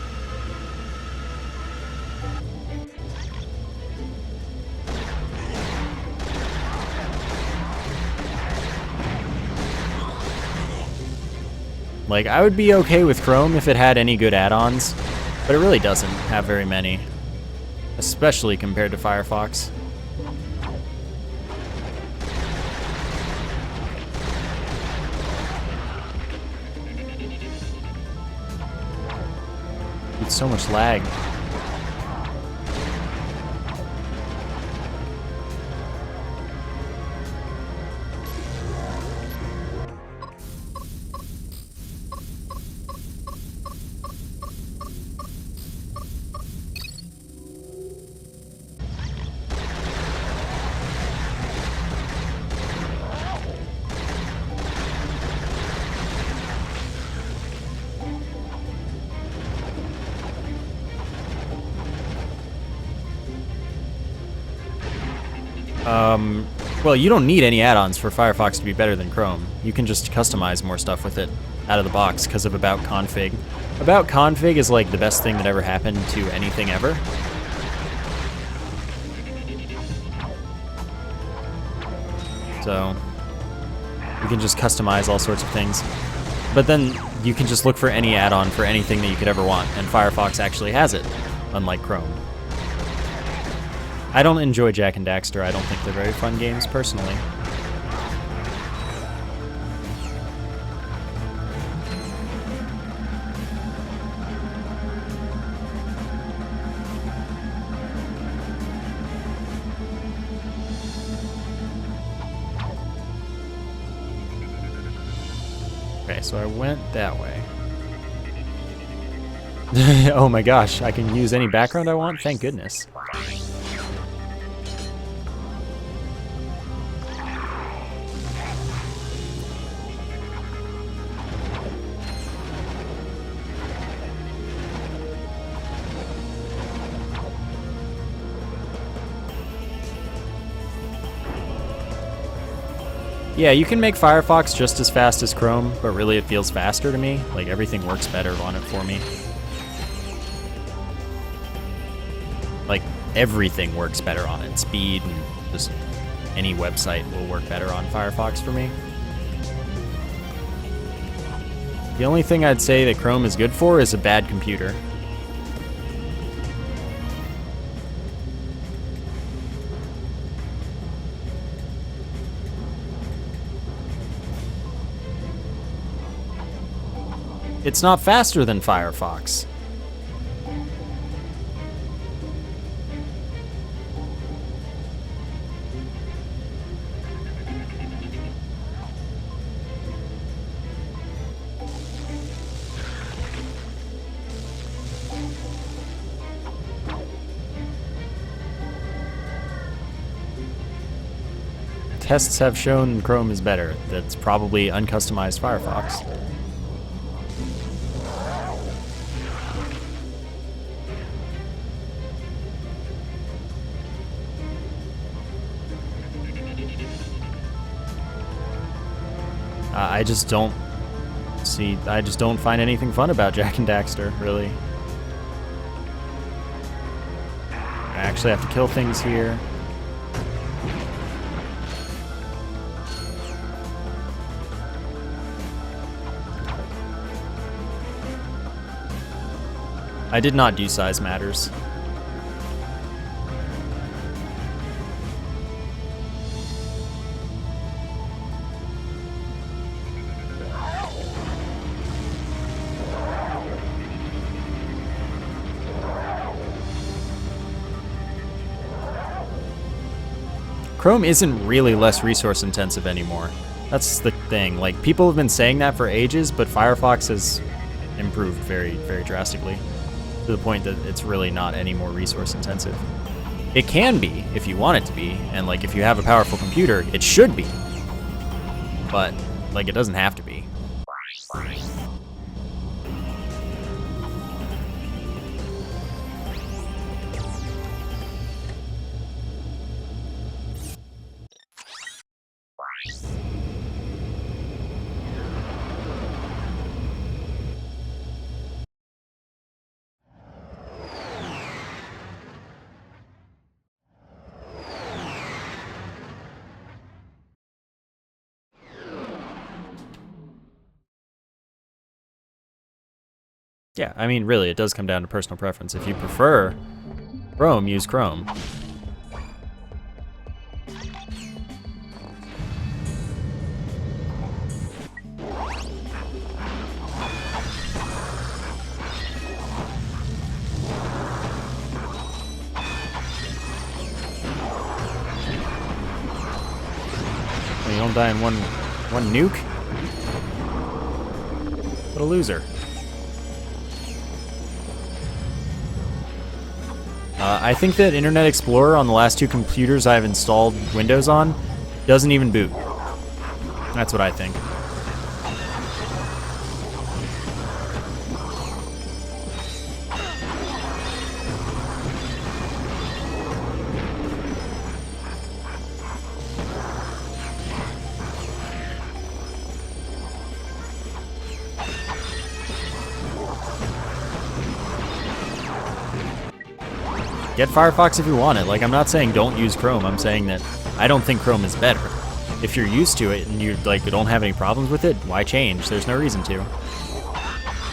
Speaker 1: Like, I would be okay with Chrome if it had any good add-ons, but it really doesn't have very many, especially compared to Firefox. It's so much lag. Well, you don't need any add-ons for Firefox to be better than Chrome. You can just customize more stuff with it out of the box because of About Config. About Config is like the best thing that ever happened to anything ever. So, you can just customize all sorts of things. But then you can just look for any add-on for anything that you could ever want, and Firefox actually has it, unlike Chrome. I don't enjoy Jak and Daxter. I don't think they're very fun games, personally. Okay, so I went that way. Oh my gosh, I can use any background I want? Thank goodness. Yeah, you can make Firefox just as fast as Chrome, but really it feels faster to me. Like, everything works better on it for me. Like, everything works better on it. Speed and just any website will work better on Firefox for me. The only thing I'd say that Chrome is good for is a bad computer. It's not faster than Firefox. tests have shown Chrome is better. That's probably uncustomized Firefox. I just don't find anything fun about Jak and Daxter, really. I actually have to kill things here. I did not do size matters. Chrome isn't really less resource intensive anymore. That's the thing. Like, people have been saying that for ages, but Firefox has improved very, very drastically to the point that it's really not any more resource intensive. It can be if you want it to be, and like if you have a powerful computer, it should be. But like, it doesn't have to be. Yeah, I mean, really, it does come down to personal preference. If you prefer Chrome, use Chrome. Oh, you don't die in one nuke? What a loser. I think that Internet Explorer on the last two computers I've installed Windows on doesn't even boot. That's what I think. Get Firefox if you want it. Like, I'm not saying don't use Chrome. I'm saying that I don't think Chrome is better. If you're used to it and you don't have any problems with it, why change? There's no reason to.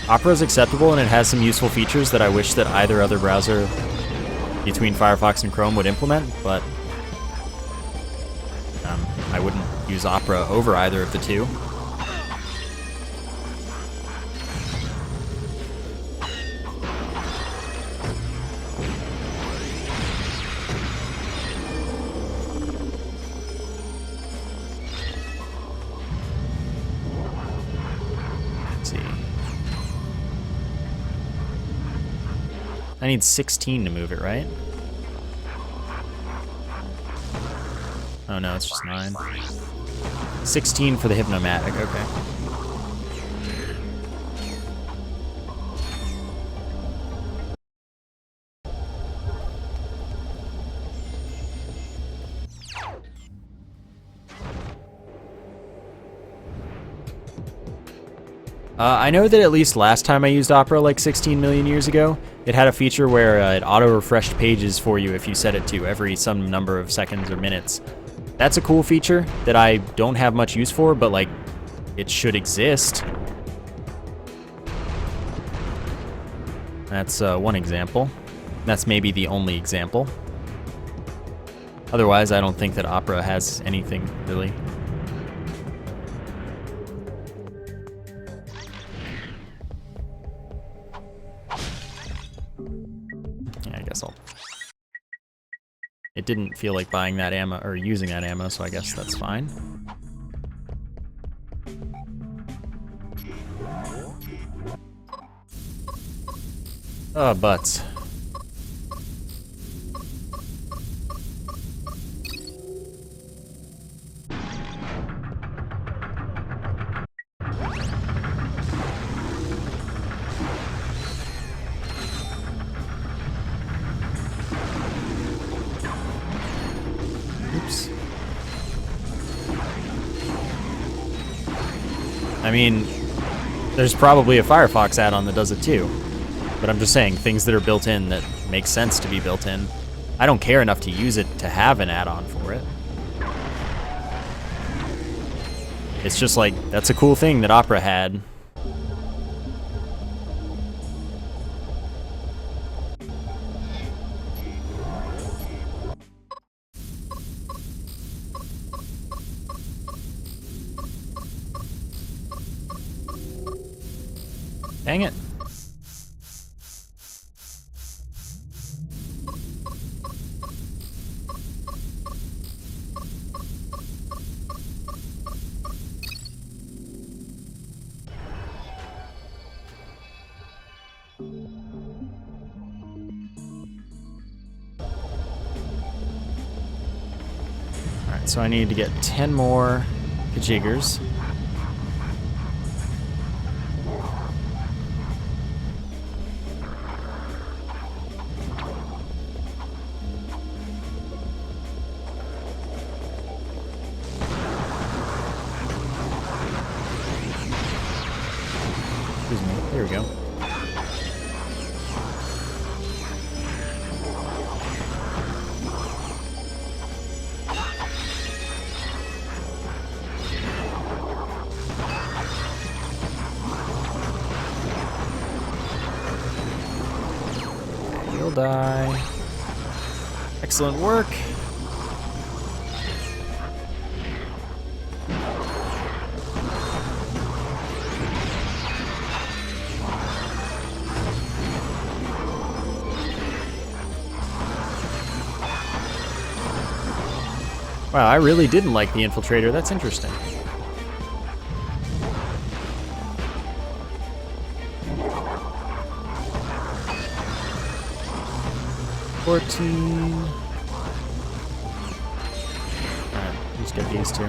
Speaker 1: Opera is acceptable and it has some useful features that I wish that either other browser between Firefox and Chrome would implement, but I wouldn't use Opera over either of the two. I need 16 to move it, right? Oh no, it's just 9. 16 for the Hypnomatic, okay. I know that at least last time I used Opera, like 16 million years ago, it had a feature where it auto-refreshed pages for you if you set it to every some number of seconds or minutes. That's a cool feature that I don't have much use for, but like, it should exist. That's one example. That's maybe the only example. Otherwise, I don't think that Opera has anything, really. Yeah, I guess I'll... It didn't feel like buying that ammo, or using that ammo, so I guess that's fine. Oh, butts. I mean, there's probably a Firefox add-on that does it too. But I'm just saying, things that are built in that make sense to be built in. I don't care enough to use it to have an add-on for it. It's just like, that's a cool thing that Opera had. Dang it. Alright, so I need to get 10 more kajiggers. Excuse me. There we go. You'll die. Excellent work. Wow, I really didn't like the infiltrator. That's interesting. Alright, let's get these two.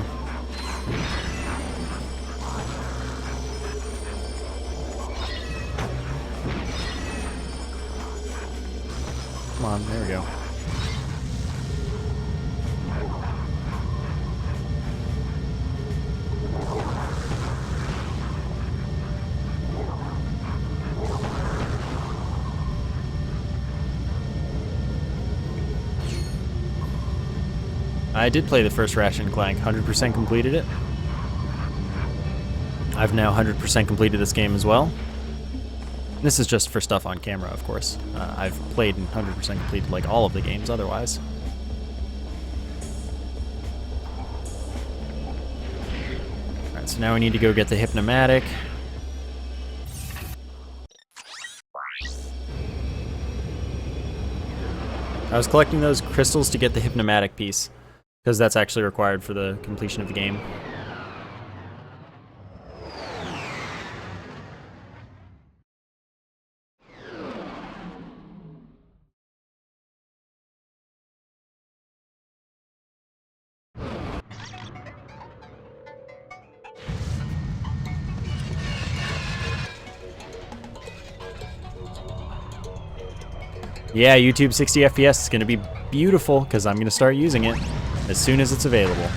Speaker 1: Come on, there we go. I did play the first Ratchet Clank, 100% completed it. I've now 100% completed this game as well. This is just for stuff on camera, of course. I've played and 100% completed like all of the games otherwise. Alright, so now we need to go get the Hypnomatic. I was collecting those crystals to get the Hypnomatic piece, because that's actually required for the completion of the game. Yeah, YouTube 60 FPS is going to be beautiful because I'm going to start using it as soon as it's available.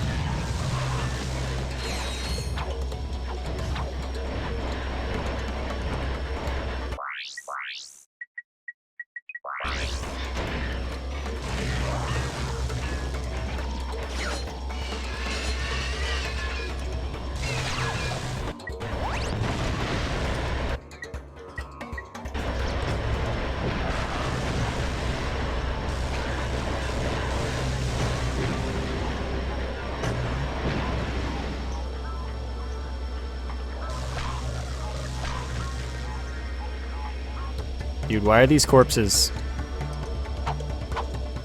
Speaker 1: Dude, why are these corpses?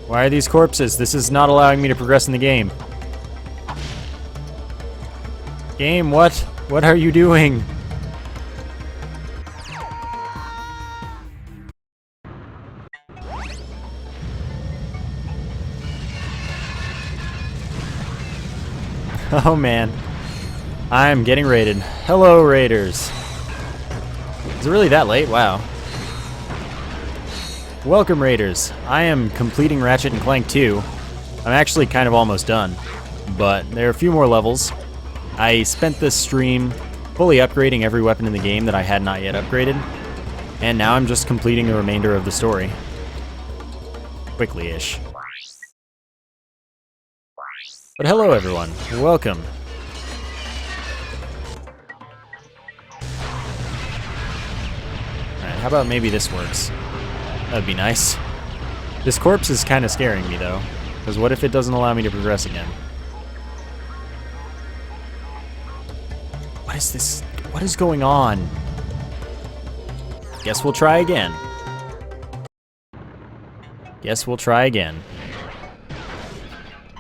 Speaker 1: Why are these corpses? This is not allowing me to progress in the game. Game, what? What are you doing? Oh man. I'm getting raided. Hello, raiders. Is it really that late? Wow. Welcome, raiders. I am completing Ratchet and Clank 2. I'm actually kind of almost done, but there are a few more levels. I spent this stream fully upgrading every weapon in the game that I had not yet upgraded. And now I'm just completing the remainder of the story. Quickly-ish. But hello everyone, welcome. Alright, how about maybe this works? That'd be nice. This corpse is kind of scaring me though, because what if it doesn't allow me to progress again? What is this? What is going on? Guess we'll try again. Guess we'll try again.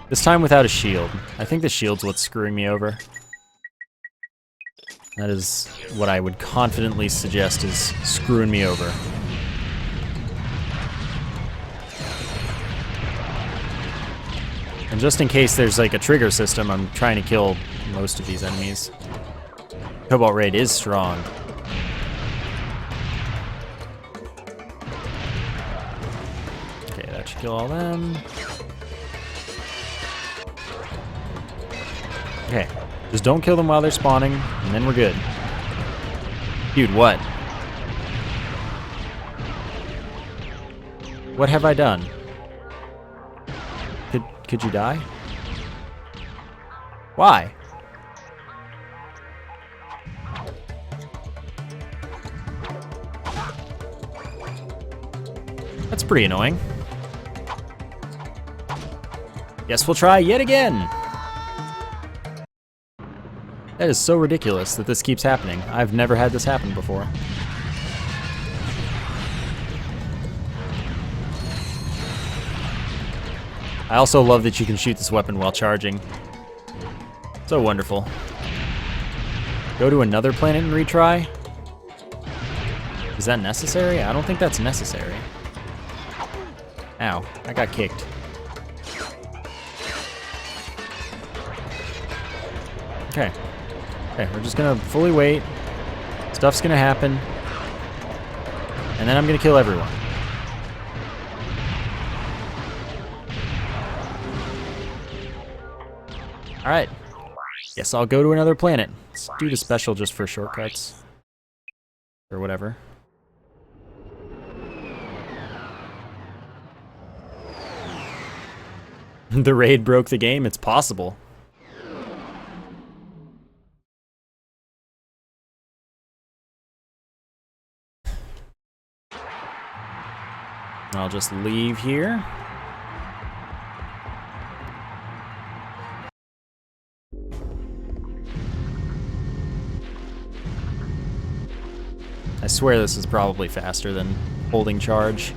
Speaker 1: This time without a shield. I think the shield's what's screwing me over. That is what I would confidently suggest is screwing me over. And just in case there's like a trigger system, I'm trying to kill most of these enemies. Cobalt Raid is strong. Okay, that should kill all them. Okay, just don't kill them while they're spawning, and then we're good. Dude, what? What have I done? Could you die? Why? That's pretty annoying. Guess we'll try yet again. That is so ridiculous that this keeps happening. I've never had this happen before. I also love that you can shoot this weapon while charging. So wonderful. Go to another planet and retry? Is that necessary? I don't think that's necessary. Ow, I got kicked. Okay. Okay, we're just gonna fully wait. Stuff's gonna happen. And then I'm gonna kill everyone. Alright. Guess I'll go to another planet. Let's do the special just for shortcuts. Or whatever. The raid broke the game, it's possible. I'll just leave here. I swear this is probably faster than holding charge.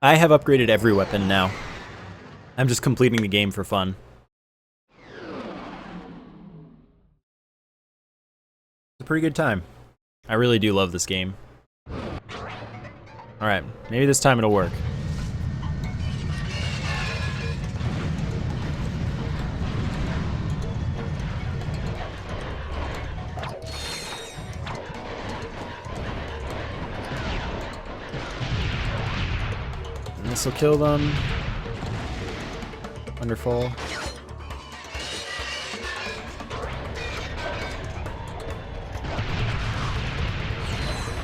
Speaker 1: I have upgraded every weapon now. I'm just completing the game for fun. It's a pretty good time. I really do love this game. Alright, maybe this time it'll work. This will kill them. Wonderful.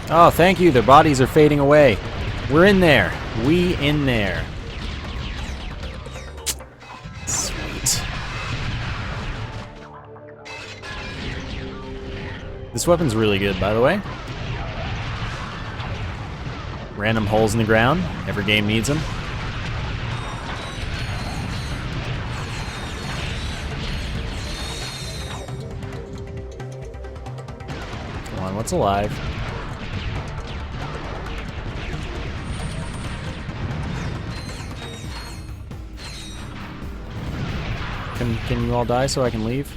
Speaker 1: Oh, thank you. Their bodies are fading away. We're in there. We in there. Sweet. This weapon's really good, by the way. Random holes in the ground. Every game needs them. Come on, what's alive? Can you all die so I can leave?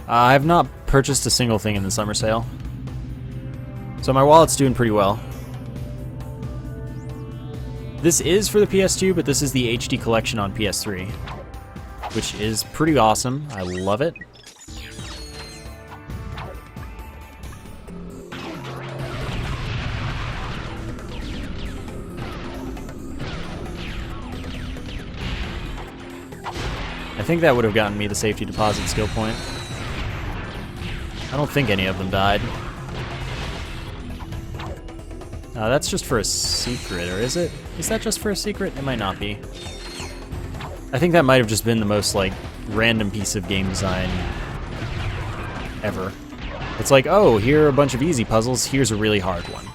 Speaker 1: I have not purchased a single thing in the summer sale. So my wallet's doing pretty well. This is for the PS2, but this is the HD collection on PS3, which is pretty awesome. I love it. I think that would have gotten me the safety deposit skill point. I don't think any of them died. That's just for a secret, or is it? Is that just for a secret? It might not be. I think that might have just been the most, like, random piece of game design ever. It's like, oh, here are a bunch of easy puzzles, here's a really hard one.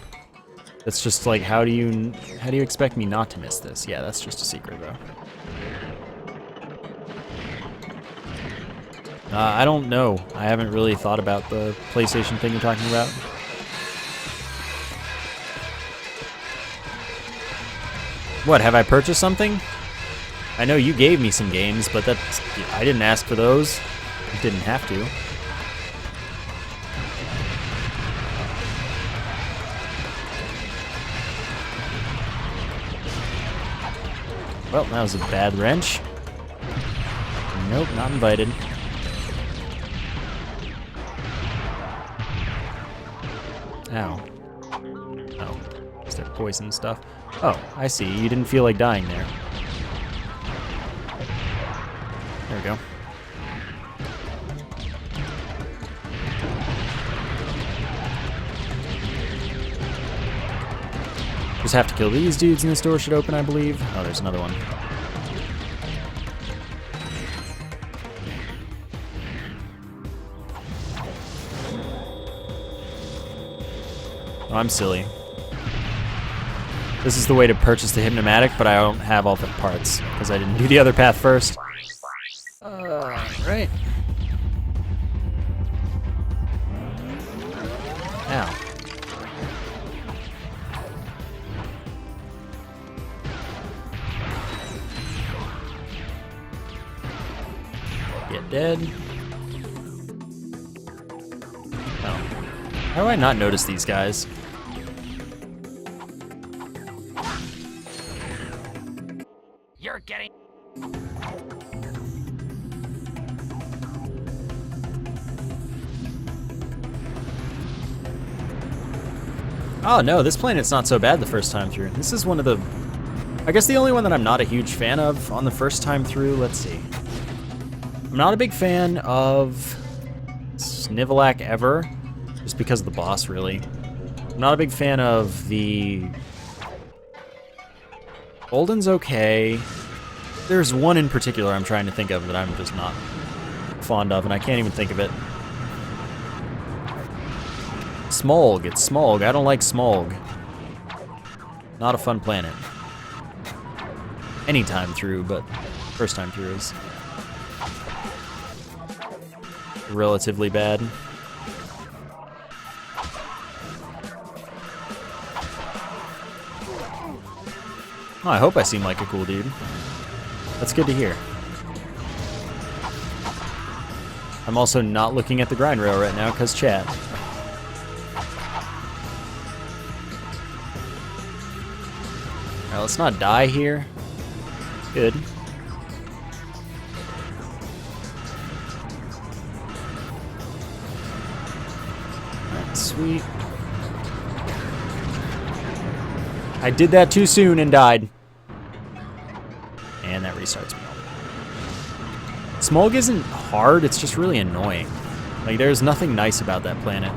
Speaker 1: That's just like, how do you expect me not to miss this? Yeah, that's just a secret, though. I don't know. I haven't really thought about the PlayStation thing you're talking about. What, have I purchased something? I know you gave me some games, but that's... I didn't ask for those. I didn't have to. Well, that was a bad wrench. Nope, not invited. Ow. Oh. Is that poison stuff? Oh, I see. You didn't feel like dying there. There we go. Just have to kill these dudes and this door should open, I believe. Oh, there's another one. Oh, I'm silly. This is the way to purchase the Hypnomatic, but I don't have all the parts, because I didn't do the other path first. Right. Ow. Get dead. Oh. How do I not notice these guys?
Speaker 5: You're getting...
Speaker 1: Oh no, this planet's not so bad the first time through. This is one of the... I guess the only one that I'm not a huge fan of on the first time through, let's see. I'm not a big fan of Snivelac ever, just because of the boss, really. I'm not a big fan of the... Golden's okay. There's one in particular I'm trying to think of that I'm just not fond of, and I can't even think of it. Smolg, it's Smolg. I don't like Smolg. Not a fun planet. Any time through, but first time through is relatively bad. Oh, I hope I seem like a cool dude. That's good to hear. I'm also not looking at the grind rail right now, because chat. Alright, let's not die here. Good. Alright, sweet. I did that too soon and died. And that restarts me. Smolg isn't hard, it's just really annoying. Like, there's nothing nice about that planet.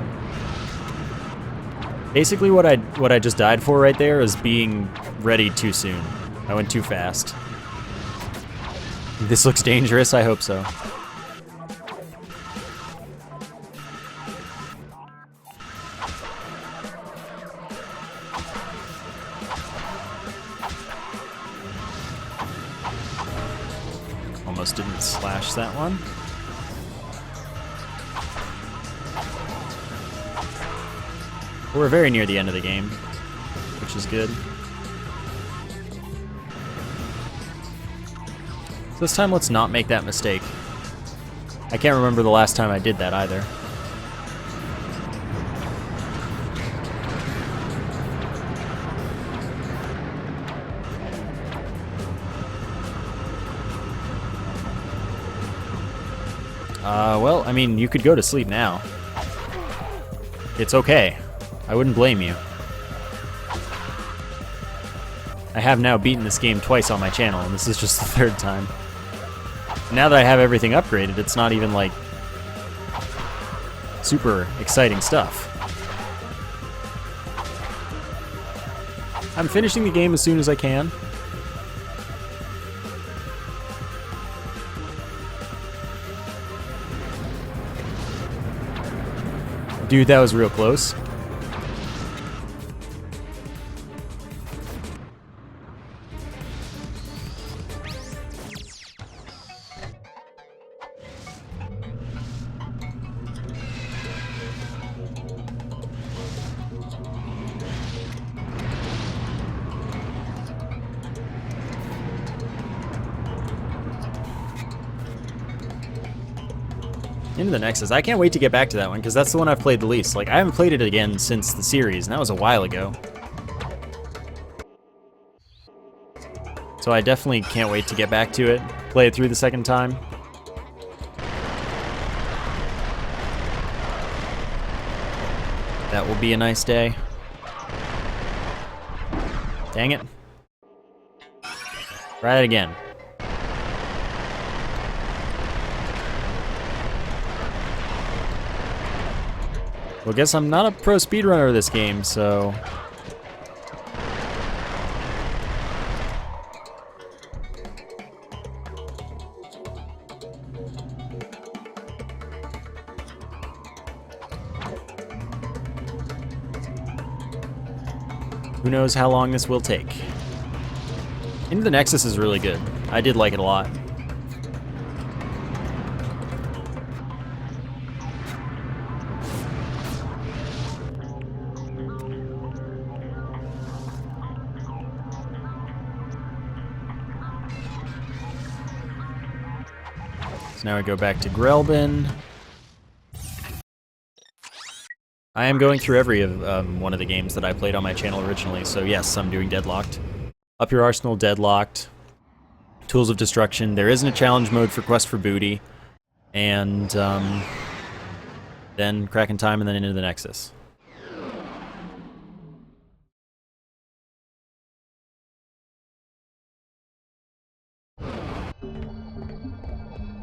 Speaker 1: Basically what I just died for right there is being ready too soon. I went too fast. This looks dangerous, I hope so. Almost didn't slash that one. We're very near the end of the game, which is good. So this time, let's not make that mistake. I can't remember the last time I did that either. Well, I mean, you could go to sleep now. It's okay. I wouldn't blame you. I have now beaten this game twice on my channel, and this is just the third time. Now that I have everything upgraded, it's not even, like, super exciting stuff. I'm finishing the game as soon as I can. Dude, that was real close. Into the Nexus. I can't wait to get back to that one, because that's the one I've played the least. Like, I haven't played it again since the series, and that was a while ago. So I definitely can't wait to get back to it, play it through the second time. That will be a nice day. Dang it. Try it again. Well, I guess I'm not a pro speedrunner of this game, so... who knows how long this will take. Into the Nexus is really good. I did like it a lot. So now we go back to Grelbin. I am going through every one of the games that I played on my channel originally, so yes, I'm doing Deadlocked. Up Your Arsenal, Deadlocked. Tools of Destruction. There isn't a challenge mode for Quest for Booty. And then Crack in Time, and then Into the Nexus.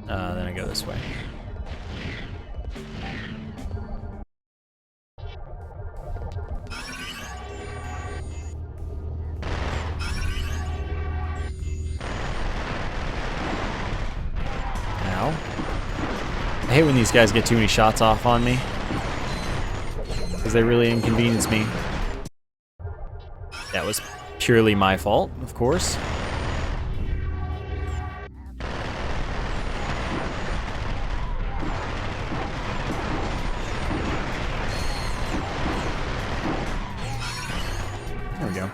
Speaker 1: Then I go this way. Ow. I hate when these guys get too many shots off on me, because they really inconvenience me. That was purely my fault, of course. There we go.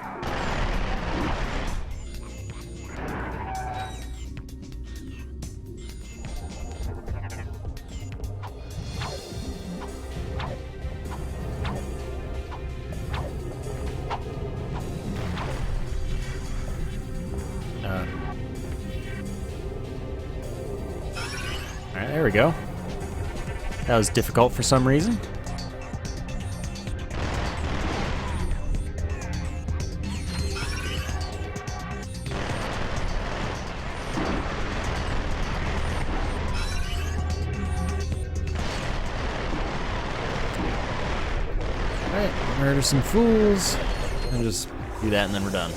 Speaker 1: Alright, there we go. That was difficult for some reason. Alright, murder some fools. And just do that and then we're done.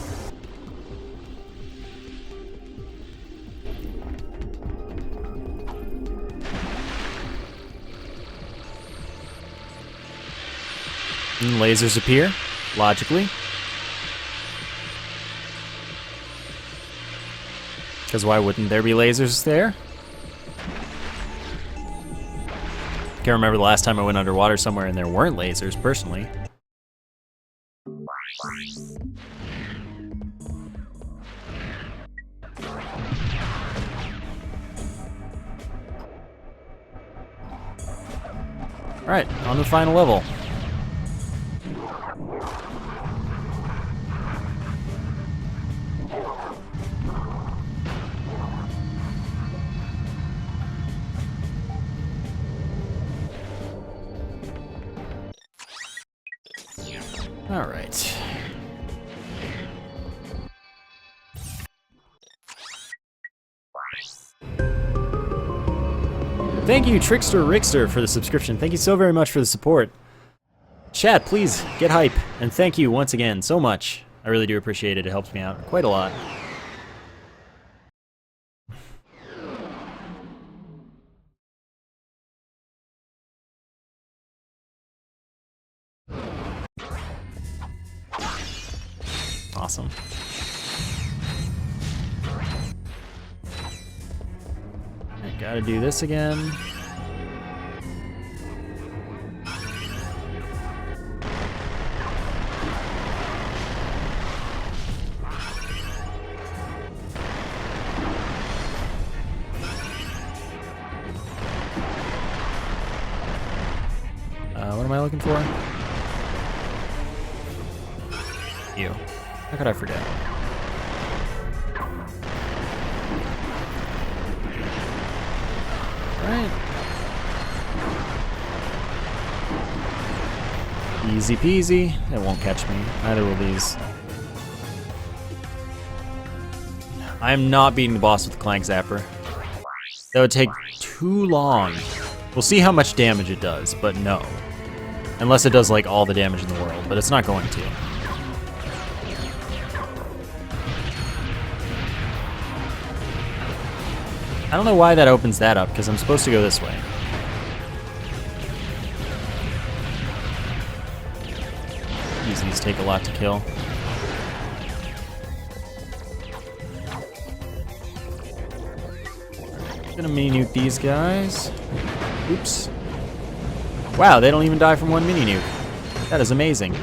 Speaker 1: And lasers appear, logically. Because why wouldn't there be lasers there? Can't remember the last time I went underwater somewhere and there weren't lasers, personally. Alright, on to the final level. All right. Thank you, Trickster Rickster, for the subscription. Thank you so very much for the support. Chat, please get hype, and thank you once again so much. I really do appreciate it. It helps me out quite a lot. Awesome. I gotta do this again. What am I looking for? You. How could I forget? Alright. Easy peasy. It won't catch me. Neither will these. I am not beating the boss with the Clank Zapper. That would take too long. We'll see how much damage it does, but no. Unless it does like all the damage in the world, but it's not going to. I don't know why that opens that up, because I'm supposed to go this way. These take a lot to kill. Gonna mini nuke these guys. Oops. Wow, they don't even die from one mini nuke. That is amazing.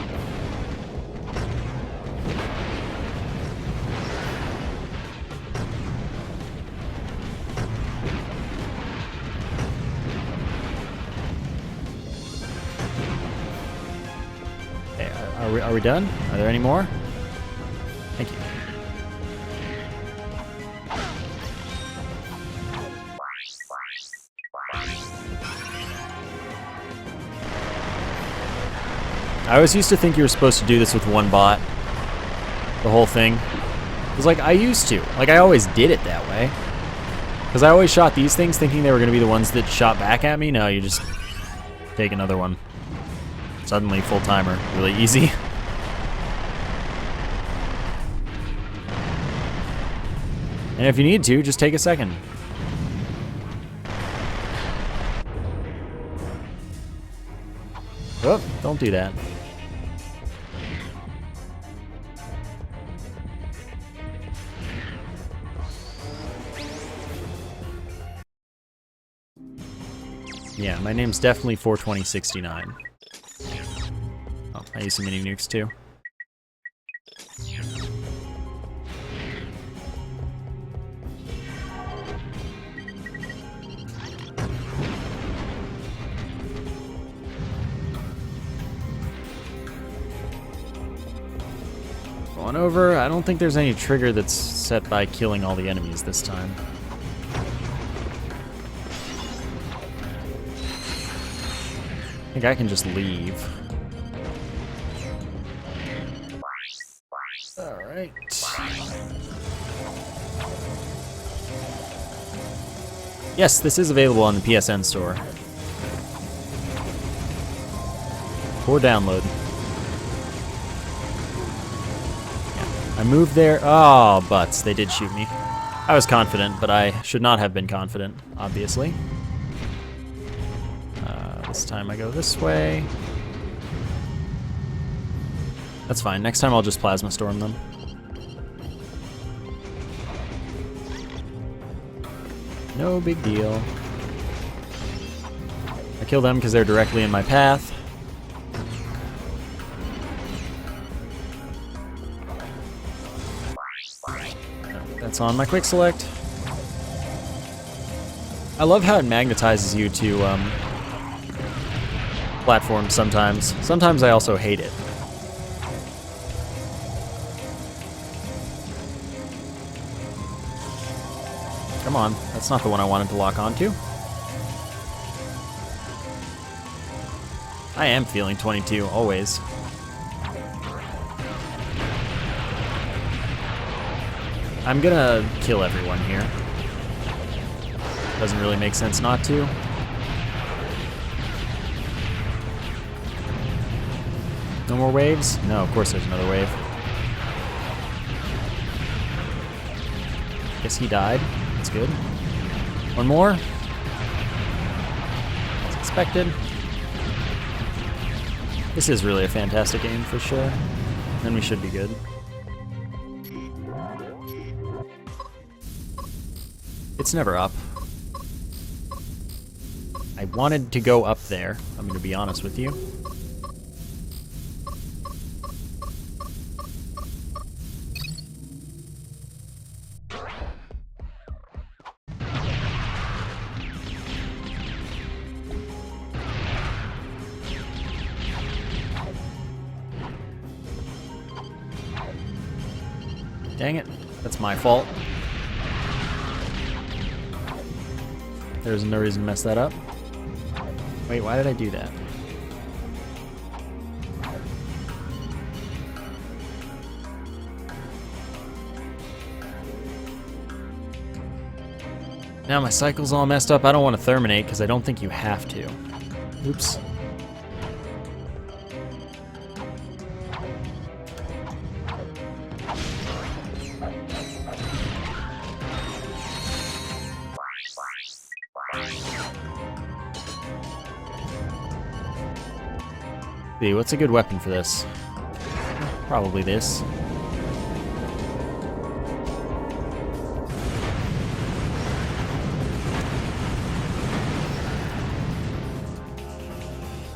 Speaker 1: Okay, are we done? Are there any more? Thank you. I always used to think you were supposed to do this with one bot. The whole thing. It was like, I used to. Like, I always did it that way. Because I always shot these things thinking they were going to be the ones that shot back at me. No, you just take another one. Suddenly, full timer. Really easy. And if you need to, just take a second. Oh, don't do that. Yeah, my name's definitely 42069. Oh, I use some mini nukes too. Going over. I don't think there's any trigger that's set by killing all the enemies this time. I think I can just leave. Alright. Yes, this is available on the PSN store. For download. I moved there. Oh, butts. They did shoot me. I was confident, but I should not have been confident, obviously. This time I go this way. That's fine. Next time I'll just plasma storm them. No big deal. I kill them because they're directly in my path. That's on my quick select. I love how it magnetizes you to platforms sometimes. Sometimes I also hate it. Come on, that's not the one I wanted to lock onto. I am feeling 22, always. I'm gonna kill everyone here. Doesn't really make sense not to. No more waves? No, of course there's another wave. Guess he died. That's good. One more. As expected. This is really a fantastic game for sure. Then we should be good. It's never up. I wanted to go up there, I'm gonna be honest with you. Dang it, that's my fault. There's no reason to mess that up. Wait, why did I do that? Now my cycle's all messed up. I don't want to terminate because I don't think you have to. Oops. See, what's a good weapon for this? Probably this.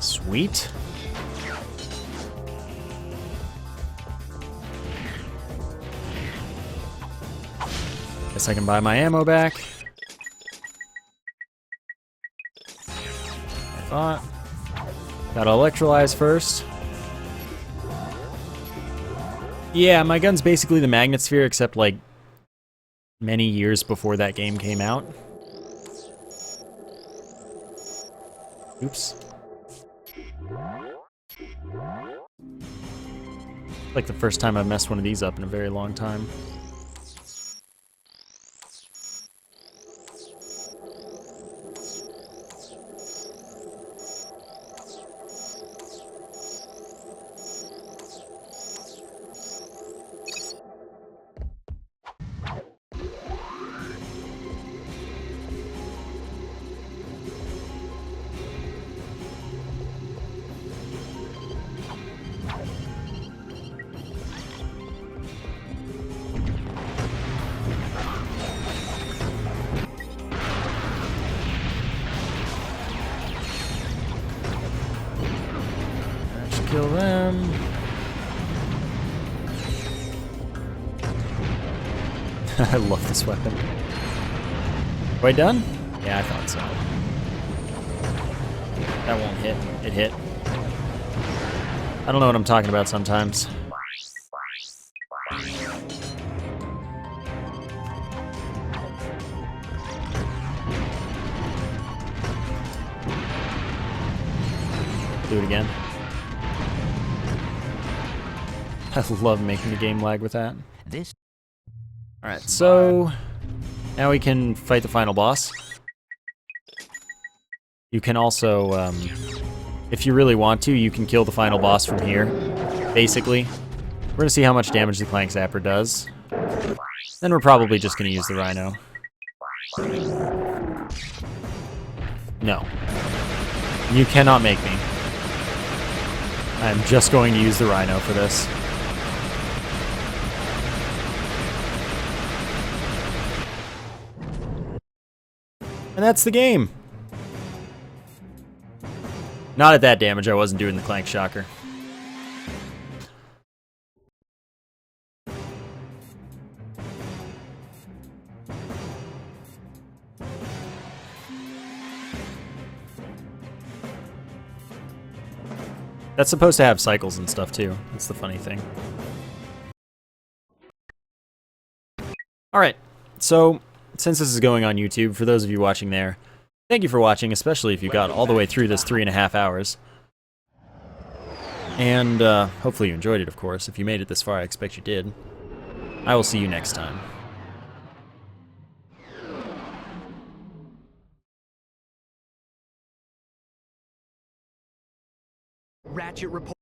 Speaker 1: Sweet. Guess I can buy my ammo back. I thought. Gotta electrolyze first. Yeah, my gun's basically the magnet sphere, except like many years before that game came out. Oops. Like the first time I've messed one of these up in a very long time. Kill them. I love this weapon. Are we done? Yeah, I thought so. That won't hit. It hit. I don't know what I'm talking about sometimes. Do it again. I love making the game lag with that. Alright, so now we can fight the final boss. You can also, if you really want to, you can kill the final boss from here, basically. We're gonna see how much damage the Clank Zapper does. Then we're probably just gonna use the Rhino. No. You cannot make me. I'm just going to use the Rhino for this. And that's the game. Not at that damage, I wasn't doing the Clank Shocker. That's supposed to have cycles and stuff too. That's the funny thing. Alright, so since this is going on YouTube, for those of you watching there, thank you for watching, especially if you got all the way through this 3.5 hours. And hopefully you enjoyed it, of course. If you made it this far, I expect you did. I will see you next time.
Speaker 6: Ratchet report.